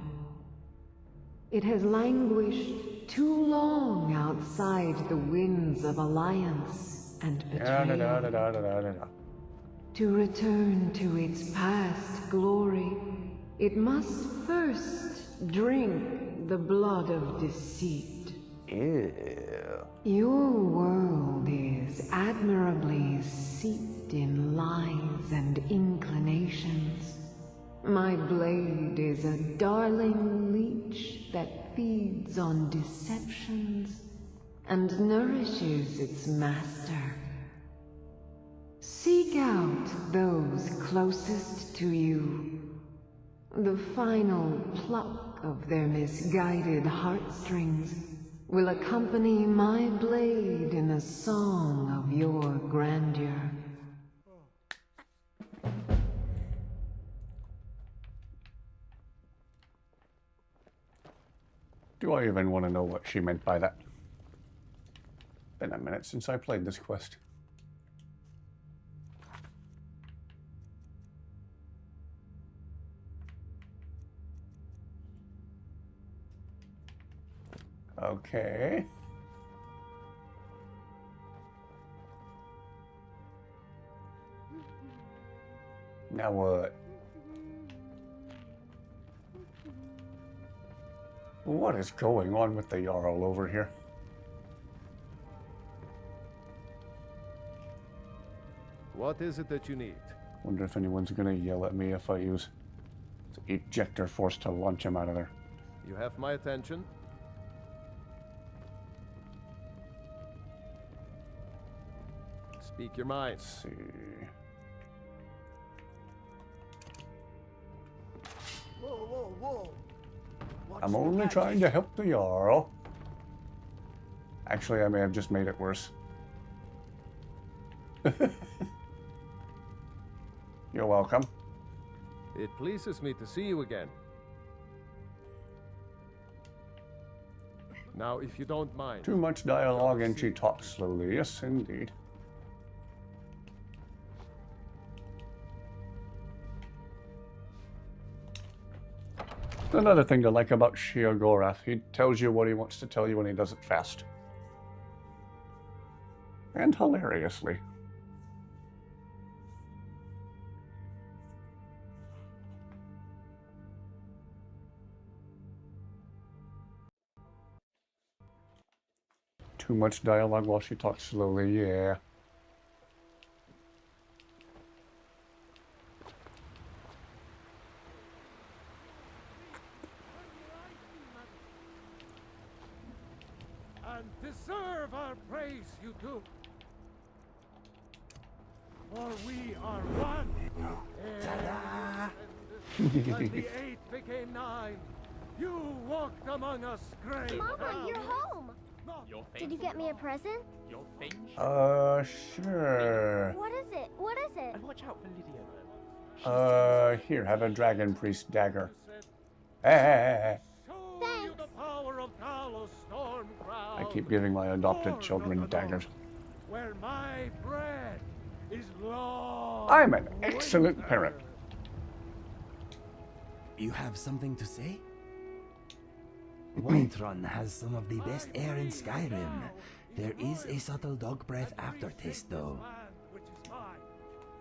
It has languished too long outside the winds of alliance and betrayal. To return to its past glory, it must first drink the blood of deceit. Ew. Your world is admirably steeped in lies and inclinations. My blade is a darling leech that feeds on deceptions and nourishes its master. Seek out those closest to you. The final pluck of their misguided heartstrings will accompany my blade in a song of your grandeur. Do I even want to know what she meant by that? Been a minute since I played this quest. Okay. Now what? What is going on with the Jarl over here? What is it that you need? Wonder if anyone's gonna yell at me if I use the ejector force to launch him out of there. You have my attention. Speak your mind. Let's see. Whoa, whoa, whoa. I'm only trying to help the Jarl. Actually, I may have just made it worse. You're welcome. It pleases me to see you again. Now, if you don't mind. Too much dialogue and she talks slowly. Yes, indeed. Another thing to like about Sheogorath, he tells you what he wants to tell you and he does it fast. And hilariously. Too much dialogue while she talks slowly, yeah. And deserve our praise, you do. For we are one. Ta-da! And the 8 became 9. You walked among us, great. Mama, you're home. Did you get me a present? Your finch? Sure. What is it? What is it? And watch out for Lydia, though. Here, have a dragon priest dagger. Hey. Thanks. I keep giving my adopted children daggers. Where my bread is long. I'm an excellent parent. You have something to say? Whiterun has some of the best air in Skyrim. There is a subtle dog breath aftertaste, though.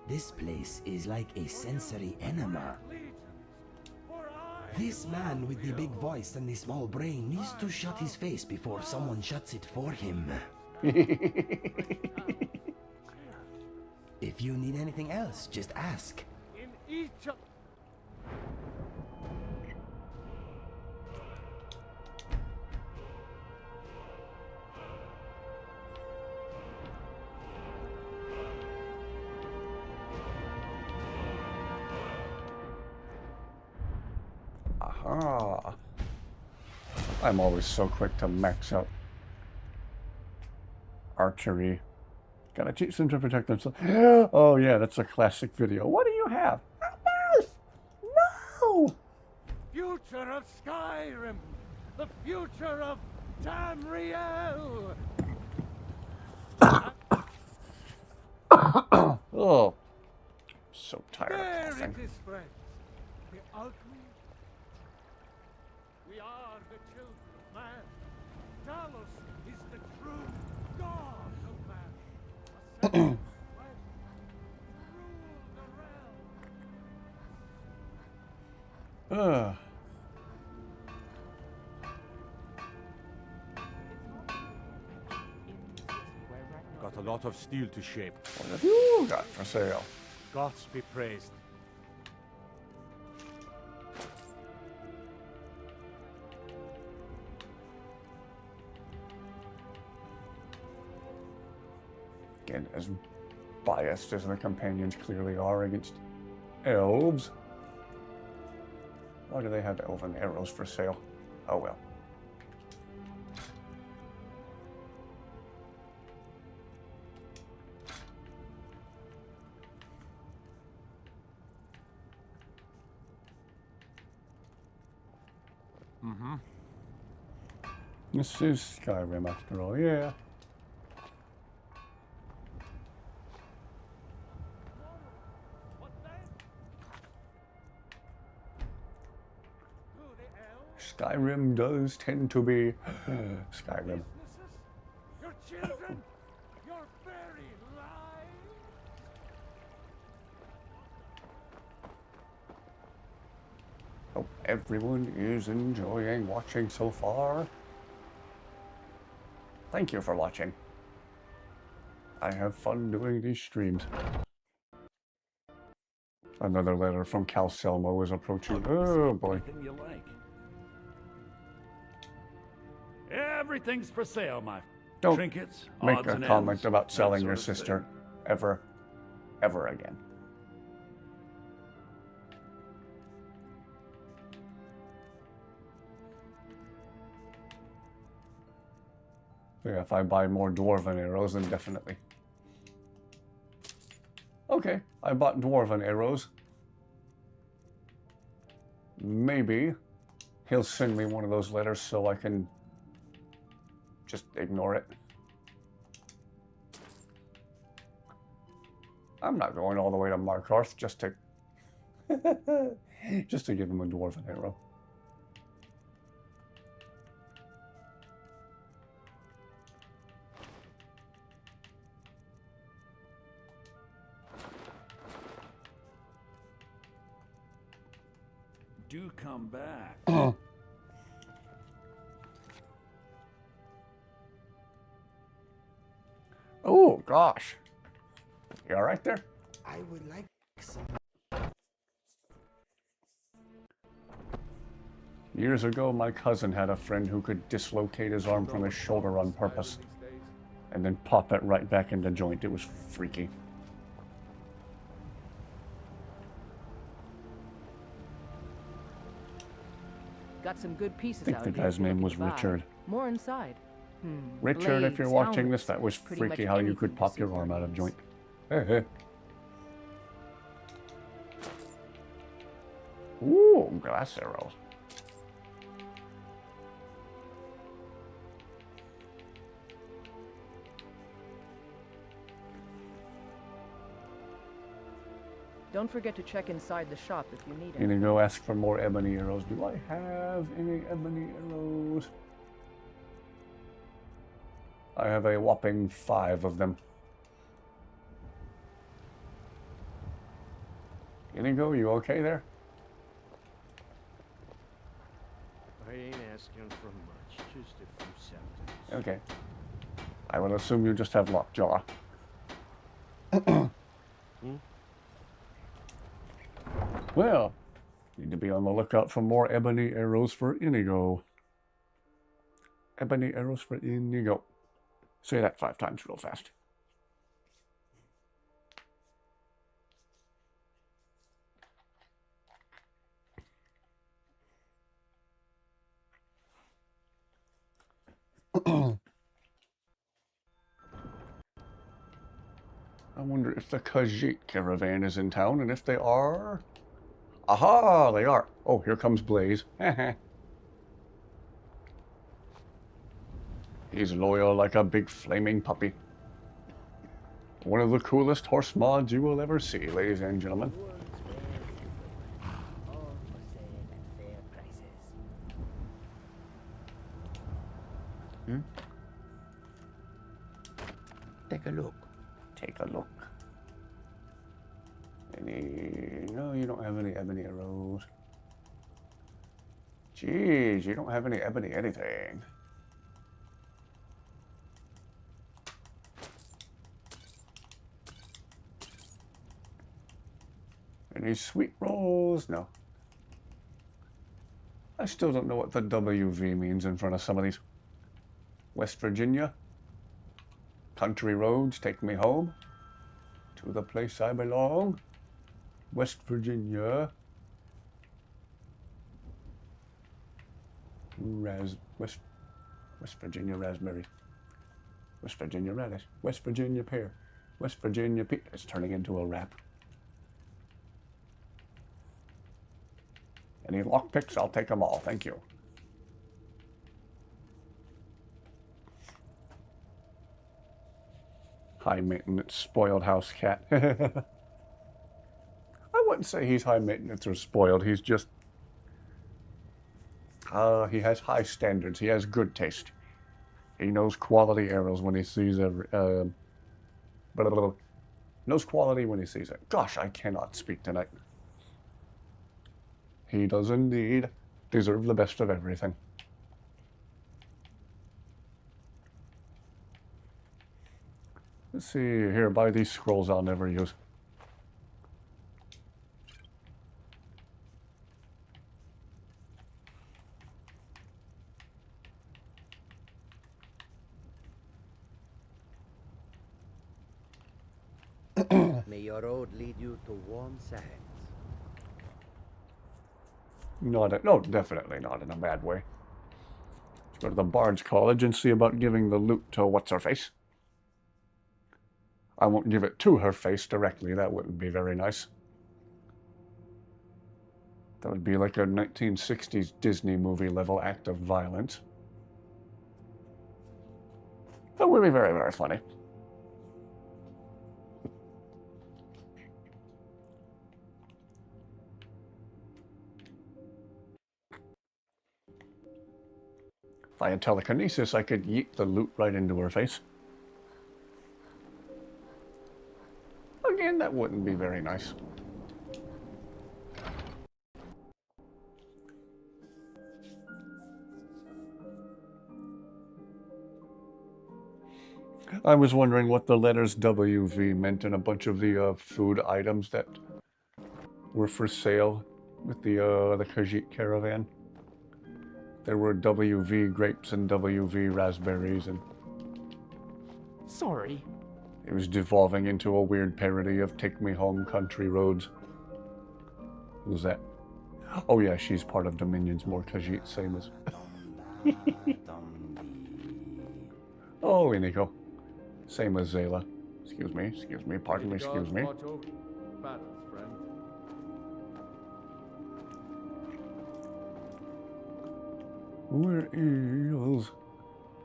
This place is like a sensory enema. This man with the big voice and the small brain needs to shut his face before someone shuts it for him. If you need anything else, just ask. In each of... Ah. I'm always so quick to max out archery. Gotta teach them to protect themselves. Oh yeah, that's a classic video. What do you have? A mouse! No! Future of Skyrim! The future of Tamriel! Oh. So tired of There coughing. it is, friends. The ugly. We are the children of man. Talos is the true god of man. Ascended flesh, rule the realm. Ugh. Got a lot of steel to shape. What have you got for sale? Gods be praised. Again, as biased as the companions clearly are against elves. Why do they have elven arrows for sale? Oh well. Mm-hmm. This is Skyrim after all, yeah. Skyrim does tend to be Skyrim. Your children, your very lives. Hope everyone is enjoying watching so far. Thank you for watching. I have fun doing these streams. Another letter from Cal Selmo is approaching. Oh boy. Anything you like. Everything's for sale, my Don't trinkets, make odds a and comment ends, about that selling sort your of thing. sister ever again. Yeah, if I buy more dwarven arrows, then definitely. Okay, I bought dwarven arrows. Maybe he'll send me one of those letters so I can just ignore it. I'm not going all the way to Markarth just to just to give him a dwarven arrow. Do come back. Oh gosh. You alright there? I would like some. Years ago, my cousin had a friend who could dislocate his arm from his shoulder on purpose and then pop it right back into joint. It was freaky. Got some good pieces I think out the here guy's if you're name looking was to buy. Richard. More inside. Richard, if you're Blades, watching helmets, this, that was pretty much freaky how you anything could to pop suit your your arm out of needs. joint. Hey. Ooh, glass arrows. Don't forget to check inside the shop if you need Gonna anything. go ask for more ebony arrows. Do I have any ebony arrows? I have a whopping 5 of them. Inigo, you okay there? I ain't asking for much, just a few sentences. Okay. I will assume you just have lockjaw. Well, need to be on the lookout for more ebony arrows for Inigo. Ebony arrows for Inigo. Say that 5 times real fast. I wonder if the Khajiit caravan is in town, and if they are... Aha, they are. Oh, here comes Blaze. He's loyal like a big flaming puppy. One of the coolest horse mods you will ever see, ladies and gentlemen. Hmm? Take a look. Take a look. Any... No, you don't have any ebony arrows. Jeez, you don't have any ebony anything. Any sweet rolls? No. I still don't know what the WV means in front of some of these. West Virginia. Country roads take me home. To the place I belong. West Virginia. West Virginia raspberry. West Virginia radish. West Virginia pear. West Virginia peach. It's turning into a rap. Any lockpicks? I'll take them all. Thank you. High maintenance, spoiled house cat. I wouldn't say he's high maintenance or spoiled. He's just... he has high standards. He has good taste. He knows quality arrows when he sees a... knows quality when he sees it. Gosh, I cannot speak tonight. He does indeed deserve the best of everything. Let's see, here, buy these scrolls I'll never use. May your road lead you to warm sands. No, definitely not in a bad way. Let's go to the Bard's College and see about giving the loot to what's-her-face. I won't give it to her face directly. That wouldn't be very nice. That would be like a 1960s Disney movie level act of violence. That would be very, very funny. If I had telekinesis, I could yeet the loot right into her face. Again, that wouldn't be very nice. I was wondering what the letters WV meant in a bunch of the food items that were for sale with the Khajiit caravan. There were WV grapes and WV raspberries, and Sorry. it was devolving into a weird parody of Take Me Home Country Roads. Who's that? Oh yeah, she's part of Dominion's more Khajiit, same as... Oh, Iniko. Same as Zayla. Excuse me, pardon me, excuse me. Where is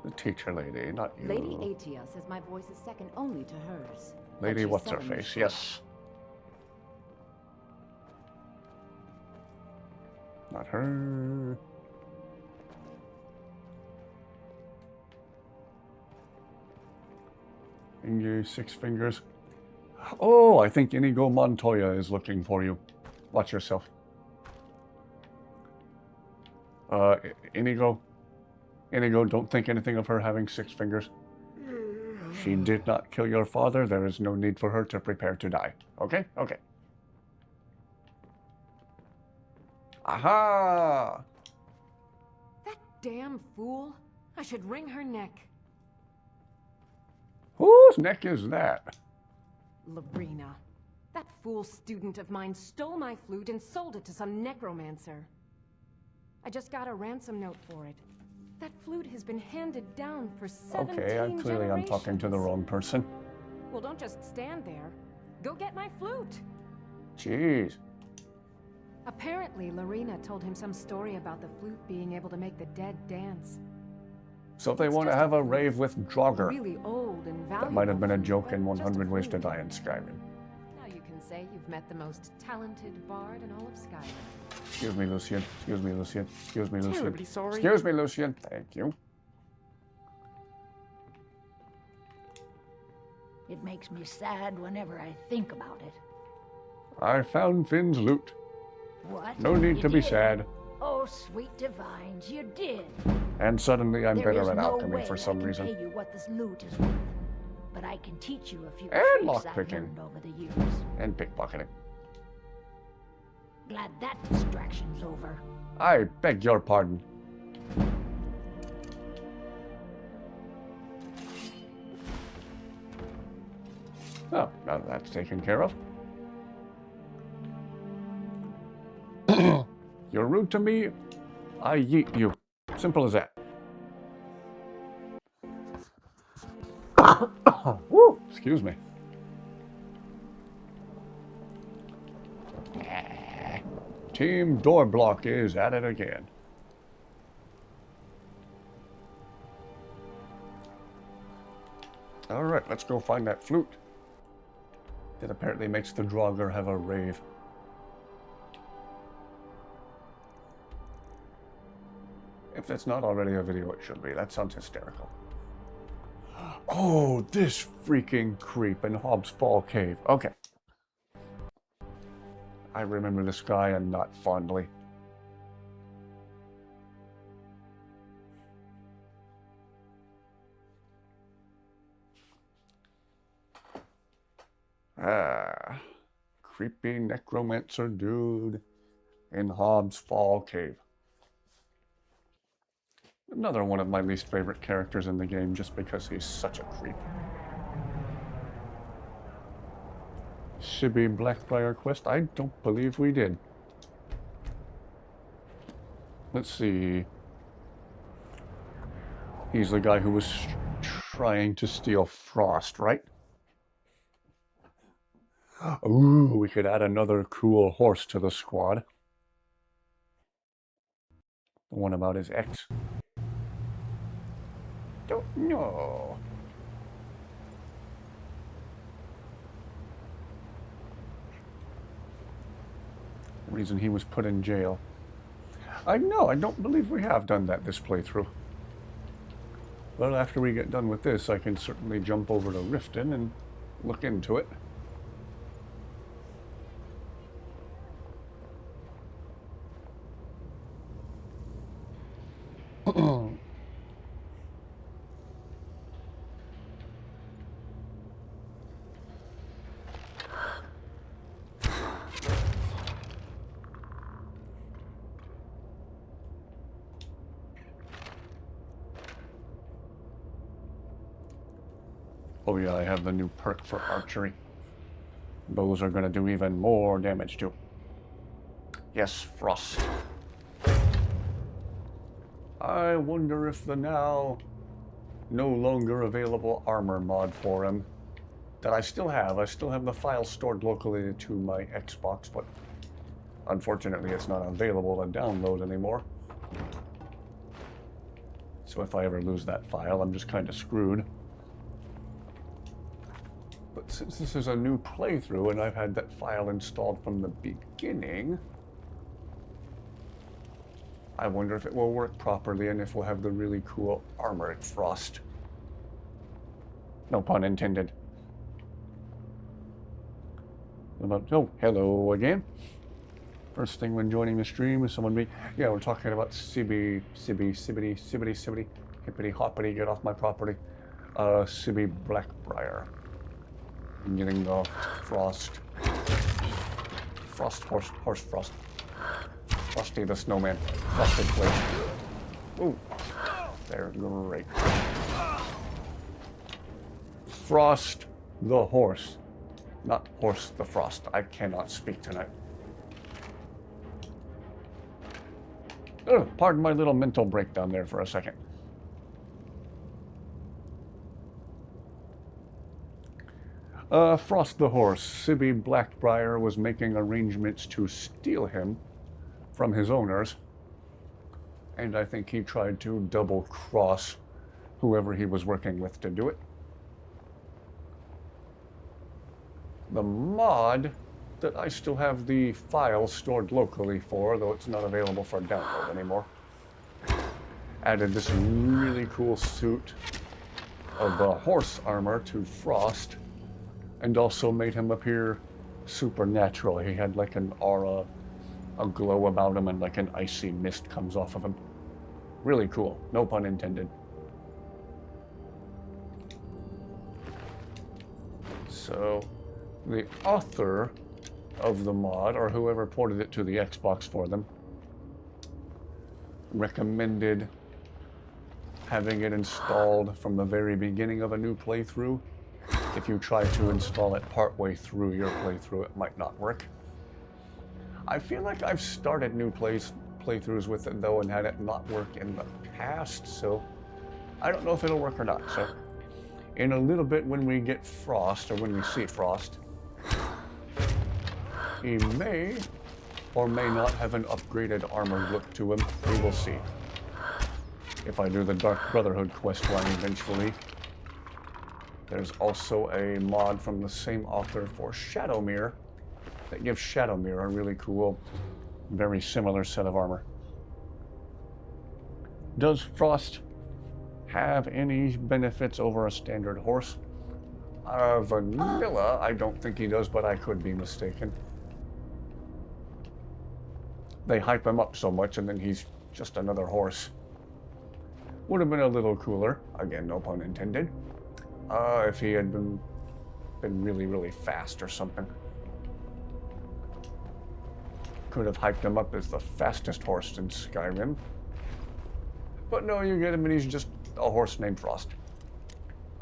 the teacher lady? Not you. Lady Atia says my voice is second only to hers. Lady what's-her-face, yes. Not her. Inge, Six Fingers. Oh, I think Inigo Montoya is looking for you. Watch yourself. Inigo, don't think anything of her having 6 fingers. She did not kill your father. There is no need for her to prepare to die. Okay? Okay. Aha! That damn fool. I should wring her neck. Whose neck is that? Lorena. That fool student of mine stole my flute and sold it to some necromancer. I just got a ransom note for it. That flute has been handed down for 17 Okay, clearly I'm talking to the wrong person. Well, don't just stand there. Go get my flute. Jeez. Apparently, Lorena told him some story about the flute being able to make the dead dance. So if they want to have a rave with Draugr, Really old and valuable. that might have been a joke flute, in but just a 100 Ways to flute. Die in Skyrim. Now you can say you've met the most talented bard in all of Skyrim. Excuse me, Lucian. Excuse me, Lucian. Excuse me, Lucian. Terribly sorry. Excuse me, Lucian. Thank you. It makes me sad whenever I think about it. I found Finn's loot. What? No need You to be did? sad. Oh, sweet divines, you did. And suddenly I'm There better is at no alchemy way for some I can reason. pay you what this loot is worth, but I can teach you a few And tricks I've lockpicking. learned over the years. And pickpocketing. Glad that distraction's over. I beg your pardon. Oh, now that's taken care of. You're rude to me, I yeet you. Simple as that. Woo, excuse me. Team Door Block is at it again. Alright, let's go find that flute. That apparently makes the Draugr have a rave. If that's not already a video, it should be. That sounds hysterical. Oh, this freaking creep in Hobbs Fall Cave. Okay. I remember this guy and not fondly. Ah, creepy necromancer dude in Hobbs Fall Cave. Another one of my least favorite characters in the game just because he's such a creep. Sibby Blackbriar quest? I don't believe we did. Let's see. He's the guy who was trying to steal Frost, right? Ooh, we could add another cool horse to the squad. The one about his ex. Don't know. The reason he was put in jail. I don't believe we have done that this playthrough. Well, after we get done with this, I can certainly jump over to Riften and look into it. Oh yeah, I have the new perk for archery. Those are going to do even more damage too. Yes, Frost. I wonder if the now no longer available armor mod for him that I still have the file stored locally to my Xbox, but unfortunately it's not available to download anymore. So if I ever lose that file, I'm just kind of screwed. But since this is a new playthrough and I've had that file installed from the beginning, I wonder if it will work properly and if we'll have the really cool armored Frost. No pun intended. Oh, hello again. First thing when joining the stream is someone yeah, we're talking about Sibbity, hippity hoppity, get off my property. Sibby Blackbriar. I'm getting the Frost. Horse Frost. Frosty the Snowman. Frosted Flake. Ooh. They're great. Frost the horse. Not Horse the Frost. I cannot speak tonight. Oh, pardon my little mental breakdown there for a second. Frost the horse. Sibby Blackbriar was making arrangements to steal him from his owners, and I think he tried to double-cross whoever he was working with to do it. The mod that I still have the file stored locally for, though it's not available for download anymore, added this really cool suit of horse armor to Frost, and also made him appear supernatural. He had like an aura, a glow about him, and like an icy mist comes off of him. Really cool, no pun intended. So, the author of the mod, or whoever ported it to the Xbox for them, recommended having it installed from the very beginning of a new playthrough. If you try to install it partway through your playthrough, it might not work. I feel like I've started new playthroughs with it though and had it not work in the past, so I don't know if it'll work or not. So in a little bit when we get Frost, or when we see Frost, he may or may not have an upgraded armored look to him. We will see. If I do the Dark Brotherhood questline eventually. There's also a mod from the same author for Shadowmere that gives Shadowmere a really cool, very similar set of armor. Does Frost have any benefits over a standard horse? Vanilla, I don't think he does, but I could be mistaken. They hype him up so much and then he's just another horse. Would have been a little cooler, again, no pun intended, if he had been really, really fast or something. Could have hyped him up as the fastest horse in Skyrim. But no, you get him and he's just a horse named Frost.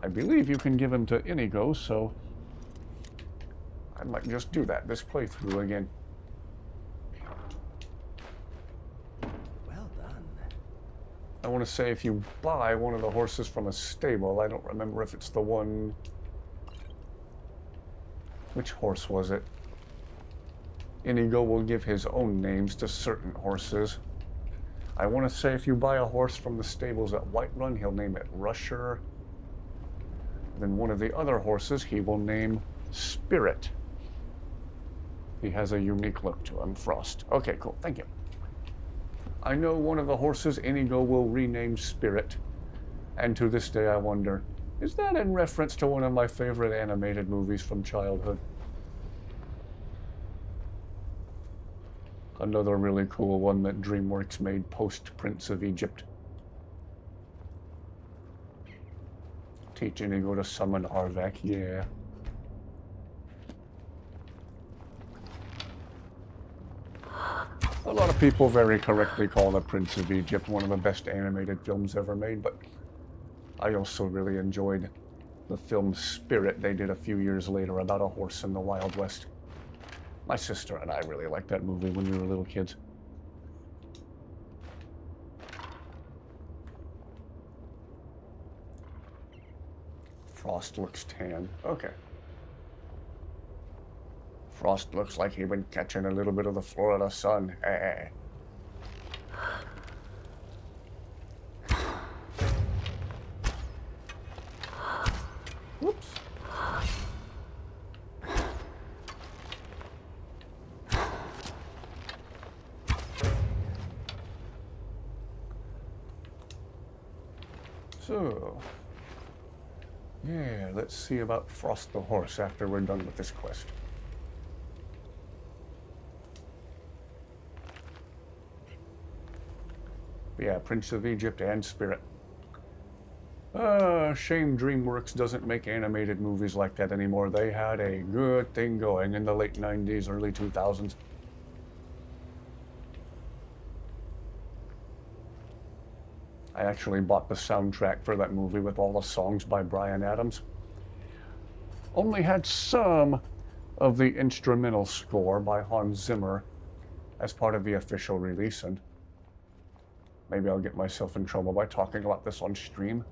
I believe you can give him to Inigo, so I might just do that this playthrough again. I want to say if you buy one of the horses from a stable, I don't remember if it's the one... Which horse was it? Inigo will give his own names to certain horses. I want to say if you buy a horse from the stables at Whiterun, he'll name it Rusher. Then one of the other horses he will name Spirit. He has a unique look to him, Frost. Okay, cool, thank you. I know one of the horses Inigo will rename Spirit, and to this day I wonder, is that in reference to one of my favorite animated movies from childhood? Another really cool one that DreamWorks made post Prince of Egypt. Teach Inigo to summon Arvak, yeah. A lot of people very correctly call The Prince of Egypt one of the best animated films ever made, but I also really enjoyed the film Spirit they did a few years later about a horse in the Wild West. My sister and I really liked that movie when we were little kids. Frost looks tan. Okay. Frost looks like he'd been catching a little bit of the Florida sun. Whoops. So, yeah, let's see about Frost the horse after we're done with this quest. Yeah, Prince of Egypt and Spirit. Shame DreamWorks doesn't make animated movies like that anymore. They had a good thing going in the late 90s, early 2000s. I actually bought the soundtrack for that movie with all the songs by Bryan Adams. Only had some of the instrumental score by Hans Zimmer as part of the official release, and maybe I'll get myself in trouble by talking about this on stream.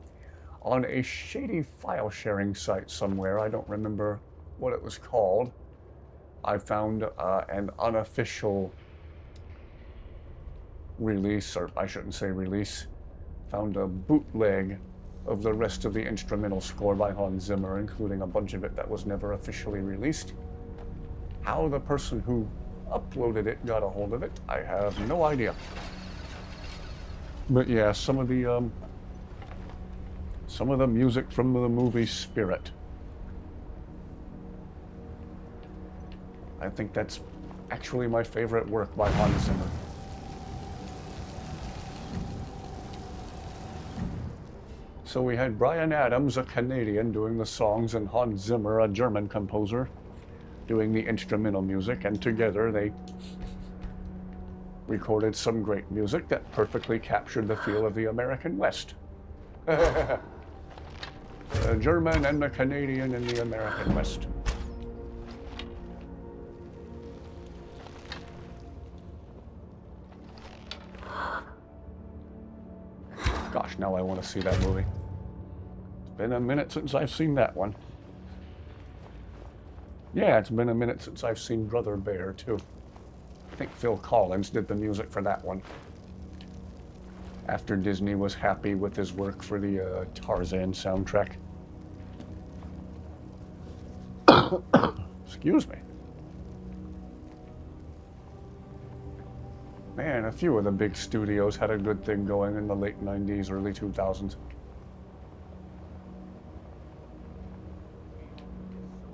On a shady file sharing site somewhere, I don't remember what it was called, I found an unofficial release, or I shouldn't say release, found a bootleg of the rest of the instrumental score by Hans Zimmer, including a bunch of it that was never officially released. How the person who uploaded it got a hold of it, I have no idea. But yeah, some of the music from the movie Spirit. I think that's actually my favorite work by Hans Zimmer. So we had Bryan Adams, a Canadian, doing the songs, and Hans Zimmer, a German composer, doing the instrumental music, and together they recorded some great music that perfectly captured the feel of the American West. The German and the Canadian in the American West. Gosh, now I want to see that movie. It's been a minute since I've seen that one. Yeah, it's been a minute since I've seen Brother Bear, too. I think Phil Collins did the music for that one. After Disney was happy with his work for the Tarzan soundtrack. Excuse me. Man, a few of the big studios had a good thing going in the late 90s, early 2000s.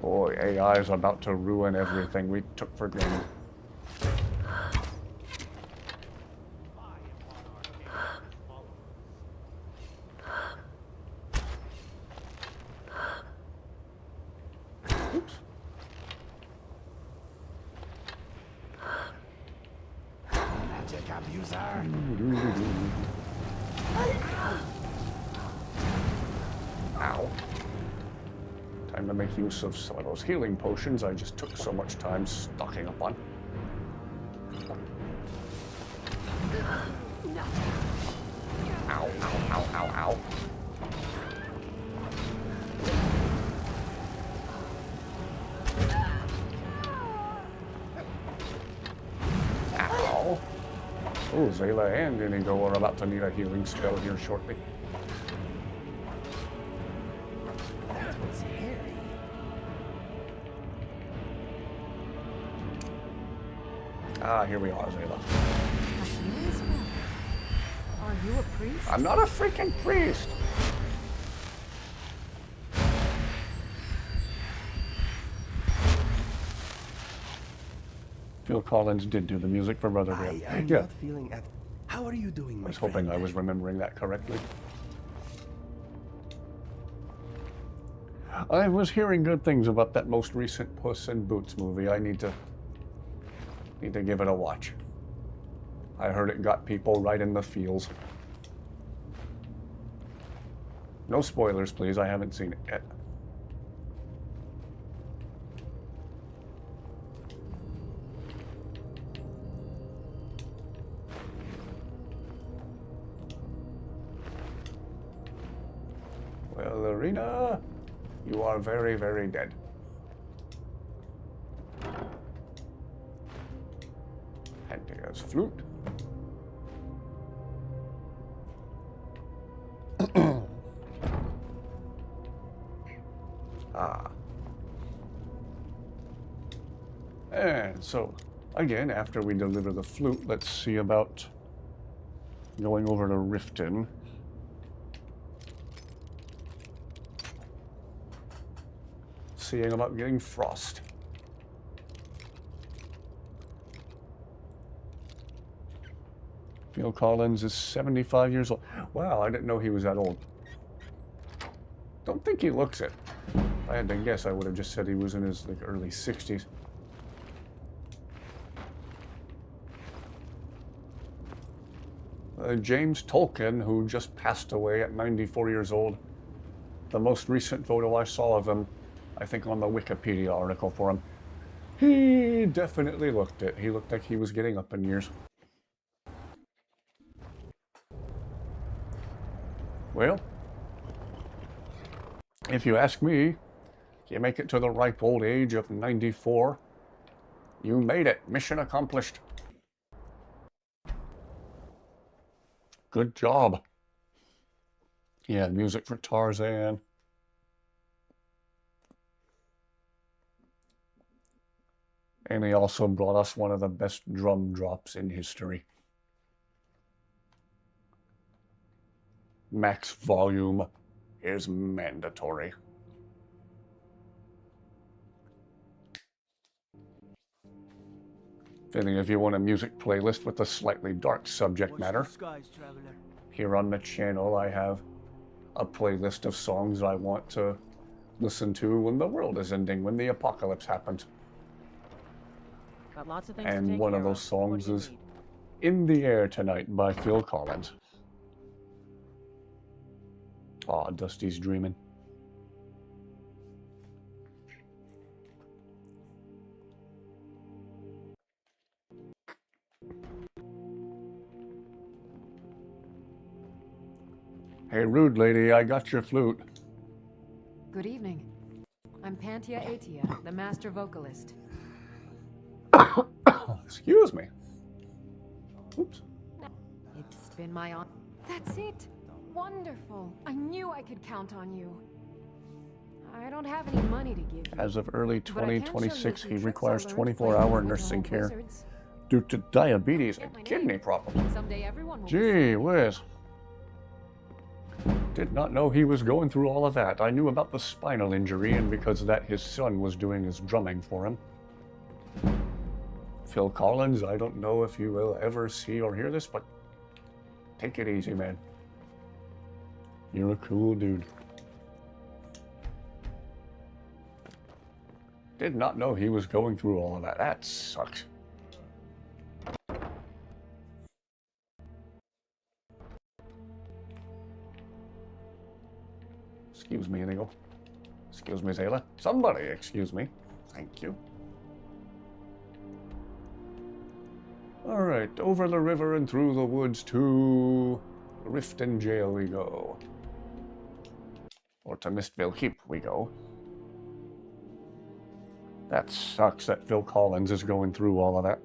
Boy, AI is about to ruin everything we took for granted. Oops. Magic abuser. Ow. Time to make use of some of those healing potions I just took so much time stocking up on. Ow, ow, ow, ow, ow. Ow. Oh, Zayla and Inigo are about to need a healing spell here shortly. That was hairy. Ah, here we are, Zayla. Are you a priest? I'm not a freaking priest! Phil Collins did do the music for Brother Bear. I am not feeling at... How are you doing, my I was hoping I was remembering that correctly. I was hearing good things about that most recent Puss in Boots movie. I need to give it a watch. I heard it got people right in the feels. No spoilers, please. I haven't seen it yet. Well, Arena, you are very, very dead. Panthea's flute. Ah. And so, again, after we deliver the flute, let's see about going over to Riften. Seeing about getting Frost. Phil Collins is 75 years old. Wow, I didn't know he was that old. Don't think he looks it. If I had to guess, I would have just said he was in his early 60s. James Tolkien, who just passed away at 94 years old. The most recent photo I saw of him, I think on the Wikipedia article for him, he definitely looked it. He looked like he was getting up in years. Well, if you ask me, You make it to the ripe old age of 94. You made it. Mission accomplished. Good job. He had music for Tarzan. And he also brought us one of the best drum drops in history. Max volume is mandatory. If any of you want a music playlist with a slightly dark subject matter, here on the channel I have a playlist of songs I want to listen to when the world is ending, when the apocalypse happens. Got lots of things And to take one of care those songs is In the Air Tonight by Phil Collins. Aw, Dusty's dreaming. Hey, rude lady, I got your flute. Good evening. I'm Pantia Atia, the master vocalist. Excuse me. Oops. It's been my honor. That's it. Wonderful. I knew I could count on you. I don't have any money to give you. As of early but I can show you a 2026, few he tricks I requires learned 24-hour playing nursing with care wizards. due to diabetes and kidney problems. Someday everyone will Gee whiz. Did not know he was going through all of that. I knew about the spinal injury, and because of that, his son was doing his drumming for him. Phil Collins, I don't know if you will ever see or hear this, but take it easy, man. You're a cool dude. Did not know he was going through all of that. That sucks. Excuse me, Inigo. Excuse me, Zayla. Somebody excuse me. Thank you. Alright, over the river and through the woods to Riften Jail we go. Or to Mistville Keep we go. That sucks that Phil Collins is going through all of that.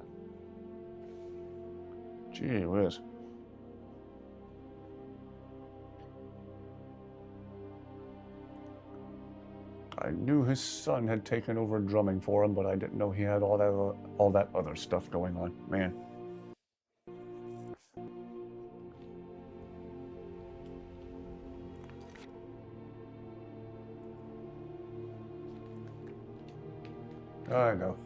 Gee whiz. I knew his son had taken over drumming for him, but I didn't know he had all that other stuff going on. Man. I know.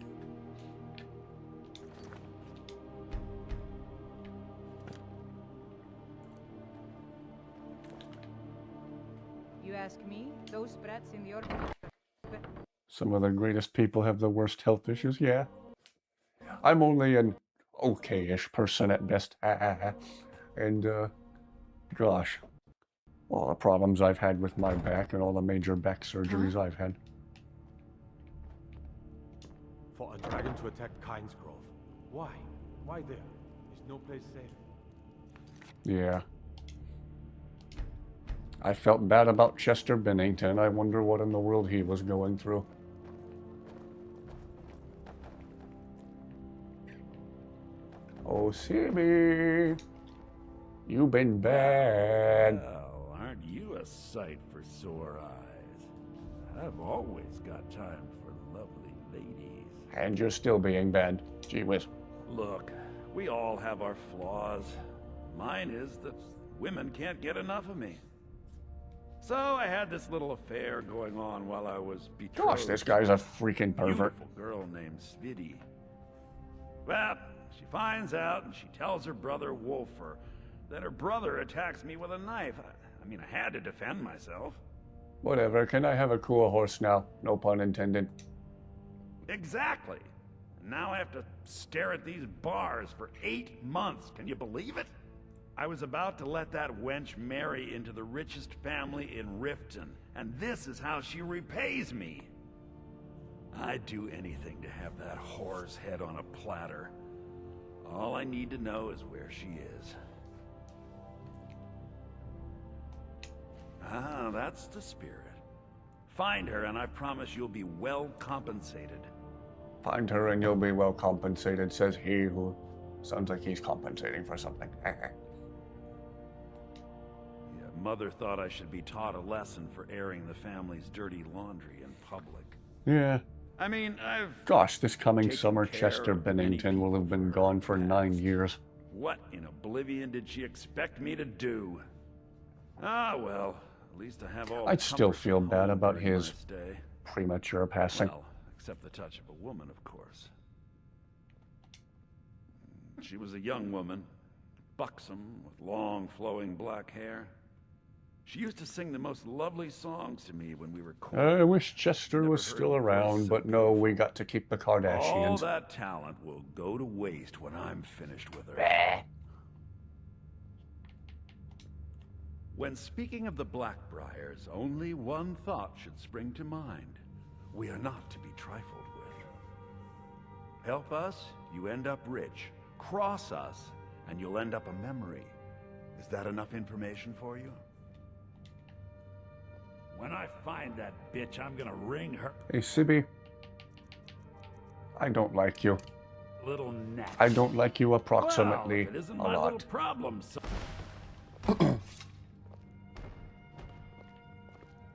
You ask me? Those brats in the orphanage. Some of the greatest people have the worst health issues, yeah. I'm only an okay-ish person at best. And, gosh, all the problems I've had with my back and all the major back surgeries I've had. For a dragon to attack Kynes Grove. Why? Why there? Is no place safe? Yeah. I felt bad about Chester Bennington. I wonder what in the world he was going through. Oh, Sibby, you've been bad. Well, aren't you a sight for sore eyes? I've always got time for lovely ladies. And you're still being bad. Gee whiz. Look, we all have our flaws. Mine is that women can't get enough of me. So I had this little affair going on while I was betrothed. Gosh, this guy's a freaking pervert. Beautiful girl named Svidi. Well, she finds out and she tells her brother Wolfer that her brother attacks me with a knife. I mean, I had to defend myself. Whatever, can I have a cool horse now? No pun intended. Exactly. Now I have to stare at these bars for 8 months. Can you believe it? I was about to let that wench marry into the richest family in Riften, and this is how she repays me. I'd do anything to have that whore's head on a platter. All I need to know is where she is. Ah, that's the spirit. Find her, and I promise you'll be well compensated. Find her and you'll be well compensated, says he who sounds like he's compensating for something. Mother thought I should be taught a lesson for airing the family's dirty laundry in public. Yeah. I mean, Gosh, this coming taken summer, care Chester of many Bennington will have been gone for 9 years. What in oblivion did she expect me to do? Ah, well, at least I have all the I'd still comforts feel of bad home about during my his stay. premature passing. Well, except the touch of a woman, of course. She was a young woman, buxom, with long, flowing black hair. She used to sing the most lovely songs to me when we were courting. I wish Chester was still around, but no, we got to keep the All Kardashians. that talent will go to waste when I'm finished with her. When speaking of the Blackbriars, only one thought should spring to mind. We are not to be trifled with. Help us, you end up rich. Cross us, and you'll end up a memory. Is that enough information for you? When I find that bitch, I'm gonna ring her. Hey, Sibby. I don't like you. Little gnat. I don't like you Well, approximately if it isn't a my little lot. problem, so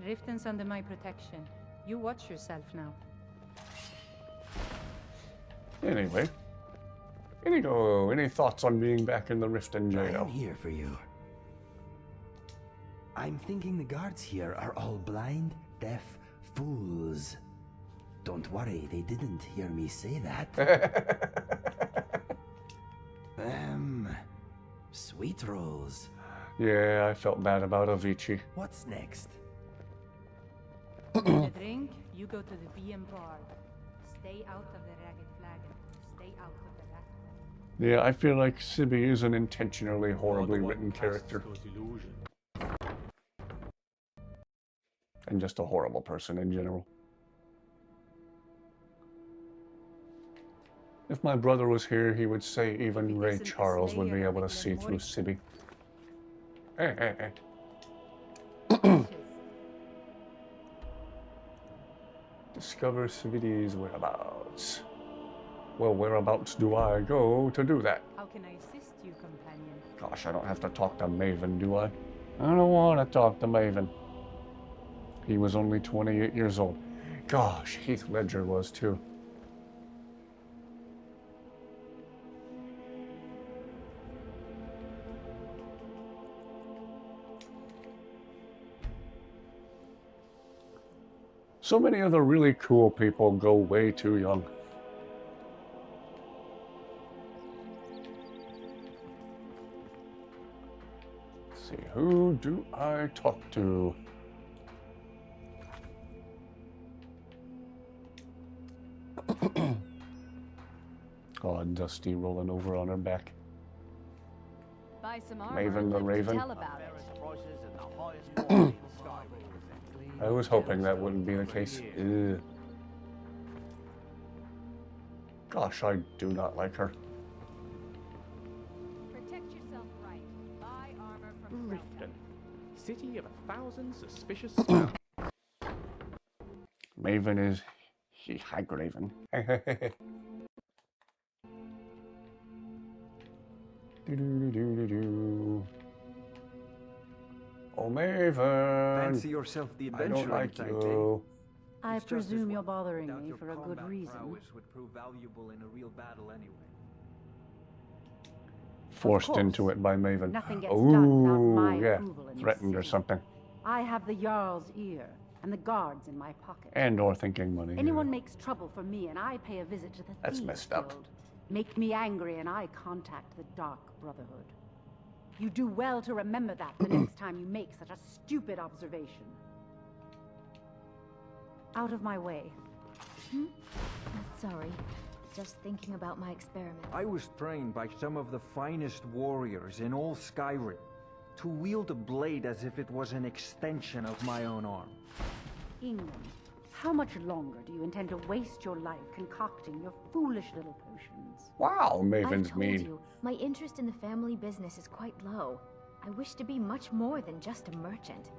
Riften's under my protection. You watch yourself now. Anyway. Any thoughts on being back in the Riften jail? I'm here for you. I'm thinking the guards here are all blind, deaf fools. Don't worry, they didn't hear me say that. Sweet rolls. Yeah, I felt bad about Avicii. What's next? A drink, you go to the BM bar. Stay out of the ragged flagon. Stay out of the rat. Yeah, I feel like Sibby is an intentionally horribly written character. And just a horrible person in general. If my brother was here, he would say even Ray Charles would be able to see through Sibby. Discover Sibby's whereabouts. Well, whereabouts do I go to do that? How can I assist you, companion? Gosh, I don't have to talk to Maven, do I? I don't want to talk to Maven. He was only 28 years old. Gosh, Heath Ledger was too. So many other really cool people go way too young. Let's see, who do I talk to? Oh, Dusty rolling over on her back. Buy some armor Maven and the live to Raven. tell about it. I was hoping that wouldn't be the case. Ugh. Gosh, I do not like her. Protect yourself right. Buy armor from Riften, city of 1,000 suspicious smells. Maven is... She Hagraven. Do-do-do-do-do-do. Oh, Maven! Fancy yourself the I don't adventurer like type, you. I It's just as presume you're well. bothering Doubt me your for a good combat reason. prowess would prove valuable in a real battle anyway. Forced course. into it by Maven. Nothing gets done without my Ooh, yeah. approval in this Threatened or city. something. I have the Jarl's ear and the guards in my pocket. And or thinking money. Anyone makes trouble for me and I pay a visit to the That's Thieves messed up. Guild. Make me angry and I contact the Dark Brotherhood. You do well to remember that the next time you make such a stupid observation. Out of my way. Sorry. Just thinking about my experiment. I was trained by some of the finest warriors in all Skyrim to wield a blade as if it was an extension of my own arm. England, how much longer do you intend to waste your life concocting your foolish little potions? Wow, Maven's I've told mean. you, my interest in the family business is quite low. I wish to be much more than just a merchant.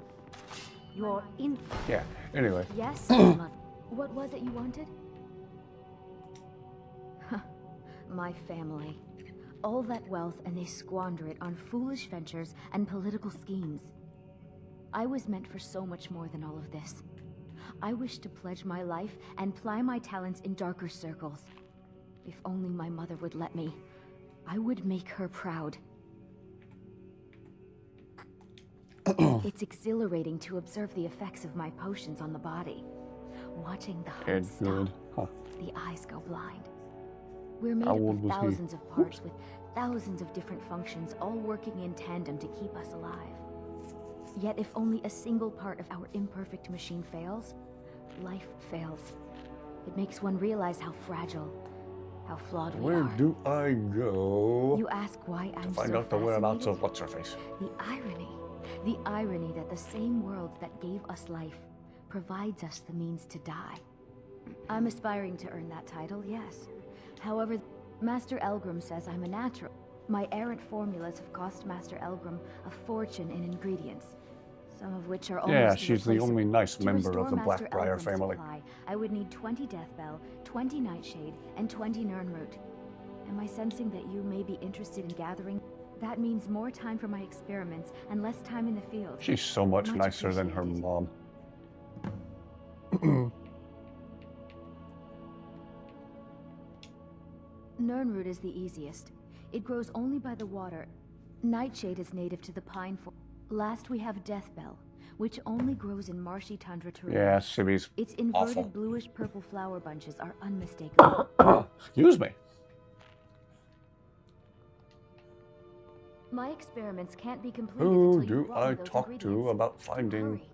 You're in. Yeah, anyway. Yes, mother. What was it you wanted? My family. All that wealth, and they squander it on foolish ventures and political schemes. I was meant for so much more than all of this. I wish to pledge my life and ply my talents in darker circles. If only my mother would let me, I would make her proud. It's exhilarating to observe the effects of my potions on the body. Watching the heart stop, the eyes go blind. We're made up of thousands of parts with thousands of different functions, all working in tandem to keep us alive. Yet if only a single part of our imperfect machine fails, life fails. It makes one realize how fragile, how flawed we are. Where do I go? You ask why I'm to find so out the whereabouts fascinated? of what's-her-face. The irony that the same world that gave us life provides us the means to die. I'm aspiring to earn that title, yes. However, Master Elgrim says I'm a natural. My errant formulas have cost Master Elgrim a fortune in ingredients, some of which are almost Yeah, she's the irreplaceable. only nice To member restore of the Master Blackbriar Elgrim's family. supply, I would need 20 Deathbell, 20 Nightshade, and 20 Nirnroot. Am I sensing that you may be interested in gathering? That means more time for my experiments and less time in the field. She's so much nicer than her mom. Nirnroot is the easiest. It grows only by the water. Nightshade is native to the pine forest. Last we have Deathbell, which only grows in marshy tundra terrain. Yeah, Sibby's Its inverted awful. bluish-purple flower bunches are unmistakable. Excuse me. My experiments can't be completed Who until you do brought me I those talk ingredients. to about finding Hurry.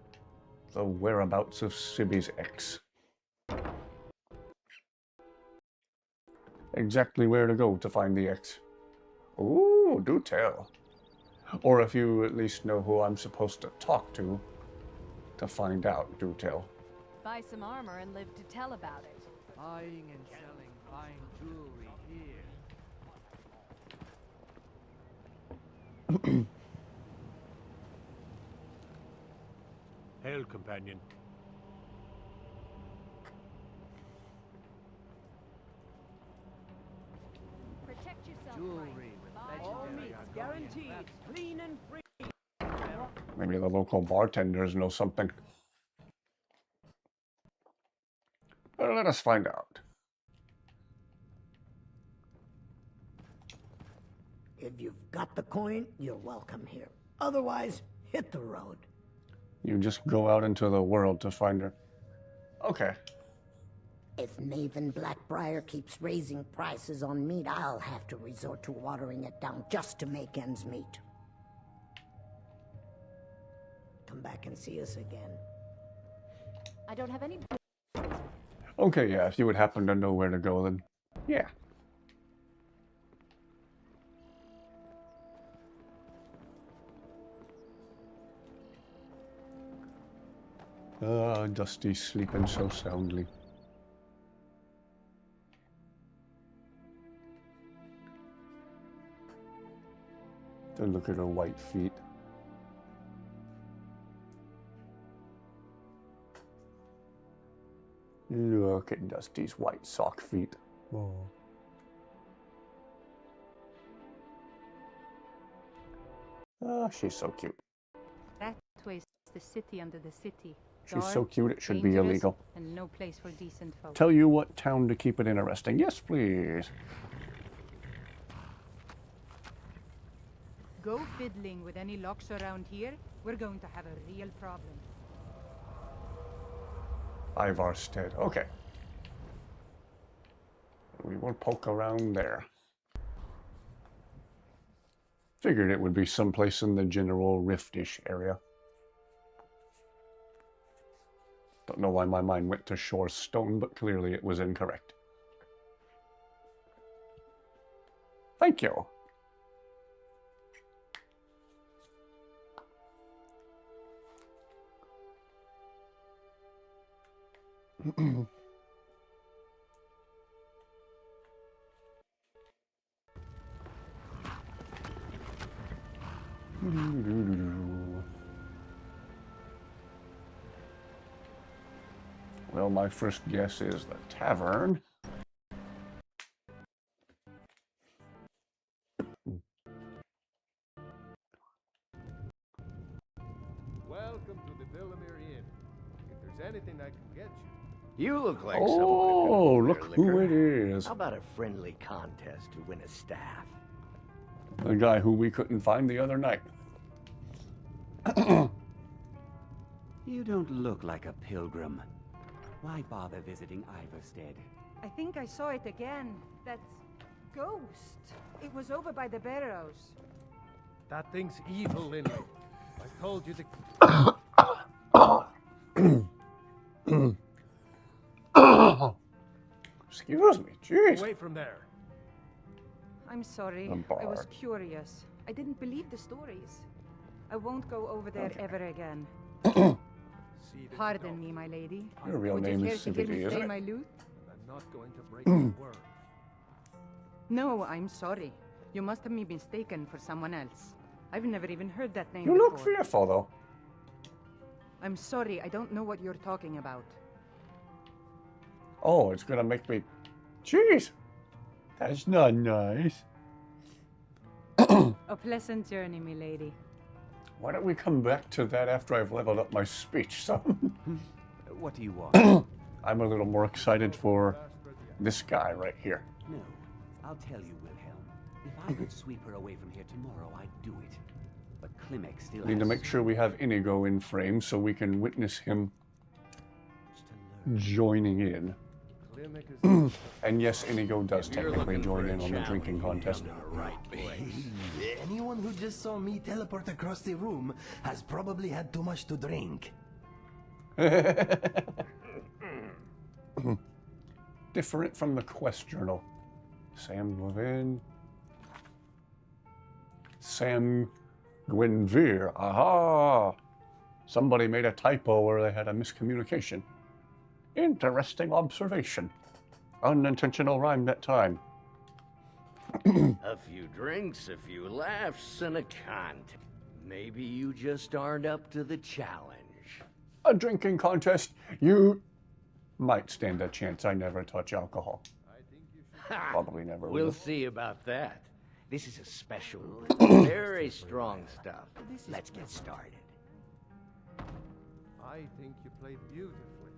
the whereabouts of Sibby's ex? Exactly where to go to find the ex. Ooh, do tell. Or if you at least know who I'm supposed to talk to find out, do tell. Buy some armor and live to tell about it. Buying and selling fine jewelry here. Hail, companion. Protect yourself. Jewelry with All legendary meats guaranteed, clean and free. Maybe the local bartenders know something. Well, let us find out. If you've got the coin, you're welcome here. Otherwise, hit the road. You just go out into the world to find her. Okay. If Nathan Blackbriar keeps raising prices on meat, I'll have to resort to watering it down just to make ends meet. Come back and see us again. I don't have any. Okay, yeah, if you would happen to know where to go, then yeah. Ah, Dusty's sleeping so soundly. Don't look at her white feet. Look at Dusty's white sock feet. Oh. Ah, she's so cute. That way's the city under the city. She's so Dark, cute it should be dangerous, illegal. And no place for decent folk. Tell you what town to keep it interesting. Yes, please. Go fiddling with any locks around here, we're going to have a real problem. Ivarstead. Okay. We will poke around there. Figured it would be someplace in the general Riftish area. Don't know why my mind went to Shore's Stone, but clearly it was incorrect. Thank you. Well, my first guess is the tavern. Welcome to the Villamere Inn. If there's anything I can get you. You look like Oh, someone who could look hold who their it liquor. is. How about a friendly contest to win a staff? The guy who we couldn't find the other night. You don't look like a pilgrim. Why bother visiting Iverstead? I think I saw it again. That ghost. It was over by the barrows. That thing's evil, Lindley. I told you to... Excuse me, jeez. Away from there. I'm sorry. I was curious. I didn't believe the stories. I won't go over there ever again. Pardon me, my lady. Your real Would name you is care to hear CBD, me isn't play it? my lute? I'm not going to break your word. No, I'm sorry. You must have me mistaken for someone else. I've never even heard that name You look before. fearful, though. I'm sorry, I don't know what you're talking about. Oh, it's gonna make me... Jeez! That's not nice. A pleasant journey, milady. Why don't we come back to that after I've leveled up my speech, son? What do you want? I'm a little more excited for this guy right here. No, I'll tell you, Wilhelm. If I could sweep her away from here tomorrow, I'd do it. But Klimek still Need to has make sure we have Inigo in frame so we can witness him joining in. And yes, Inigo does technically join in on the drinking contest. Anyone who just saw me teleport across the room has probably had too much to drink. Different from the quest journal. Sam Levin. Sam Guinevere. Aha! Somebody made a typo where they had a miscommunication. Interesting observation. Unintentional rhyme that time. A few drinks, a few laughs, and a contest. Maybe you just aren't up to the challenge. A drinking contest. You might stand a chance. I never touch alcohol. Probably never will. We'll see about that. This is a special, very strong stuff. Let's get started. I think you played beautifully.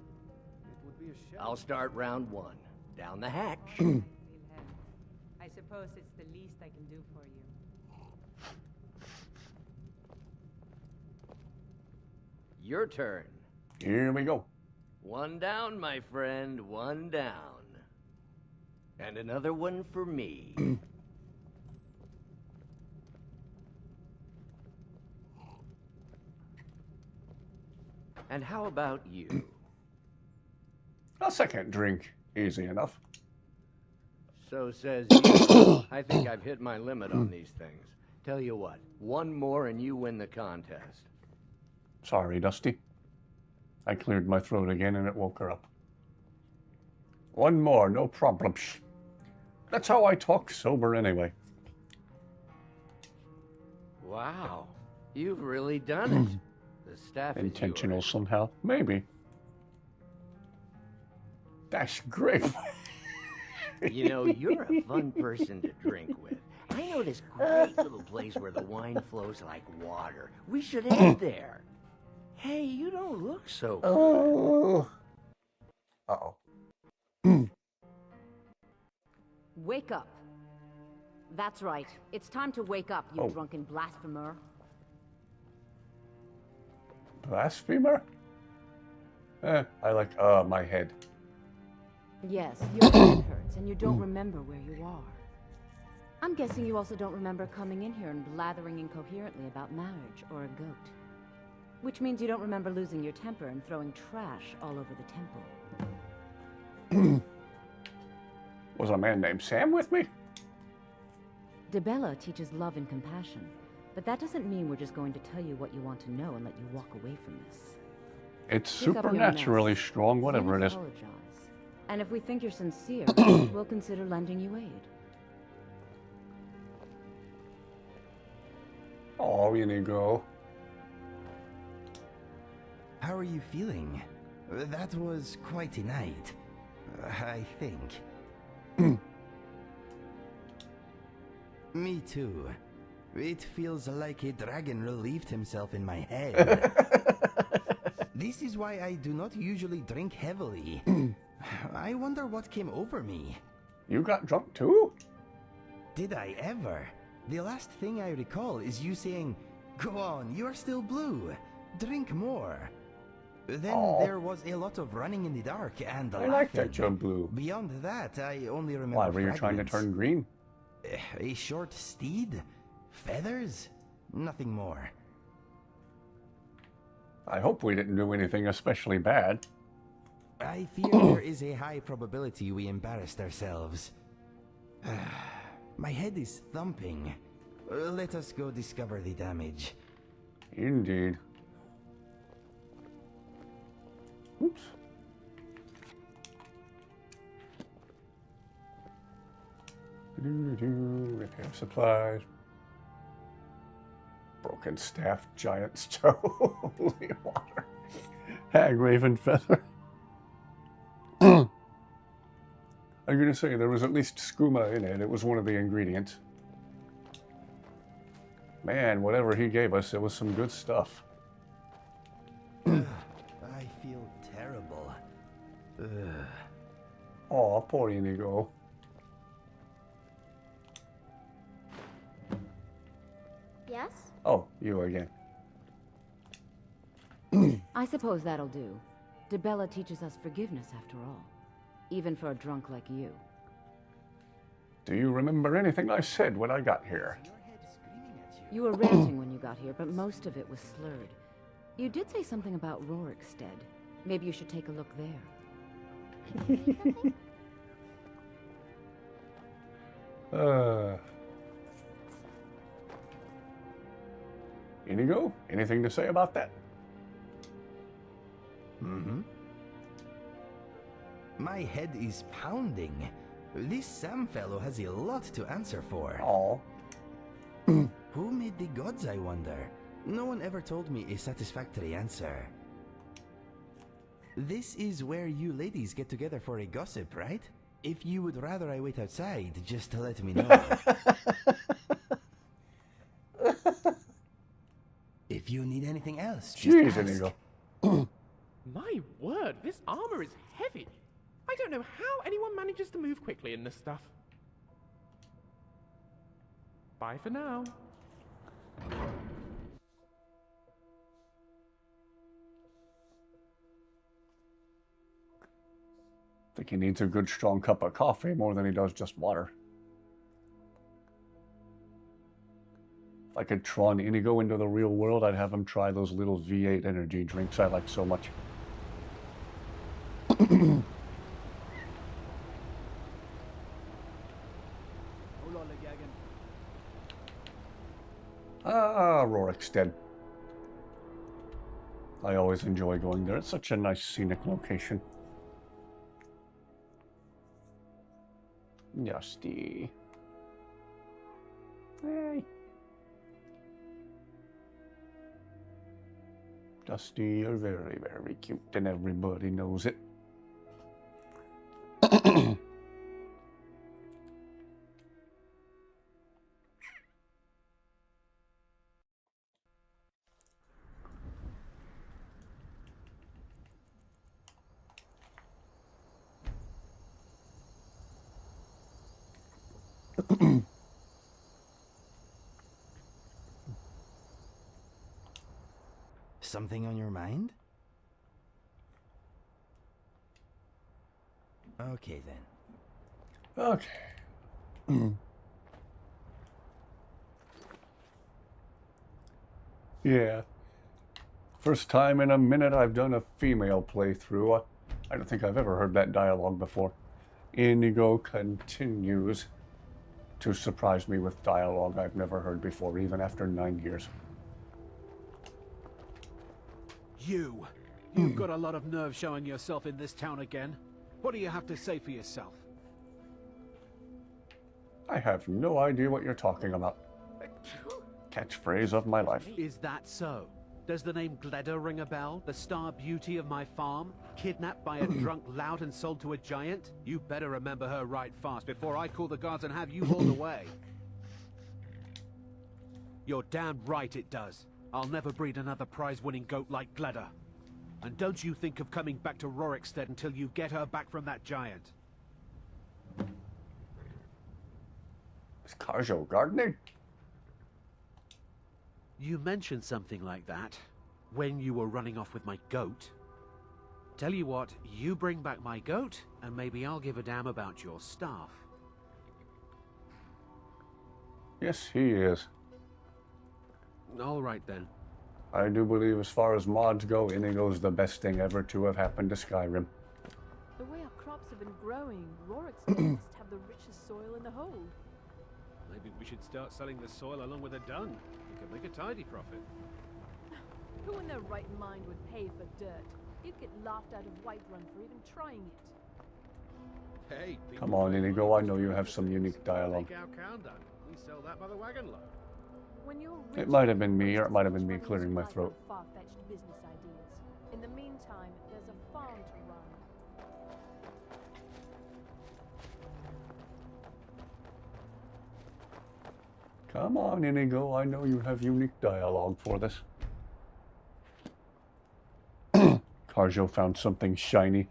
It would be a shame. I'll start round one. Down the hatch. Wilhelm, I suppose it's the least I can do for you. Your turn. Here we go. One down, my friend, one down. And another one for me. And how about you? A second drink. Easy enough. So says you. I think I've hit my limit on these things. Tell you what, one more and you win the contest. Sorry, Dusty. I cleared my throat again and it woke her up. One more, no problem. Shh. That's how I talk sober anyway. Wow, you've really done it. The staff Intentional somehow. Maybe. That's great. You know, you're a fun person to drink with. I know this great little place where the wine flows like water. We should head there. Hey, you don't look so good. Oh. Uh-oh. Wake up. That's right. It's time to wake up, you drunken blasphemer. Blasphemer? I like, my head. Yes, your head hurts and you don't remember where you are. I'm guessing you also don't remember coming in here and blathering incoherently about marriage or a goat. Which means you don't remember losing your temper and throwing trash all over the temple. Was a man named Sam with me? DeBella teaches love and compassion, but that doesn't mean we're just going to tell you what you want to know and let you walk away from this. It's Pick up your supernaturally mess. strong, whatever it is. Apologize. And if we think you're sincere, we'll consider lending you aid. Oh, Inigo. How are you feeling? That was quite a night, I think. Me too. It feels like a dragon relieved himself in my head. This is why I do not usually drink heavily. I wonder what came over me. You got drunk too? Did I ever? The last thing I recall is you saying, "Go on, you are still blue. Drink more." Then there was a lot of running in the dark and I like that you're blue. Beyond that, I only remember Why, were you trying to turn green? A short steed? Feathers? Nothing more. I hope we didn't do anything especially bad. I fear there is a high probability we embarrassed ourselves. My head is thumping. Let us go discover the damage. Indeed. Oops. Repair supplies. Broken staff, giant's toe, holy water. Hag raven feather. I'm gonna say there was at least skooma in it. It was one of the ingredients. Man, whatever he gave us, it was some good stuff. I feel terrible. Aw, poor Inigo. Yes? Oh, you again. I suppose that'll do. Debella teaches us forgiveness after all. Even for a drunk like you. Do you remember anything I said when I got here? You were ranting when you got here, but most of it was slurred. You did say something about Rorikstead. Maybe you should take a look there. Inigo, anything to say about that? My head is pounding. This Sam fellow has a lot to answer for. Aw. Who made the gods, I wonder? No one ever told me a satisfactory answer. This is where you ladies get together for a gossip, right? If you would rather I wait outside, just to let me know. If you need anything else, just Jeez, ask. Inigo. My word, this armor is heavy. I don't know how anyone manages to move quickly in this stuff. Bye for now. I think he needs a good strong cup of coffee more than he does just water. If I could Tron Inigo into the real world, I'd have him try those little V8 energy drinks I like so much. Rorikstead. I always enjoy going there. It's such a nice scenic location. Dusty. Hey. Dusty, you're very, very cute, and everybody knows it. Something on your mind? Okay, then. Okay. Yeah. First time in a minute I've done a female playthrough. I don't think I've ever heard that dialogue before. Inigo continues to surprise me with dialogue I've never heard before, even after 9 years. You've got a lot of nerve showing yourself in this town again. What do you have to say for yourself? I have no idea what you're talking about. Catchphrase of my life. Is that so? Does the name Gleda ring a bell? The star beauty of my farm? Kidnapped by a drunk lout and sold to a giant? You better remember her right fast before I call the guards and have you hauled away. You're damn right it does. I'll never breed another prize-winning goat like Gleda. And don't you think of coming back to Rorikstead until you get her back from that giant. Is Carjo gardening? You mentioned something like that when you were running off with my goat. Tell you what, you bring back my goat, and maybe I'll give a damn about your staff. Yes, he is. All right, then. I do believe as far as mods go, Inigo's the best thing ever to have happened to Skyrim. The way our crops have been growing, Rorikstead must have the richest soil in the hold. Maybe we should start selling the soil along with the dung. We could make a tidy profit. Who in their right mind would pay for dirt? You'd get laughed out of Whiterun for even trying it. Hey, Come on, Inigo, I know you have some unique dialogue. Take our cow dung. We sell that by the wagon load. When you're It might have been me, or it might have been me clearing my throat. far-fetched business ideas. In the meantime, there's a farm to run. Come on, Inigo, I know you have unique dialogue for this. Carjo found something shiny.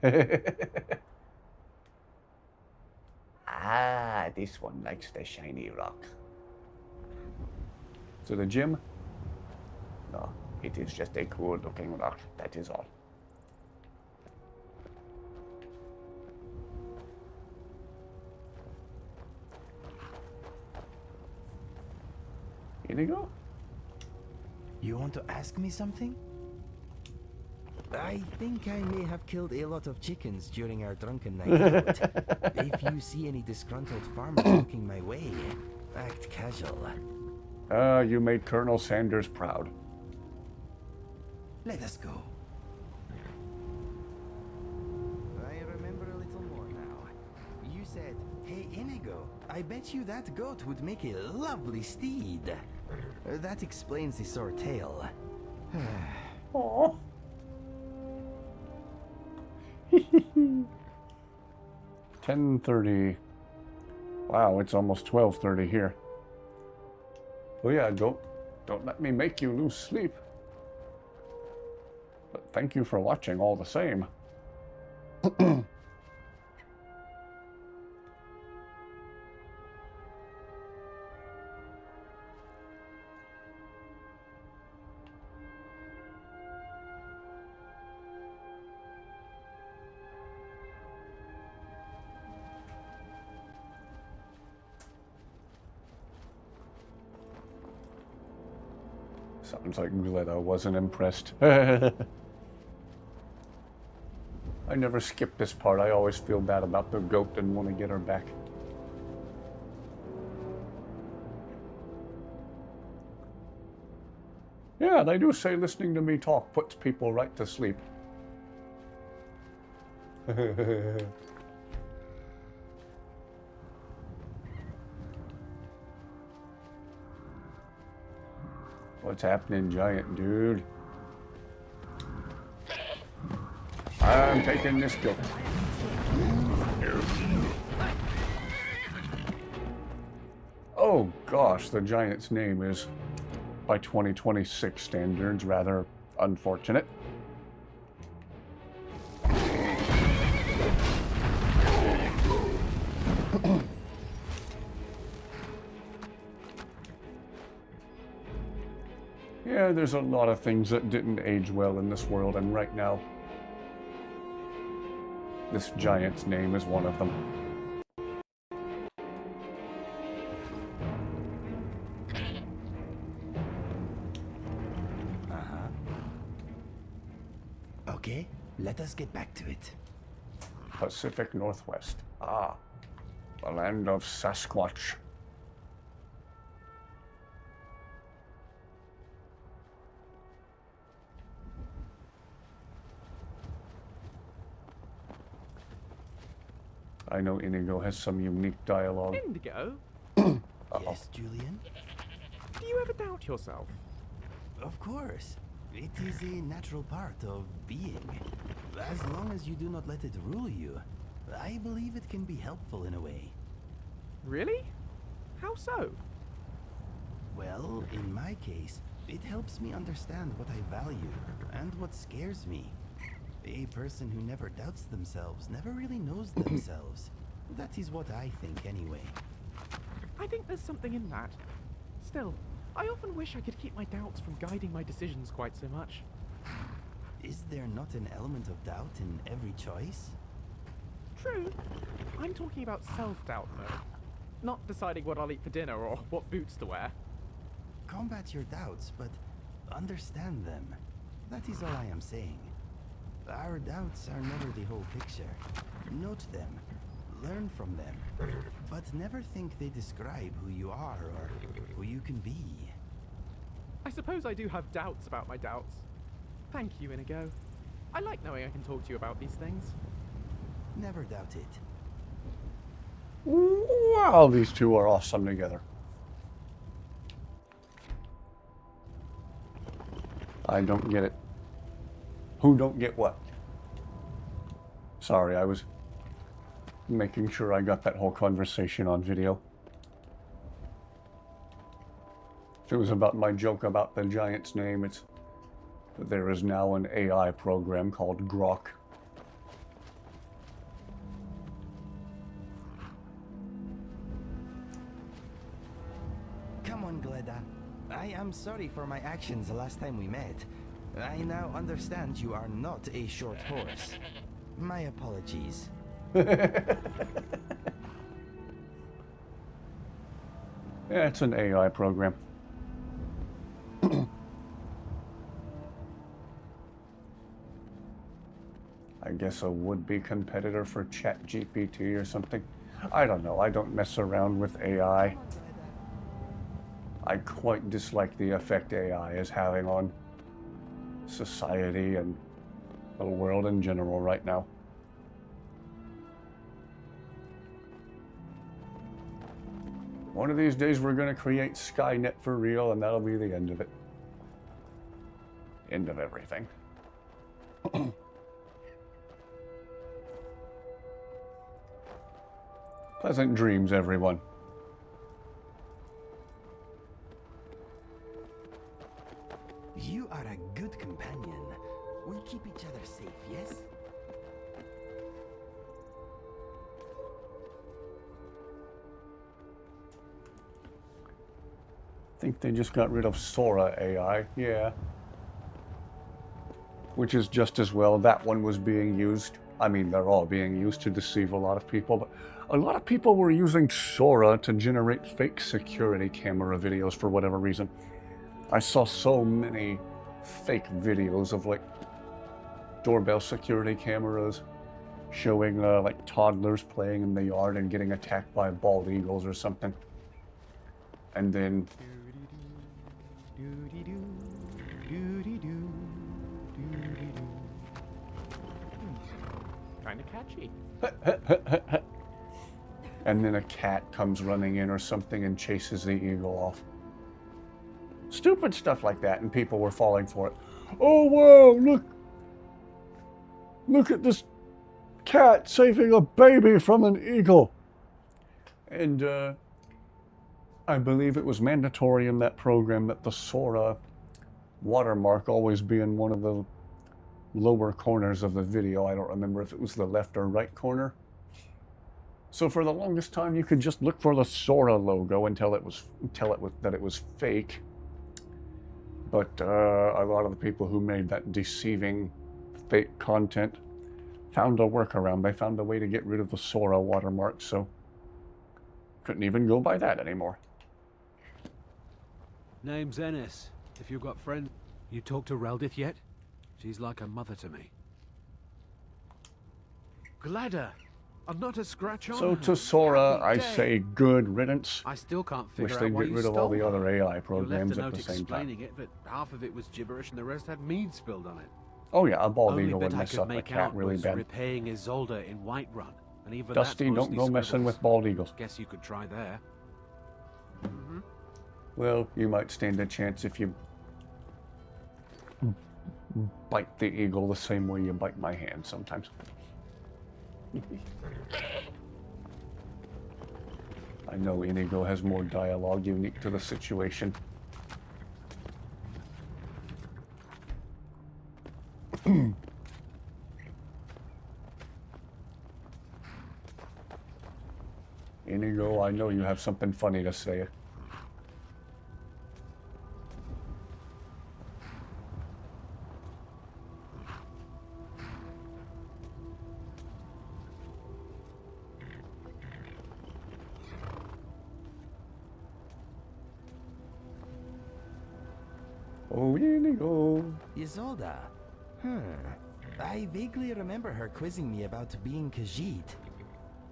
Ah, this one likes the shiny rock. Is it a gem? No, it is just a cool looking rock, that is all. Inigo? You want to ask me something? I think I may have killed a lot of chickens during our drunken night out. If you see any disgruntled farmers looking my way, act casual. You made Colonel Sanders proud. Let us go. I remember a little more now. You said, "Hey Inigo, I bet you that goat would make a lovely steed." That explains the sore tail. Aww. 10:30. Wow, it's almost 12:30 here. Oh yeah, don't let me make you lose sleep. But thank you for watching all the same. Sounds like Gleda wasn't impressed. I never skip this part. I always feel bad about the goat and want to get her back. Yeah, they do say listening to me talk puts people right to sleep. What's happening, giant dude? I'm taking this goat. Oh gosh, the giant's name is, by 2026 standards, rather unfortunate. Yeah, there's a lot of things that didn't age well in this world, and right now, this giant's name is one of them. Okay, let us get back to it. Pacific Northwest. Ah, the land of Sasquatch. I know Inigo has some unique dialogue. Indigo? Yes, Julian? Do you ever doubt yourself? Of course. It is a natural part of being. As long as you do not let it rule you, I believe it can be helpful in a way. Really? How so? Well, in my case, it helps me understand what I value and what scares me. A person who never doubts themselves never really knows themselves. That is what I think anyway. I think there's something in that. Still, I often wish I could keep my doubts from guiding my decisions quite so much. Is there not an element of doubt in every choice? True. I'm talking about self-doubt, though. Not deciding what I'll eat for dinner or what boots to wear. Combat your doubts, but understand them. That is all I am saying. Our doubts are never the whole picture. Note them, learn from them, but never think they describe who you are or who you can be. I suppose I do have doubts about my doubts. Thank you, Inigo. I like knowing I can talk to you about these things. Never doubt it. Wow, these two are awesome together. I don't get it. Who don't get what? Sorry, I was making sure I got that whole conversation on video. If it was about my joke about the giant's name, it's that there is now an AI program called Grok. Come on, Gleda. I am sorry for my actions the last time we met. I now understand you are not a short horse. My apologies. Yeah, it's an AI program. I guess a would-be competitor for ChatGPT or something. I don't know. I don't mess around with AI. I quite dislike the effect AI is having on society and the world in general right now. One of these days we're going to create Skynet for real, and that'll be the end of it. End of everything. Pleasant dreams, everyone. You are a good companion. We keep each other safe, yes? I think they just got rid of Sora AI, yeah. Which is just as well. That one was being used. I mean, they're all being used to deceive a lot of people, but a lot of people were using Sora to generate fake security camera videos for whatever reason. I saw so many fake videos of like doorbell security cameras showing like toddlers playing in the yard and getting attacked by bald eagles or something. And then Kinda catchy. and then a cat comes running in or something and chases the eagle off. Stupid stuff like that, and people were falling for it. Oh wow, look at this cat saving a baby from an eagle. And I believe it was mandatory in that program that the Sora watermark always be in one of the lower corners of the video. I don't remember if it was the left or right corner. So for the longest time, you could just look for the Sora logo until it was fake. But a lot of the people who made that deceiving fake content found a workaround. They found a way to get rid of the Sora watermark, so couldn't even go by that anymore. Name's Ennis. If you've got friends, you talked to Reldith yet? She's like a mother to me. Glada, I'm not a scratch on So her. to Sora, Happy I day. say good riddance. I still can't figure Wish out they'd why get you rid of all stole the other her. AI programs you at left the a note same time. explaining it, but half of it was gibberish and the rest had mead spilled on it. Oh yeah, a bald Only eagle bit would I mess could up a make cat out really was bad. repaying Isolde in Whiterun, and even Dusty, that's don't mostly go messing scribbles. with bald eagles. Guess you could try there. Well, you might stand a chance if you bite the eagle the same way you bite my hand sometimes. I know Inigo has more dialogue unique to the situation. Inigo, I know you have something funny to say. Oh, Inigo. Isolda. I vaguely remember her quizzing me about being Khajiit.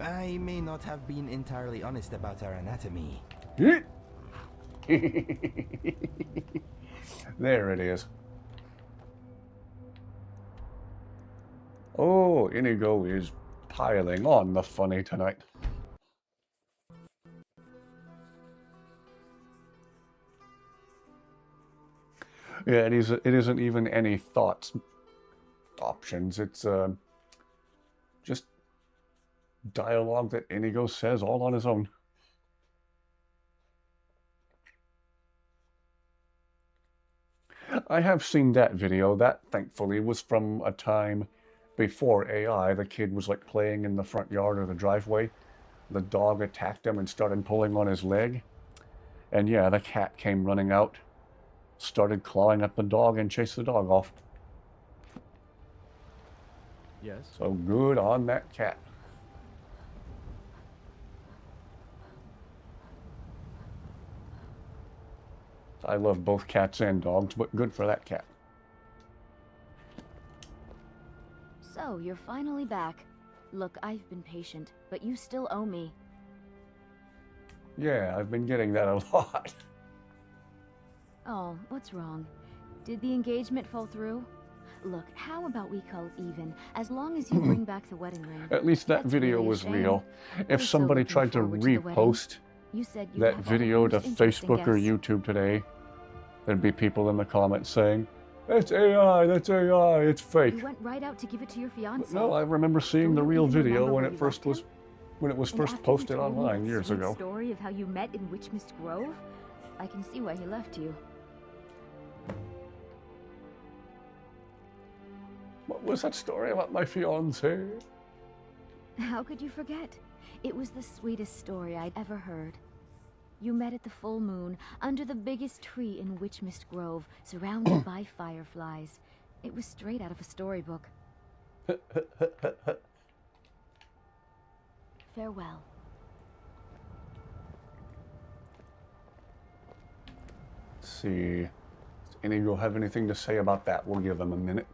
I may not have been entirely honest about her anatomy. There it is. Oh, Inigo is piling on the funny tonight. Yeah, it isn't even any thoughts options. It's just dialogue that Inigo says all on his own. I have seen that video. That, thankfully, was from a time before AI. The kid was like playing in the front yard or the driveway. The dog attacked him and started pulling on his leg. And yeah, the cat came running out, started clawing at the dog and chased the dog off. Yes? So good on that cat. I love both cats and dogs, but good for that cat. So, you're finally back. Look, I've been patient, but you still owe me. Yeah, I've been getting that a lot. Oh, what's wrong? Did the engagement fall through? Look, how about we call it even, as long as you bring back the wedding ring? At least that That's video really a was shame. real. I If was so somebody looking tried to forward the wedding. repost You said you'd that have all the video to most interesting Facebook or guests. YouTube today, there'd be people in the comments saying, "That's AI, that's AI, it's fake." You went right out to give it to your fiance. No, I remember seeing Don't the you real even video remember when where it you first left was him? first And after you posted told me online that years sweet ago. story of how you met in Witchmist Grove, I can see why he left you. What was that story about my fiance? How could you forget? It was the sweetest story I'd ever heard. You met at the full moon, under the biggest tree in Witchmist Grove, surrounded by fireflies. It was straight out of a storybook. Farewell. Let's see. Does Inigo have anything to say about that? We'll give them a minute.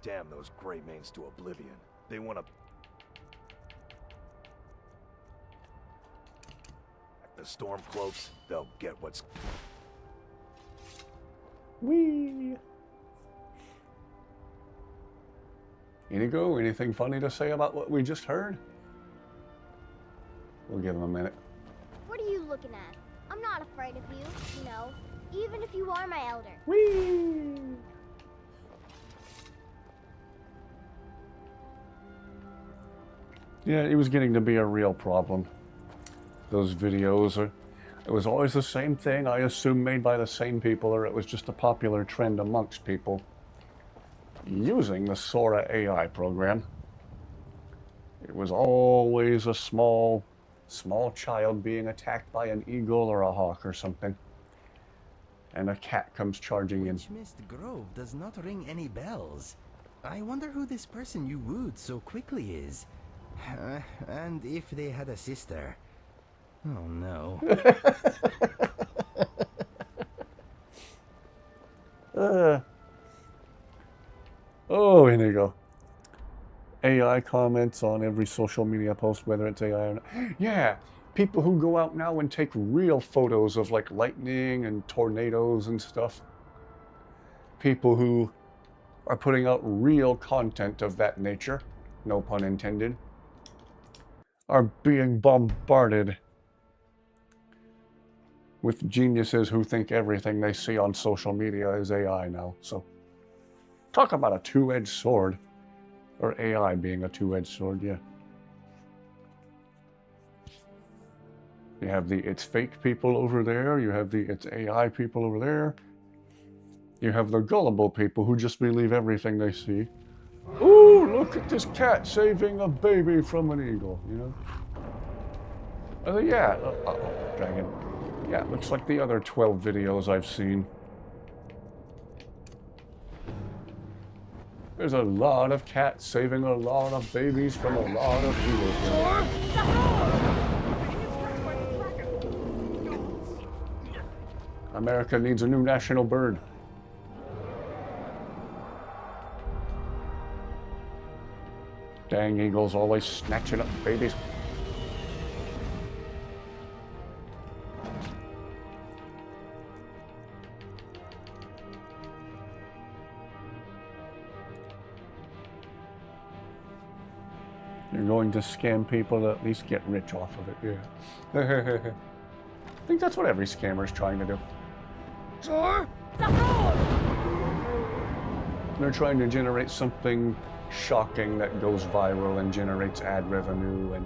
Damn those gray mains to oblivion. They want to... The Stormcloaks, they'll get what's... Whee! Inigo, anything funny to say about what we just heard? We'll give them a minute. What are you looking at? I'm not afraid of you, you know, even if you are my elder. Whee! Yeah, it was getting to be a real problem. Those videos it was always the same thing, I assume made by the same people, or it was just a popular trend amongst people using the Sora AI program. It was always a small child being attacked by an eagle or a hawk or something. And a cat comes charging in. Witchmist Grove does not ring any bells. I wonder who this person you wooed so quickly is. And if they had a sister. Oh no. Oh, Inigo. AI comments on every social media post, whether it's AI or not. Yeah, people who go out now and take real photos of like lightning and tornadoes and stuff. People who are putting out real content of that nature, no pun intended, are being bombarded with geniuses who think everything they see on social media is AI now. So, talk about a two-edged sword. Or AI being a two-edged sword, yeah. You have the it's fake people over there. You have the it's AI people over there. You have the gullible people who just believe everything they see. Ooh, look at this cat saving a baby from an eagle, you know? Yeah, dragon. Yeah, looks like the other 12 videos I've seen. There's a lot of cats saving a lot of babies from a lot of eagles. America needs a new national bird. Dang eagles always snatching up babies. You're going to scam people to at least get rich off of it, yeah. I think that's what every scammer is trying to do. Sir? They're trying to generate something shocking that goes viral and generates ad revenue,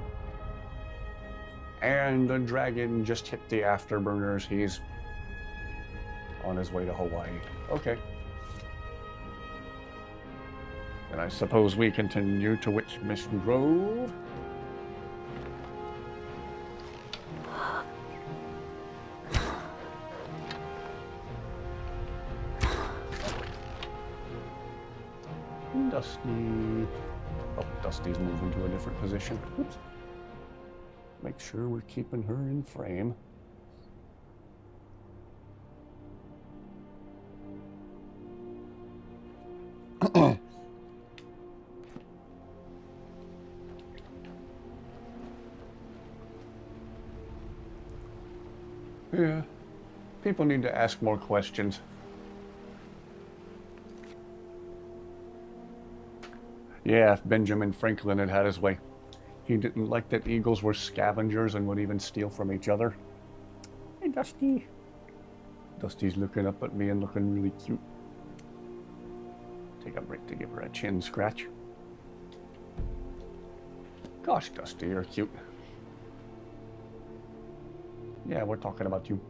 and the dragon just hit the afterburners. He's on his way to Hawaii. Okay. And I suppose we continue to which Mission Grove? Dusty. Oh, Dusty's moving to a different position. Oops. Make sure we're keeping her in frame. Yeah. People need to ask more questions. Yeah, if Benjamin Franklin had had his way. He didn't like that eagles were scavengers and would even steal from each other. Hey, Dusty. Dusty's looking up at me and looking really cute. Take a break to give her a chin scratch. Gosh, Dusty, you're cute. Yeah, we're talking about you.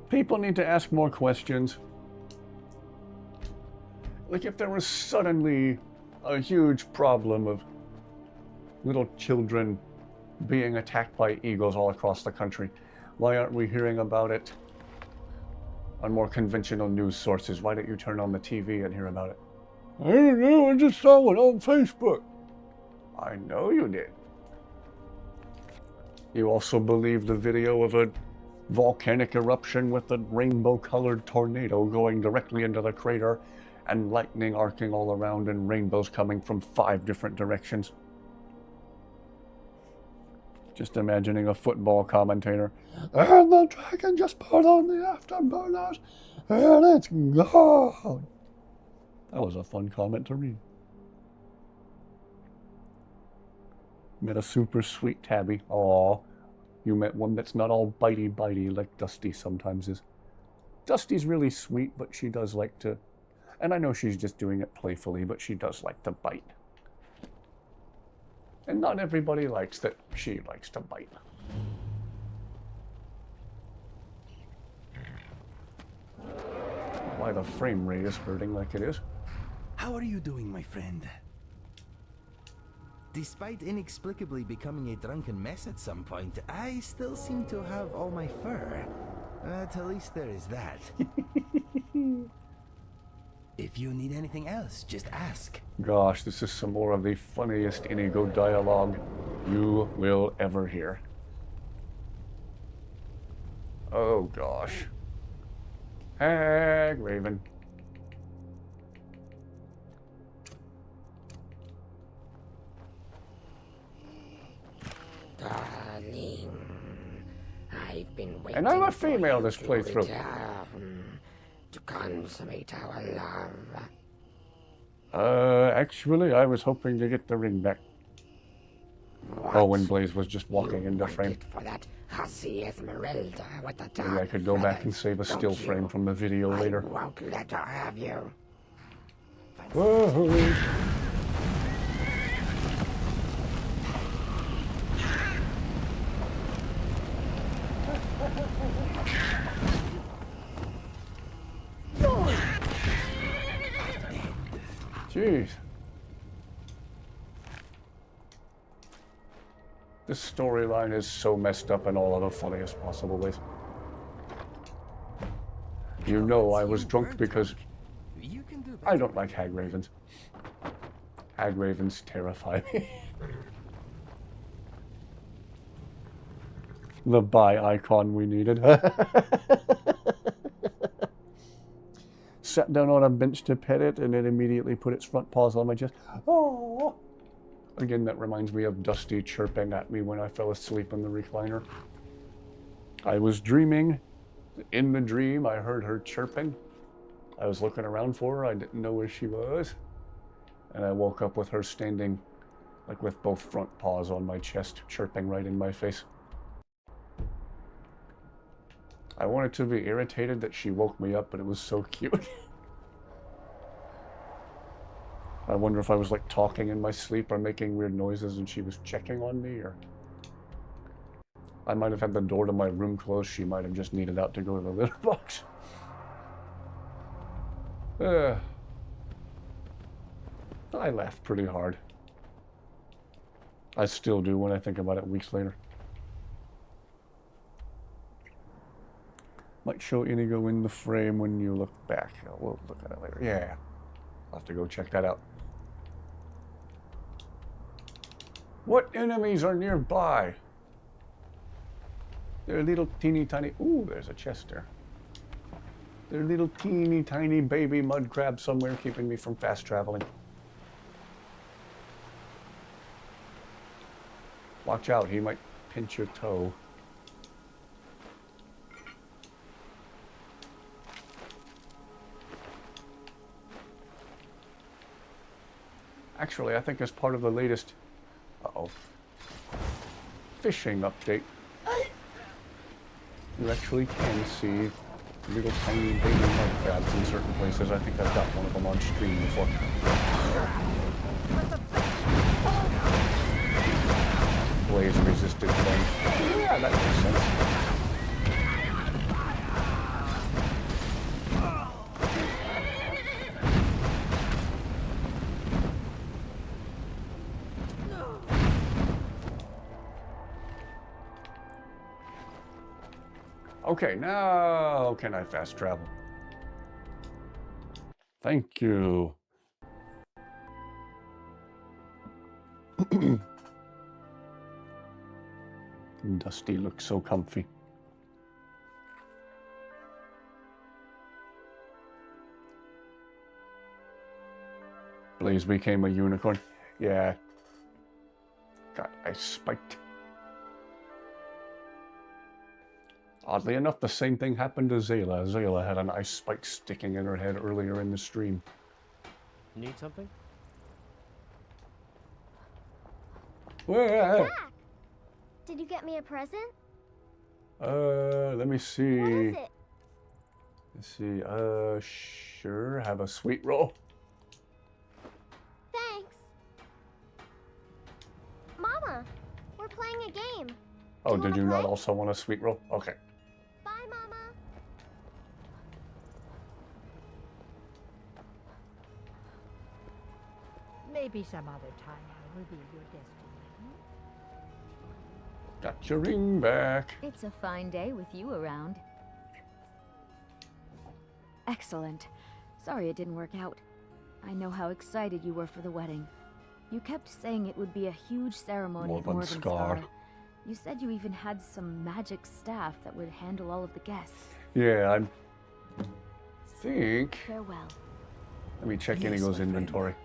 People need to ask more questions. Like if there was suddenly a huge problem of little children being attacked by eagles all across the country, why aren't we hearing about it on more conventional news sources? Why don't you turn on the TV and hear about it? I don't know, I just saw it on Facebook. I know you did. You also believe the video of a volcanic eruption with a rainbow-colored tornado going directly into the crater and lightning arcing all around and rainbows coming from 5 different directions. Just imagining a football commentator. And the dragon just put on the afterburners and it's gone. That was a fun comment to read. Met a super sweet tabby. Aw, you met one that's not all bitey like Dusty sometimes is. Dusty's really sweet, but she does like to, and I know she's just doing it playfully, but she does like to bite. And not everybody likes that she likes to bite. Why the frame rate is hurting like it is. How are you doing, my friend? Despite inexplicably becoming a drunken mess at some point, I still seem to have all my fur. At least there is that. If you need anything else, just ask. Gosh, this is some more of the funniest Inigo dialogue you will ever hear. Oh gosh. Hag Raven. Darling, I've been waiting. And I'm a female this playthrough. To consummate our love. Actually, I was hoping to get the ring back. What? Oh, when Blaze was just walking into frame. For that hussy Esmeralda with the Maybe I could go back and save a still frame from the video later. I won't let her have you. Whoa! Jeez. This storyline is so messed up in all of the funniest possible ways. You know I was drunk because I don't like hag ravens. Hag ravens terrify me. The bye icon we needed. Sat down on a bench to pet it and it immediately put its front paws on my chest. Oh! Again, that reminds me of Dusty chirping at me when I fell asleep in the recliner. I was dreaming. In the dream, I heard her chirping. I was looking around for her. I didn't know where she was. And I woke up with her standing, like with both front paws on my chest, chirping right in my face. I wanted to be irritated that she woke me up, but it was so cute. I wonder if I was like talking in my sleep or making weird noises and she was checking on me, or I might have had the door to my room closed. She might have just needed out to go to the litter box. I laughed pretty hard. I still do when I think about it weeks later. Might show Inigo in the frame when you look back. We'll look at it later. Yeah, I'll have to go check that out. What enemies are nearby? They're little teeny tiny... Ooh, there's a chest there. They're little teeny tiny baby mud crabs somewhere keeping me from fast traveling. Watch out, he might pinch your toe. Actually, I think as part of the latest... fishing update, you actually can see little tiny baby mud crabs in certain places. I think I've got one of them on stream before. Blaze resisted them. Yeah, that makes sense. Okay, now can I fast travel? Thank you. Dusty looks so comfy. Blaze became a unicorn. Yeah. Got ice spiked. Oddly enough, the same thing happened to Zayla. Zayla had an ice spike sticking in her head earlier in the stream. Need something? Jack, did you get me a present? Let me see. What is it? Let's see. Sure. Have a sweet roll. Thanks. Mama, we're playing a game. Oh, did you not also want a sweet roll? Okay. Bye, Mama. Maybe some other time I will be your destiny. Got your ring back. It's a fine day with you around. Excellent. Sorry it didn't work out. I know how excited you were for the wedding. You kept saying it would be a huge ceremony at Morvenscar. You said you even had some magic staff that would handle all of the guests. Yeah, I think... Farewell. Let me check Inigo's inventory.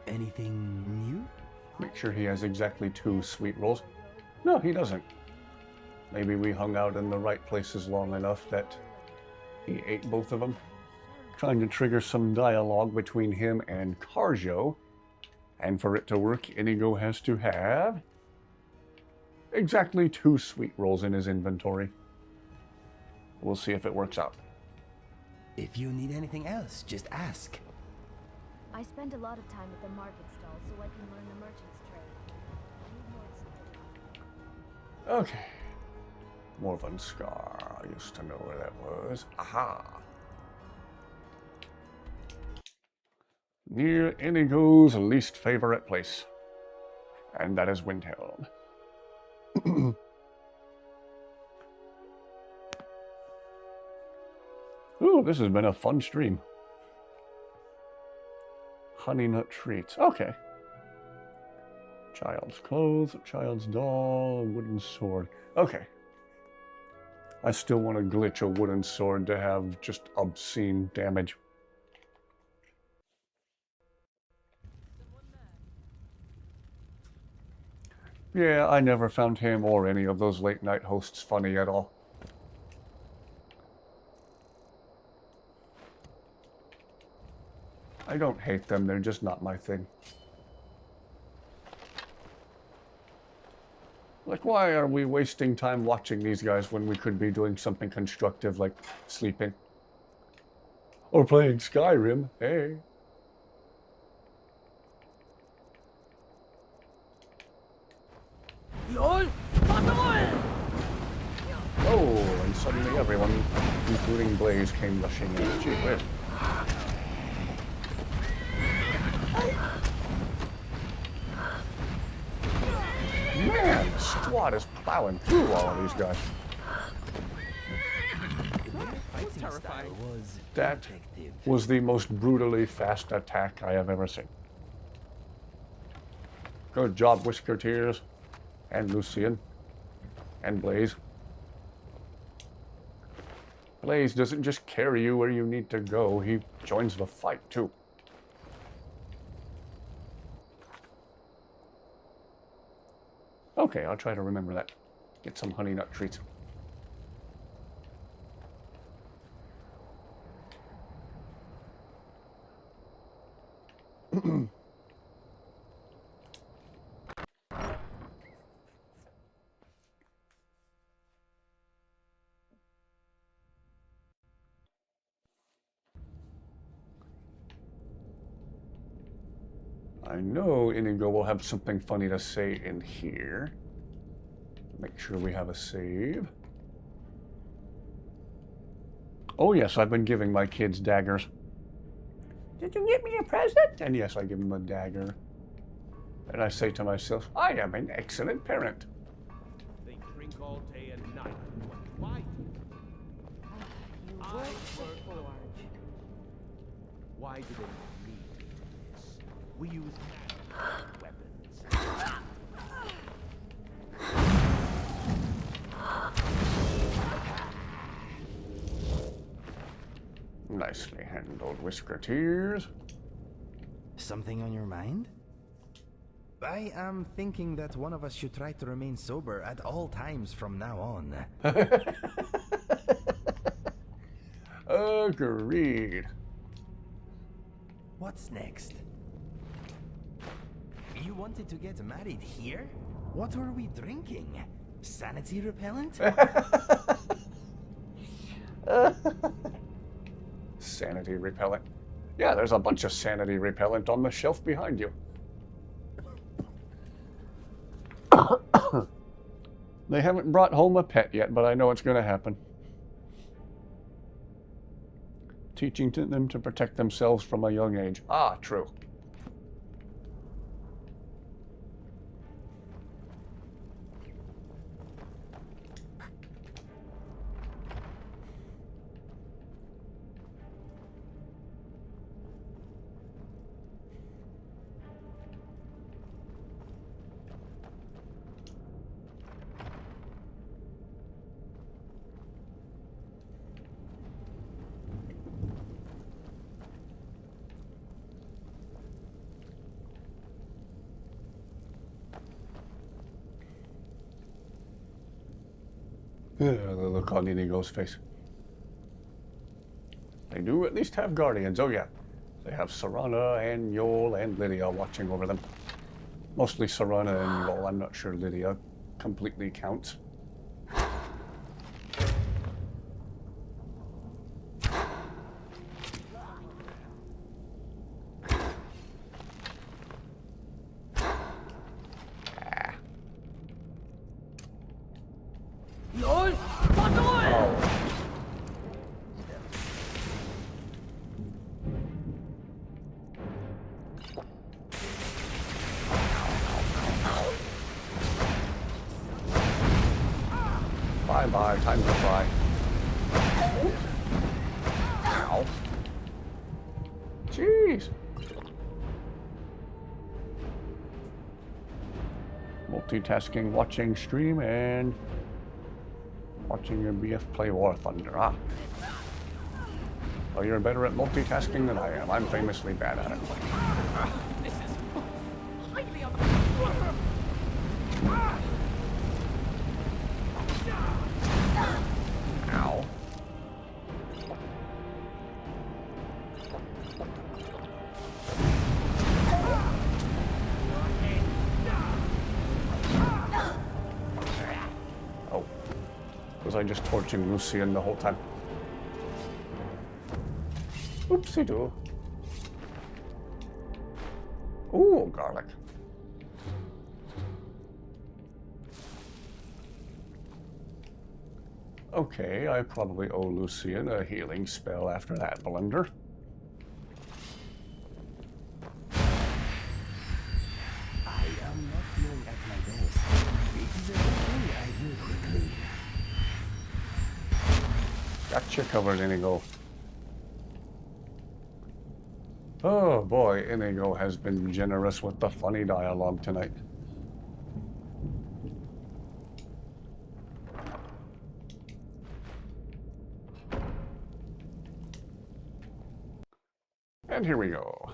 Anything new? Make sure he has exactly 2 sweet rolls. No, he doesn't. Maybe we hung out in the right places long enough that he ate both of them. Trying to trigger some dialogue between him and Carjo. And for it to work, Inigo has to have exactly 2 sweet rolls in his inventory. We'll see if it works out. If you need anything else, just ask. I spend a lot of time at the market stall so I can learn the merchant's trade. I need more experience. Okay. Morven Scar. I used to know where that was. Aha! Near Inigo's least favorite place. And that is Windhelm. Ooh, this has been a fun stream. Honey nut treats. Okay. Child's clothes, child's doll, wooden sword. Okay. I still want to glitch a wooden sword to have just obscene damage. Yeah, I never found him or any of those late night hosts funny at all. I don't hate them, they're just not my thing. Like, why are we wasting time watching these guys when we could be doing something constructive like sleeping? Or playing Skyrim, hey. LOL! Oh, and suddenly everyone, including Blaze, came rushing in. Gee whiz. Man, the squad is plowing through all of these guys. That was the most brutally fast attack I have ever seen. Good job, Whiskertears, and Lucian, and Blaze. Blaze doesn't just carry you where you need to go, he joins the fight too. Okay, I'll try to remember that. Get some honey nut treats. I know Inigo will have something funny to say in here. Make sure we have a save. Oh yes, I've been giving my kids daggers. Did you get me a present? And yes, I give them a dagger. And I say to myself, I am an excellent parent. They drink all day and night. Why? You work the forge. Why do they need to do this? We use weapons. Nicely handled, Whiskertears. Something on your mind? I am thinking that one of us should try to remain sober at all times from now on. Agreed. What's next? You wanted to get married here? What were we drinking? Sanity repellent? Sanity repellent. Yeah, there's a bunch of sanity repellent on the shelf behind you. They haven't brought home a pet yet, but I know it's going to happen. Teaching them to protect themselves from a young age. Ah, true. The look on Inigo's face. They do at least have guardians, oh yeah. They have Serana and Yol and Lydia watching over them. Mostly Serana and Yol. I'm not sure Lydia completely counts. Bye-bye, time to fly. Ow. Jeez. Multitasking, watching stream, and watching your BF play War Thunder. Ah. Oh, you're better at multitasking than I am. I'm famously bad at it. This is highly Ow. Oh. Was I just torching Lucian the whole time? Oopsie-doo. Ooh, garlic. Okay, I probably owe Lucian a healing spell after that blunder. I am not feeling at my best. It is a good thing I heal quickly. Gotcha covered, Inigo. Oh boy, Inigo has been generous with the funny dialogue tonight. And here we go.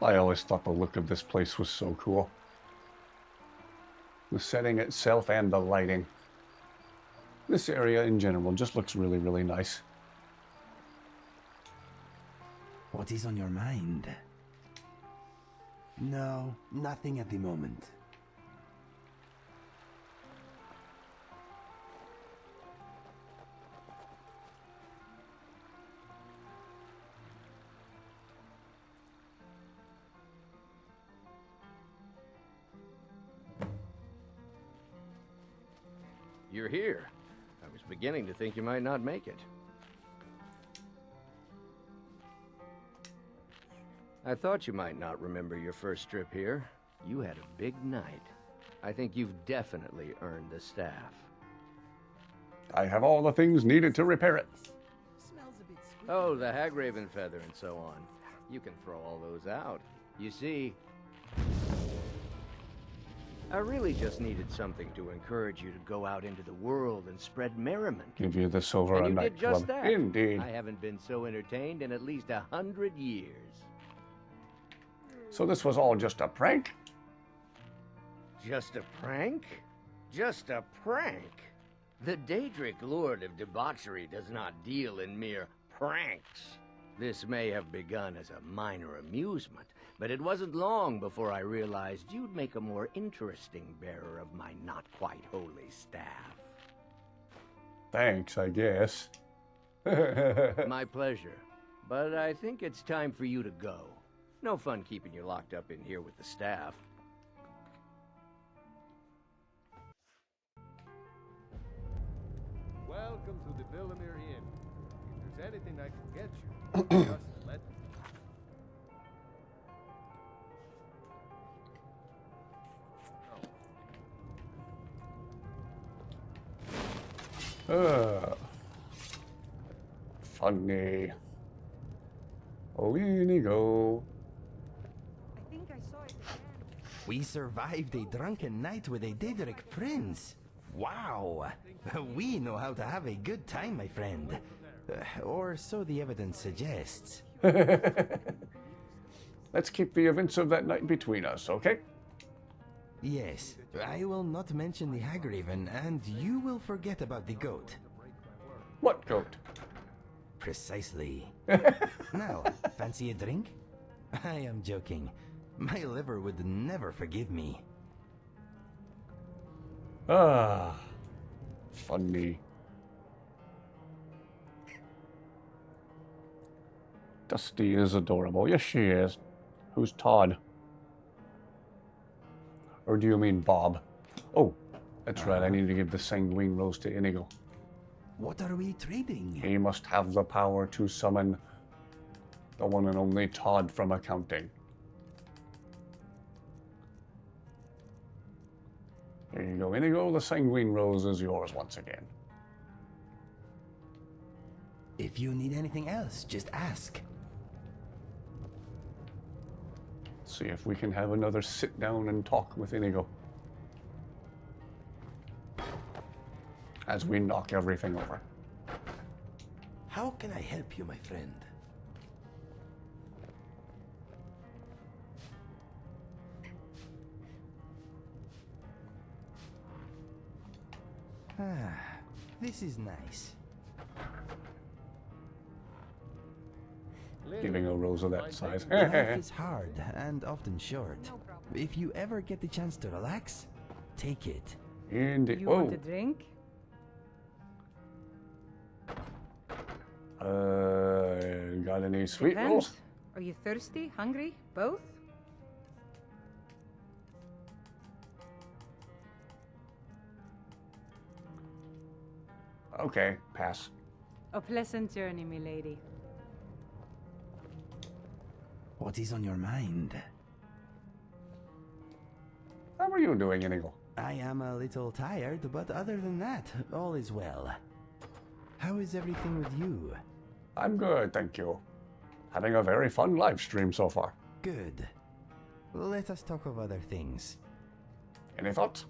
I always thought the look of this place was so cool. The setting itself and the lighting. This area in general just looks really, really nice. What is on your mind? No, nothing at the moment. You're here. I was beginning to think you might not make it. I thought you might not remember your first trip here. You had a big night. I think you've definitely earned the staff. I have all the things needed to repair it. Oh, the Hagraven feather and so on. You can throw all those out. You see, I really just needed something to encourage you to go out into the world and spread merriment. Give you this over And a you did nightclub. just that. Indeed. I haven't been so entertained in at least 100 years. So this was all just a prank? Just a prank? Just a prank? The Daedric Lord of Debauchery does not deal in mere pranks. This may have begun as a minor amusement, but it wasn't long before I realized you'd make a more interesting bearer of my not-quite-holy staff. Thanks, I guess. My pleasure. But I think it's time for you to go. No fun keeping you locked up in here with the staff. Welcome to the Villamere Inn. If there's anything I can get you, just let me. Funny. Oh, Inigo. I think I saw it again. We survived a drunken night with a Daedric prince. Wow. We know how to have a good time, my friend. Or so the evidence suggests. Let's keep the events of that night between us, okay? Yes, I will not mention the Hagraven, and you will forget about the goat. What goat? Precisely. Now, fancy a drink? I am joking. My liver would never forgive me. Ah, funny. Dusty is adorable. Yes, she is. Who's Todd? Or do you mean Bob? Oh, that's right. I need to give the sanguine rose to Inigo. What are we trading? He must have the power to summon the one and only Todd from accounting. Here you go, Inigo. The sanguine rose is yours once again. If you need anything else, just ask. See if we can have another sit down and talk with Inigo. As we knock everything over. How can I help you, my friend? This is nice. Giving a rose of that size. Life is hard and often short. If you ever get the chance to relax, take it. Indeed. You want a drink? Got any sweet Depends. rolls? Are you thirsty? Hungry? Both? Okay, pass. A pleasant journey, milady. What is on your mind? How are you doing, Inigo? I am a little tired, but other than that, all is well. How is everything with you? I'm good, thank you. Having a very fun live stream so far. Good. Let us talk of other things. Any thoughts?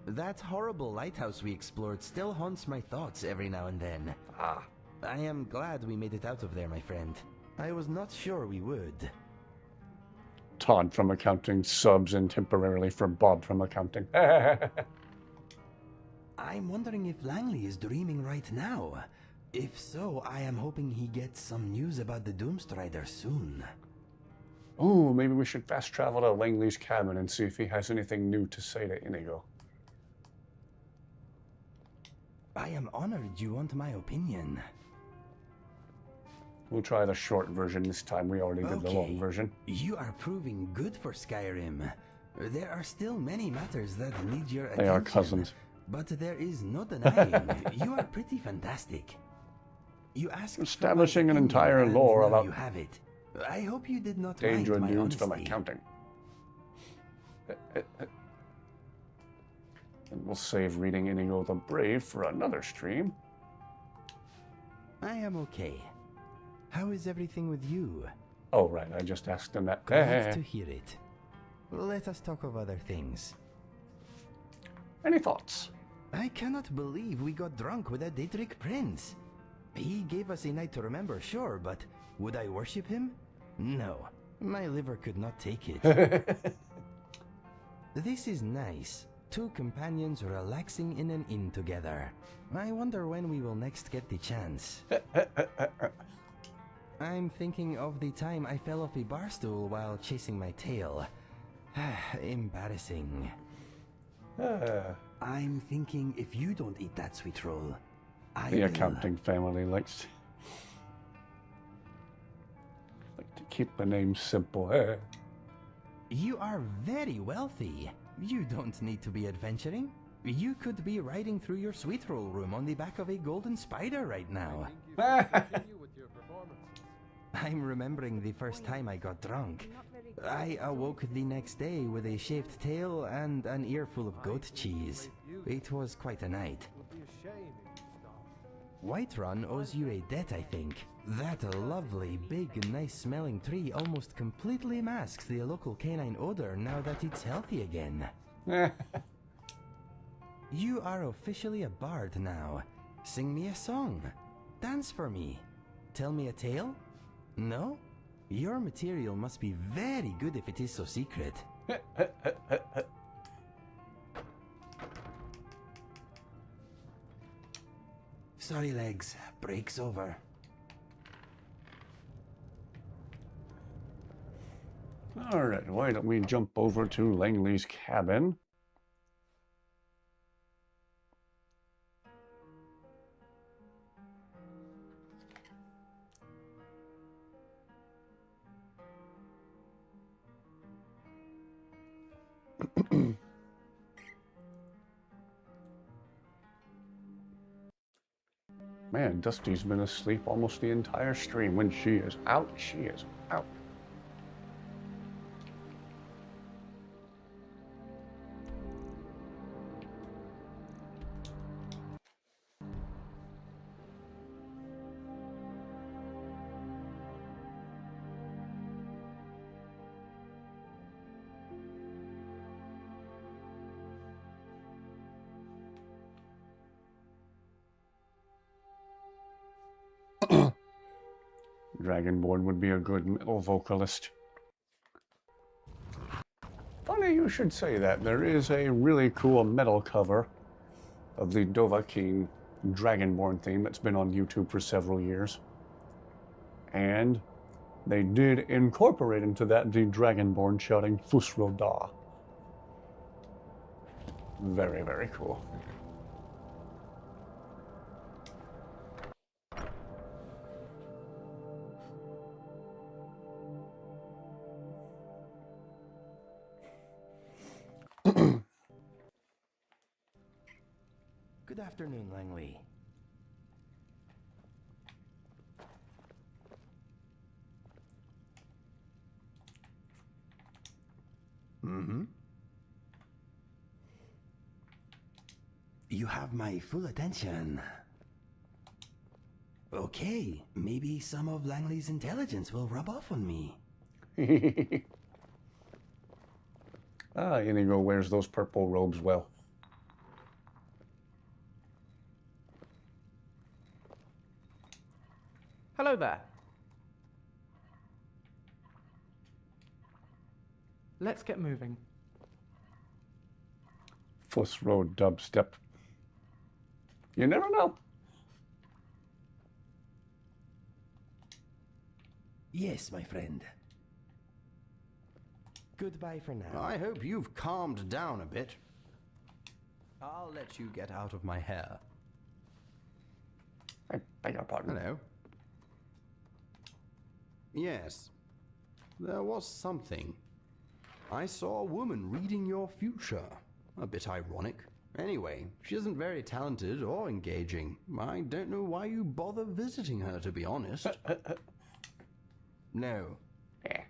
That horrible lighthouse we explored still haunts my thoughts every now and then. Ah. I am glad we made it out of there, my friend. I was not sure we would. Todd from accounting subs in temporarily for Bob from accounting. I'm wondering if Langley is dreaming right now. If so, I am hoping he gets some news about the Doomstrider soon. Ooh, maybe we should fast travel to Langley's cabin and see if he has anything new to say to Inigo. I am honored you want my opinion. We'll try the short version this time. We already did the long version. You are proving good for Skyrim. There are still many matters that need your attention. They are cousins. But there is no denying, you are pretty fantastic. You asked establishing an entire lore about you have it. I hope you did not Danger mind my dudes from honesty. accounting. And we'll save reading Inigo the Brave for another stream. I am okay. How is everything with you? Oh, right. I just asked him that. Glad to hear it. Let us talk of other things. Any thoughts? I cannot believe we got drunk with that Dietrich Prince. He gave us a night to remember, sure, but would I worship him? No. My liver could not take it. This is nice. Two companions relaxing in an inn together. I wonder when we will next get the chance. I'm thinking of the time I fell off a bar stool while chasing my tail. Embarrassing. I'm thinking if you don't eat that sweet roll, I The will. accounting family likes to keep the name simple. You are very wealthy. You don't need to be adventuring. You could be riding through your sweet roll room on the back of a golden spider right now. I'm remembering the first time I got drunk. I awoke the next day with a shaved tail and an earful of goat cheese. It was quite a night. Whiterun owes you a debt, I think. That lovely, big, nice-smelling tree almost completely masks the local canine odor now that it's healthy again. You are officially a bard now. Sing me a song. Dance for me. Tell me a tale? No? Your material must be very good if it is so secret. Sorry, legs. Break's over. Alright, why don't we jump over to Langley's cabin? Man, Dusty's been asleep almost the entire stream. When she is out, she is out. Dragonborn would be a good metal vocalist. Funny you should say that. There is a really cool metal cover of the Dovahkiin Dragonborn theme that's been on YouTube for several years. And they did incorporate into that the Dragonborn shouting Fusroda. Very, very cool. Good afternoon, Langley. Mm-hmm. You have my full attention. Okay, maybe some of Langley's intelligence will rub off on me. Inigo wears those purple robes well. Hello there. Let's get moving. Fusro dubstep. You never know. Yes, my friend. Goodbye for now. I hope you've calmed down a bit. I'll let you get out of my hair. I beg your pardon. Hello. Yes. There was something. I saw a woman reading your future. A bit ironic. Anyway, she isn't very talented or engaging. I don't know why you bother visiting her, to be honest. No. Yeah.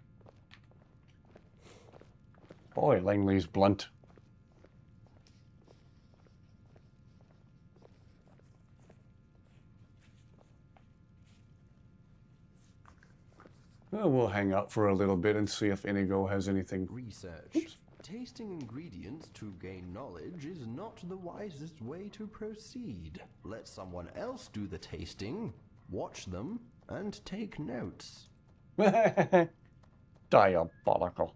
Boy, Langley's blunt. Well, we'll hang out for a little bit and see if Inigo has anything. Research. Oops. Tasting ingredients to gain knowledge is not the wisest way to proceed. Let someone else do the tasting, watch them, and take notes. Diabolical.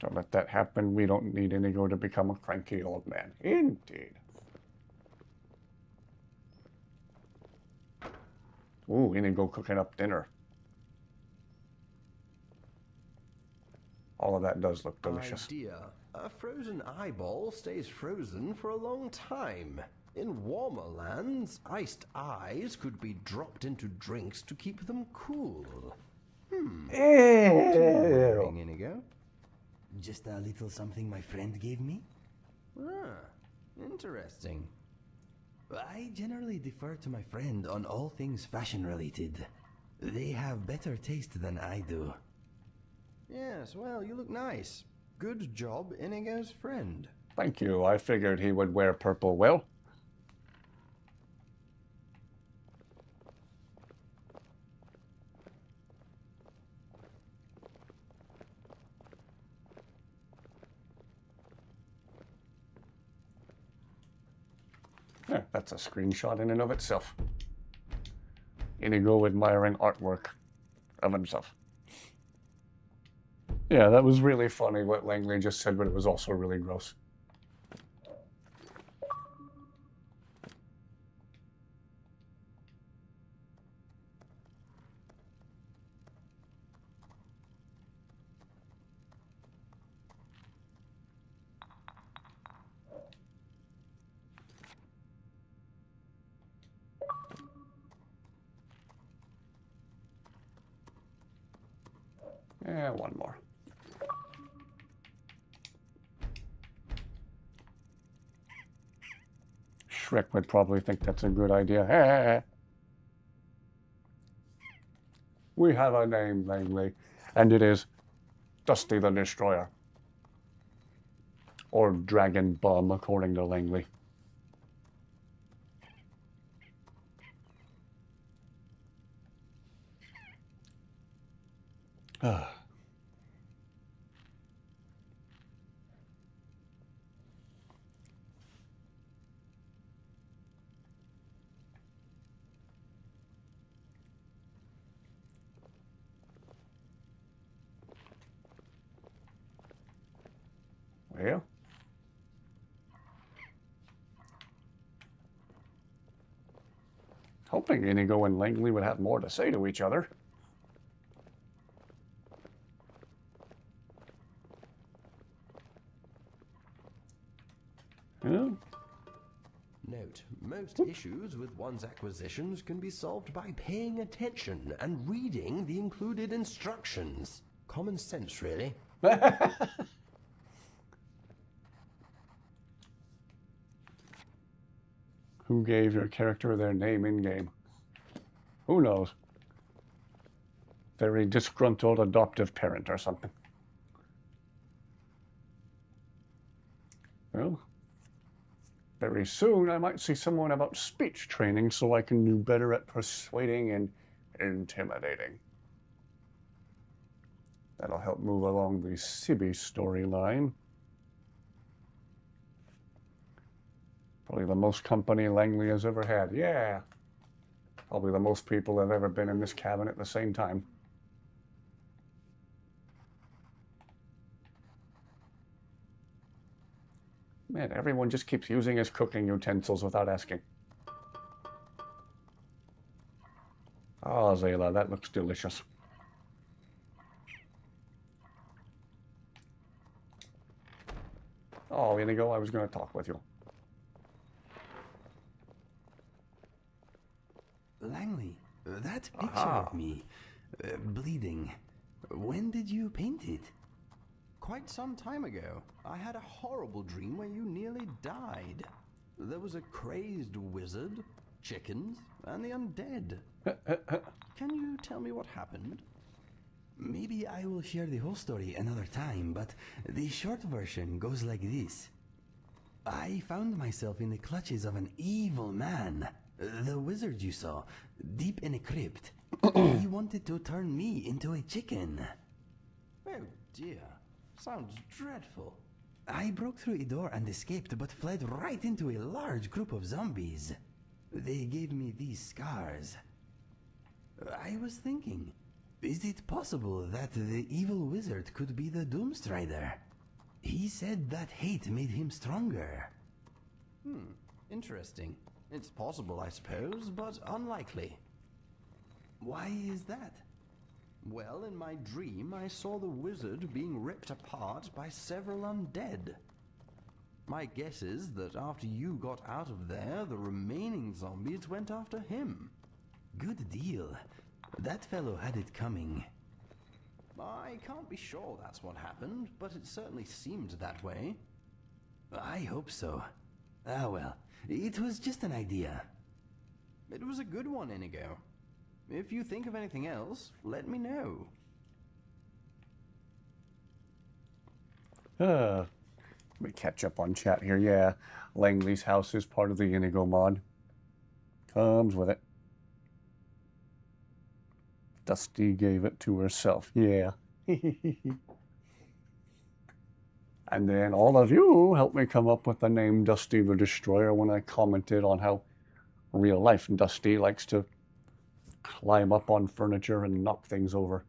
Don't let that happen. We don't need Inigo to become a cranky old man. Indeed. Ooh, Inigo cooking up dinner. All of that does look delicious. Idea. A frozen eyeball stays frozen for a long time. In warmer lands, iced eyes could be dropped into drinks to keep them cool. What are you wearing, Inigo? Just a little something my friend gave me. Ah, interesting. I generally defer to my friend on all things fashion-related. They have better taste than I do. Yes, well, you look nice. Good job, Inigo's friend. Thank you. I figured he would wear purple well. Yeah, that's a screenshot in and of itself. Inigo admiring artwork of himself. Yeah, that was really funny what Langley just said, but it was also really gross. One more. Shrek would probably think that's a good idea. We have a name, Langley, and it is Dusty the Destroyer. Or Dragon Bum, according to Langley. Well, hoping Inigo and Langley would have more to say to each other. Yeah. Note, most issues with one's acquisitions can be solved by paying attention and reading the included instructions. Common sense, really. Who gave your character their name in-game? Who knows? Very disgruntled adoptive parent or something. Well, very soon I might see someone about speech training so I can do better at persuading and intimidating. That'll help move along the Sibby storyline. Probably the most company Langley has ever had. Yeah. Probably the most people have ever been in this cabin at the same time. Man, everyone just keeps using his cooking utensils without asking. Oh, Zayla, that looks delicious. Oh, Inigo, I was going to talk with you. Langley, that picture of me, bleeding, when did you paint it? Quite some time ago, I had a horrible dream where you nearly died. There was a crazed wizard, chickens, and the undead. Can you tell me what happened? Maybe I will share the whole story another time, but the short version goes like this. I found myself in the clutches of an evil man. The wizard you saw, deep in a crypt. He wanted to turn me into a chicken. Oh dear, sounds dreadful. I broke through a door and escaped, but fled right into a large group of zombies. They gave me these scars. I was thinking, is it possible that the evil wizard could be the Doomstrider? He said that hate made him stronger. Interesting. It's possible, I suppose, but unlikely. Why is that? Well, in my dream, I saw the wizard being ripped apart by several undead. My guess is that after you got out of there, the remaining zombies went after him. Good deal. That fellow had it coming. I can't be sure that's what happened, but it certainly seemed that way. I hope so. Ah well, it was just an idea. It was a good one, Inigo. If you think of anything else, let me know. Let me catch up on chat here. Yeah, Langley's house is part of the Inigo mod. Comes with it. Dusty gave it to herself. Yeah. And then all of you helped me come up with the name Dusty the Destroyer when I commented on how real life Dusty likes to climb up on furniture and knock things over.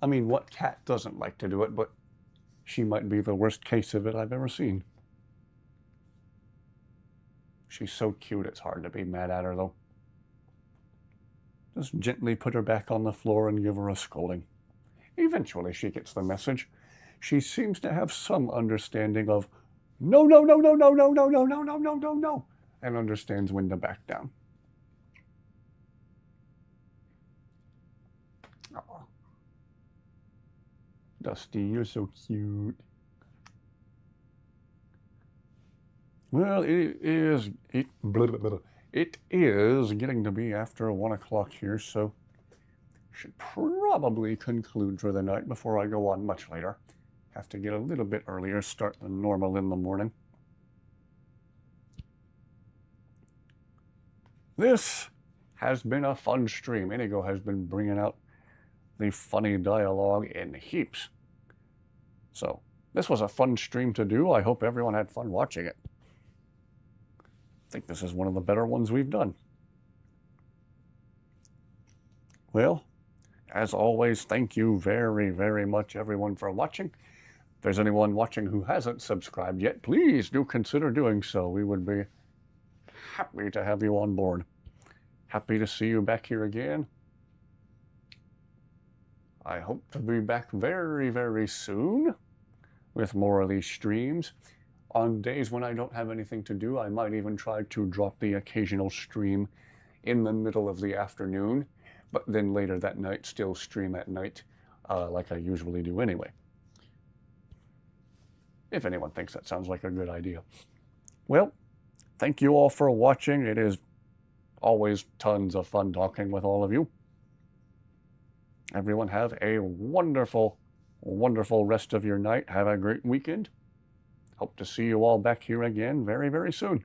I mean, what cat doesn't like to do it, but she might be the worst case of it I've ever seen. She's so cute, it's hard to be mad at her, though. Just gently put her back on the floor and give her a scolding. Eventually she gets the message. She seems to have some understanding of no, no, no, no, no, no, no, no, no, no, no, no, no, and understands when to back down. Dusty, you're so cute. Well, it is getting to be after 1 o'clock here, so should probably conclude for the night before I go on much later. Have to get a little bit earlier, start than normal in the morning. This has been a fun stream. Inigo has been bringing out the funny dialogue in heaps. So, this was a fun stream to do. I hope everyone had fun watching it. I think this is one of the better ones we've done. Well, as always, thank you very, very much, everyone, for watching. If there's anyone watching who hasn't subscribed yet, please do consider doing so. We would be happy to have you on board. Happy to see you back here again. I hope to be back very, very soon with more of these streams. On days when I don't have anything to do, I might even try to drop the occasional stream in the middle of the afternoon, but then later that night still stream at night like I usually do anyway. If anyone thinks that sounds like a good idea. Well, thank you all for watching. It is always tons of fun talking with all of you. Everyone have a wonderful, wonderful rest of your night. Have a great weekend. Hope to see you all back here again very, very soon.